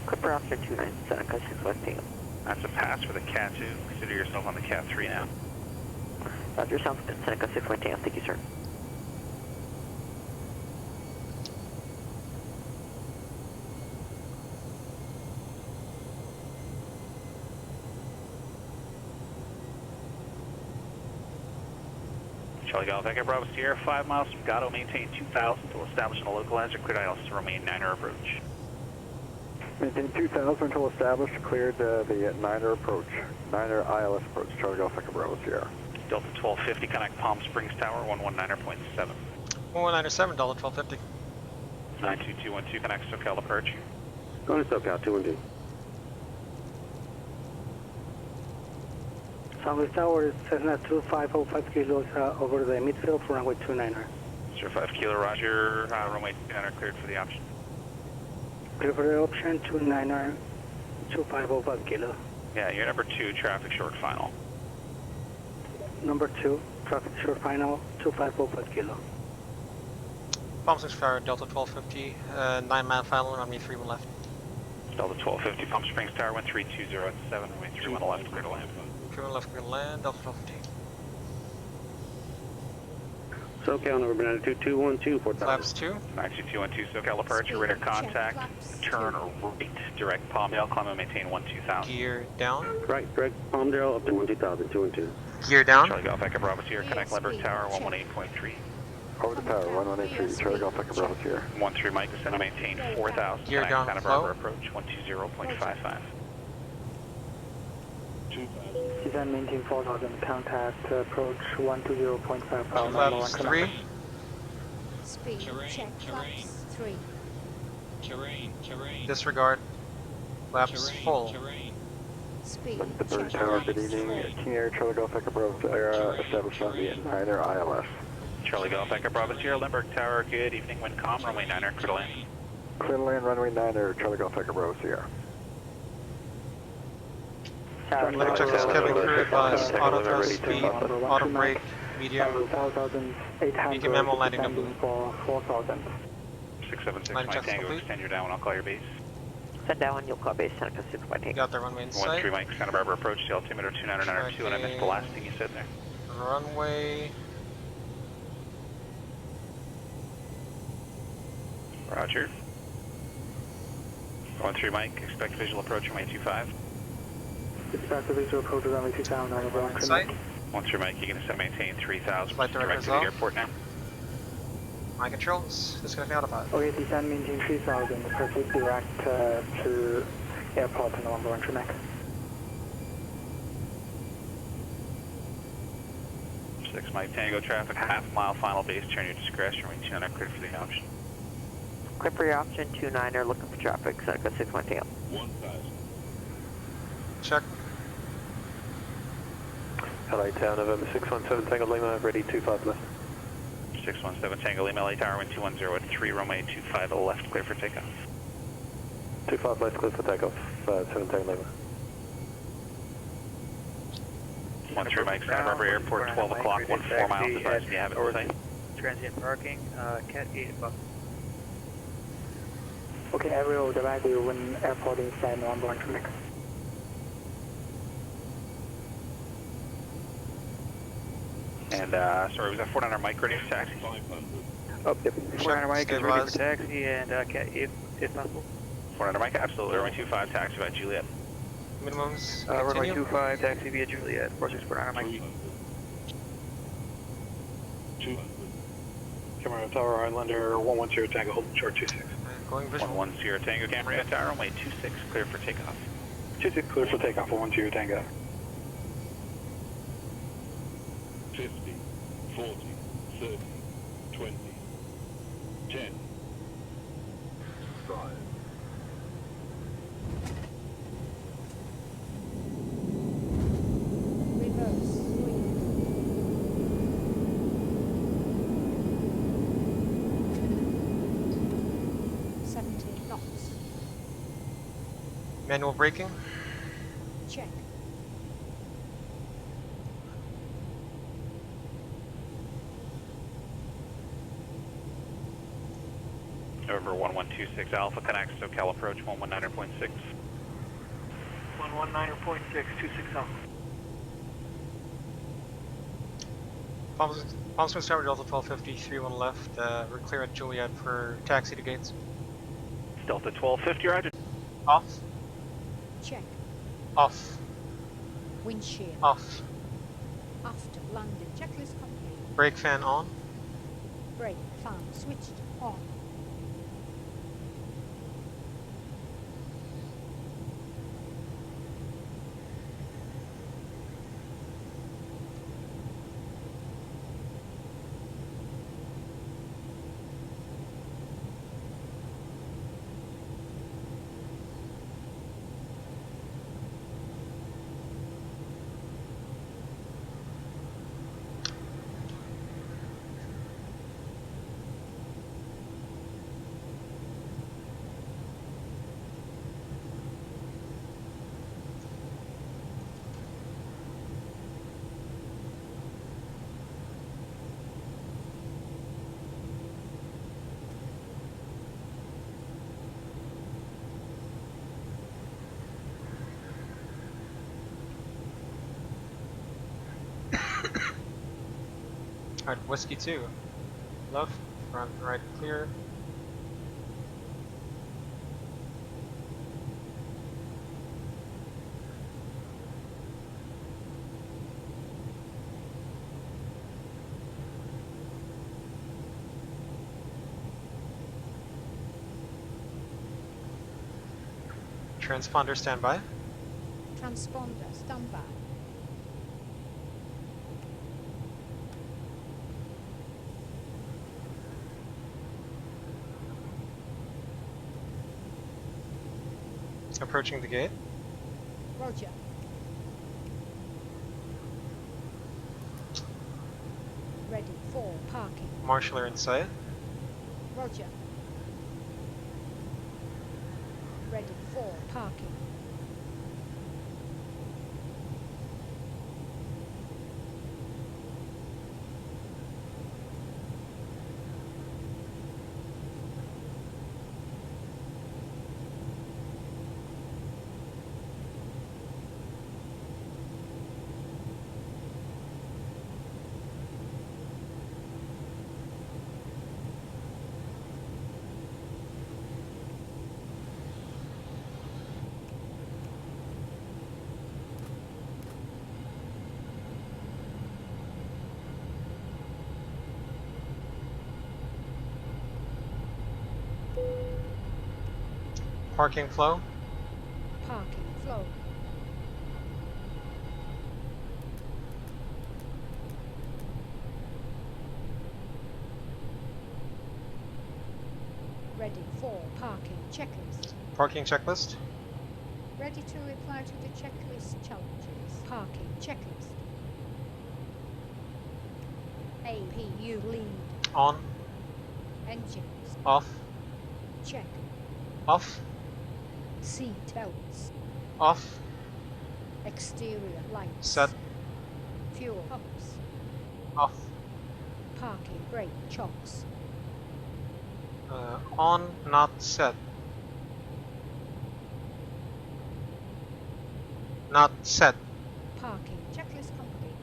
Clipper option 29, Seneca 6 West Tango. That's a pass for the Cat 2. Consider yourself on the Cat 3 now. Roger, South Seneca 6 West Tango, thank you, sir. Charlie Golf Echo Bravo Sierra, 5 miles from Gatto, maintain 2000 until establishing a localizer, cleared ILS to remain 9er approach. Maintain 2000 until established, cleared the 9er approach. 9er ILS approach, Charlie Golf Echo Bravo Sierra. Delta 1250, connect Palm Springs Tower, 119.7. 197, Delta 1250. 92212, connect SoCal approach. Going to SoCal 212. Southwest Tower is Cessna 2505 kilos over the midfield for runway 29er. 05 Kilo, roger, runway 29er cleared for the option. Clear for the option 29er 2505 kilo. Yeah, you're number 2, traffic short final. Number 2, traffic short final 2505 kilo. Palm 6 Tower, Delta 1250, 9-mile final, runway 31 left. Delta 1250, Palm Springs Tower, 1320 at 7, runway 31 left, clear to land. 31 left, clear to land, Delta 1250. SoCal number 92212, 4000. Flaps 2. 92212, SoCal departure, radar contact, turn right, direct Palmdale, climb and maintain 12000. Gear down. Right, direct Palmdale up to 12000, 212. Gear down. Charlie Golf Echo Bravo Sierra, connect Lemberg Tower, 118.3. Over the tower, 1183, Charlie Golf Echo Bravo Sierra. 13 Mike, descend and maintain 4000. Gear down, Santa Barbara approach, 120.55. Descend maintain 4000, contact approach 120.55. Flaps 3. Speed, check, flaps 3. Disregard. Flaps full. Speed, The Bird Tower, good evening. King Air, Charlie Golf Echo Bravo Sierra, established on the 9er ILS. Charlie Golf Echo Bravo Sierra, Lemberg Tower, good evening, Windcom, runway 9er, clear to land. Clear to land, runway 9er, Charlie Golf Echo Bravo Sierra. Landing check is Kevin Crew, advise auto thrust speed, auto brake, medium, medium ammo landing number. 676 Landing Mike check's Tango, complete. extend your down, I'll call your base. Send down, you'll call base Seneca 6 West Tango. Got the runway in sight. 13 Mike, Santa Barbara approach, the altimeter 2992, and I missed the last thing you said there. Runway. Roger. 13 Mike, expect visual approach, runway 25. Expect visual approach runway 2000 on the In sight. 13 Mike, you can descend maintain 3000, Flight director direct is to the off. airport now. My controls, disconnecting autopilot. Okay, descend maintain 3000, proceed direct to airport and November 1 Tremac. 6 Mike Tango traffic, half-mile final base, turn your discretion, runway 29 cleared for the option. Clear for your option 29er, looking for traffic, Seneca 6 West Tango. 1000. Check. LA Tower, November 617, Tango Lima, ready 25 left. 617 Tango Lima, LA Tower, wind 210 at 3, runway 25 left, clear for takeoff. 25 left, clear for takeoff, 7 Tango Lima. 13 Mike, Santa Barbara Airport, 12 o'clock, 14 miles, advise me you have it in sight. Transient parking, Cat 8 above. Okay, I will direct you when airport inside November 1 Tremac. And, sorry, was that 400 Mike ready for taxi? Oh, yep. 400 Mike is ready for taxi, and if possible. 400 Mike, absolutely. Runway 25, taxi by Juliet. Minimums. Runway 25, taxi via Juliet. 46 Mike. Camera Tower Islander 110 Tango, hold short 26. Going visual. 110 Tango, Camera Tower, runway 26, clear for takeoff. 26, clear for takeoff, 110 Tango. 50, 40, 30, 20, 10, 5. Reverse. 17 knots. Manual braking. Check. Over 1126 Alpha connects, SoCal approach 119.6. 119.6, 26 Alpha. Palm Springs Tower, Delta 1250, 31 left. We're clear at Juliet for taxi to gates. Delta 1250, roger. Off. Check. Off. Windshield. Off. After landing. Checklist complete. Brake fan on. Brake fan switched on. Alright, Whiskey 2. Left, front, right, clear. Transponder standby. Transponder standby. Approaching the gate. Roger. Ready for parking. Marshaller in sight. Roger. Ready for parking. Parking flow. Parking flow. Ready for parking checklist. Parking checklist. Ready to reply to the checklist challenges. Parking checklist. APU lead. On. Engines. Off. Check. Off. Seat belts. Off. Exterior lights. Set. Fuel pumps. Off. Parking brake chocks. On, not set. Not set. Parking checklist complete.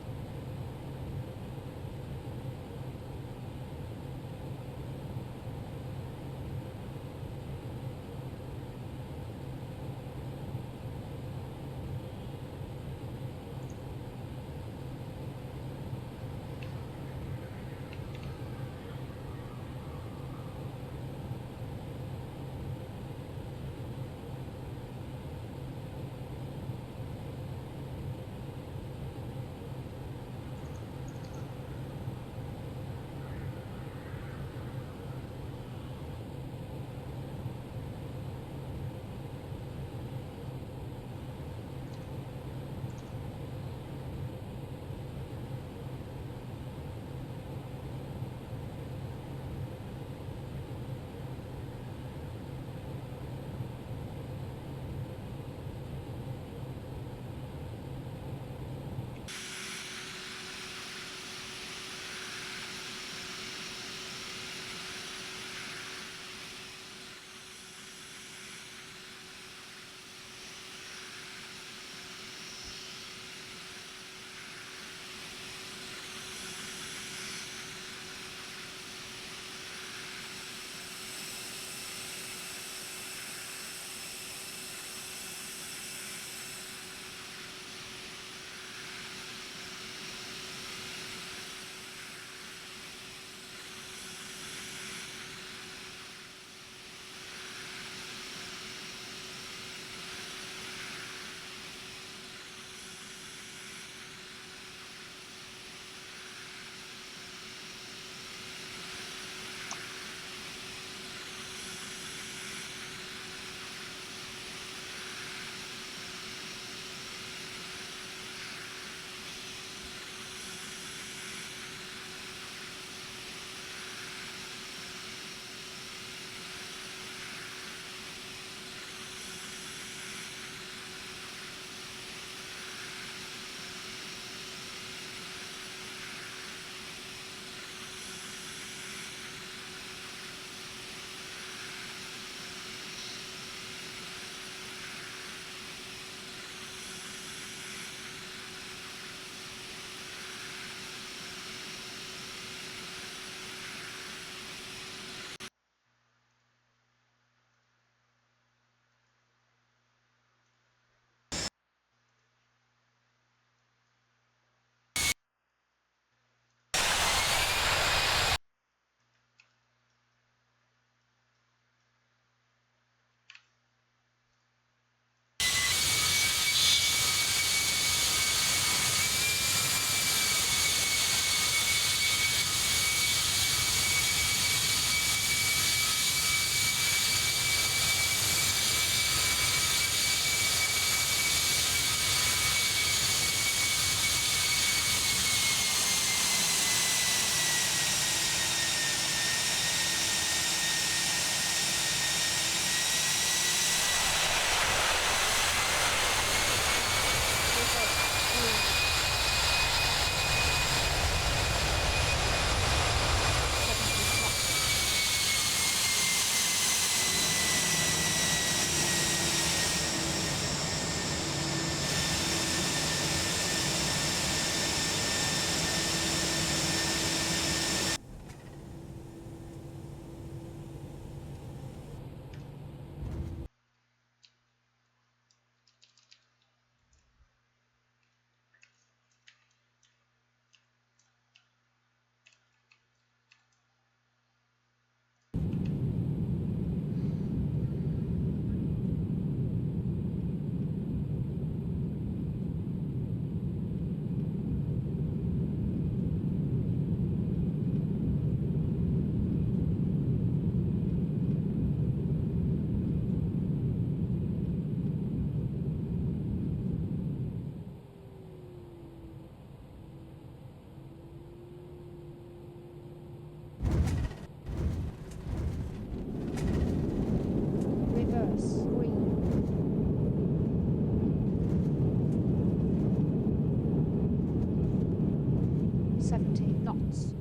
70 knots.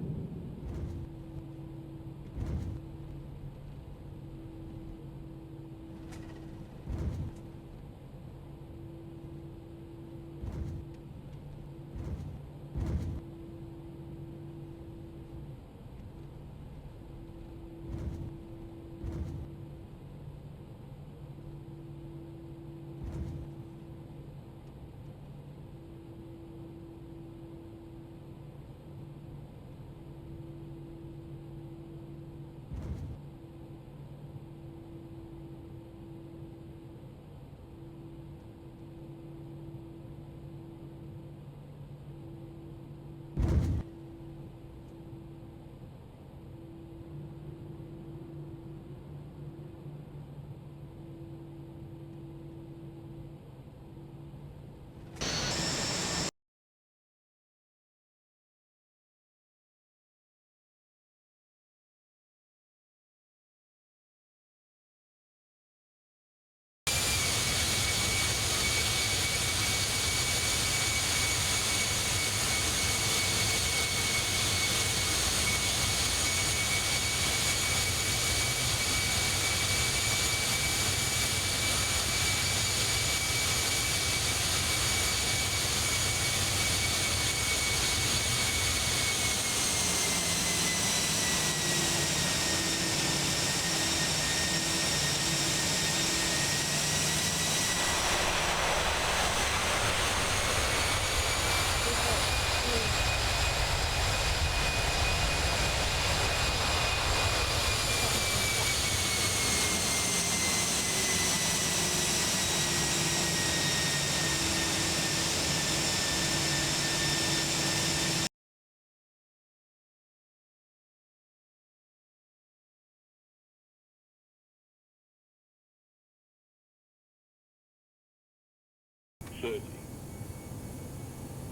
$30,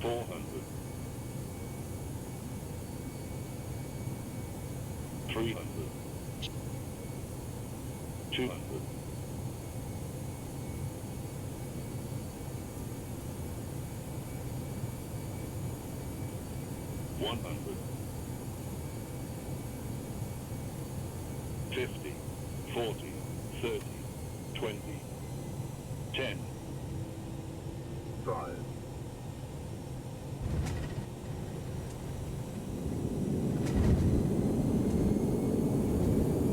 $400, $300, $200, $100, $50, $40, $30, $20, $10, $5.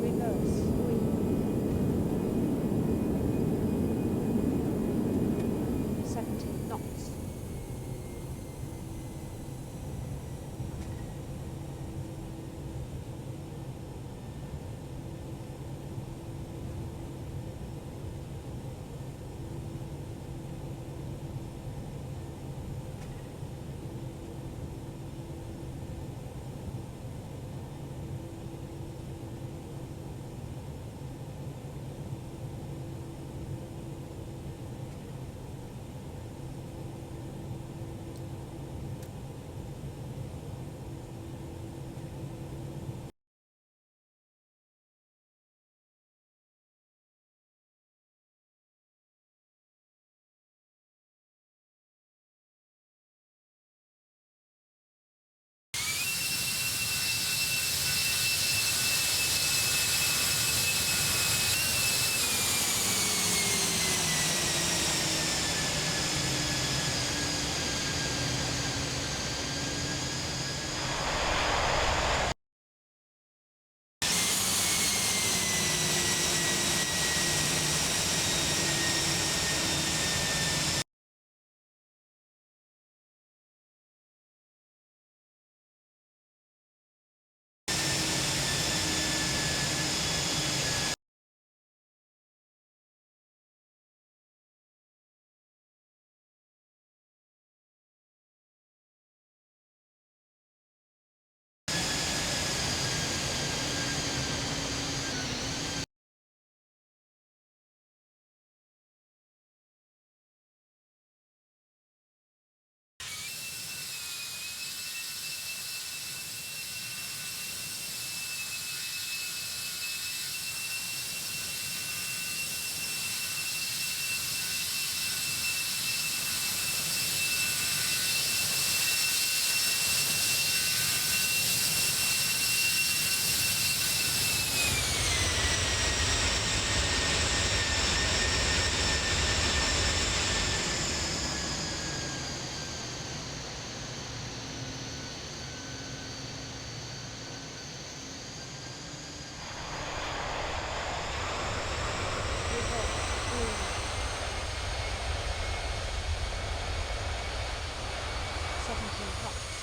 Reverse. 70 knots. knots.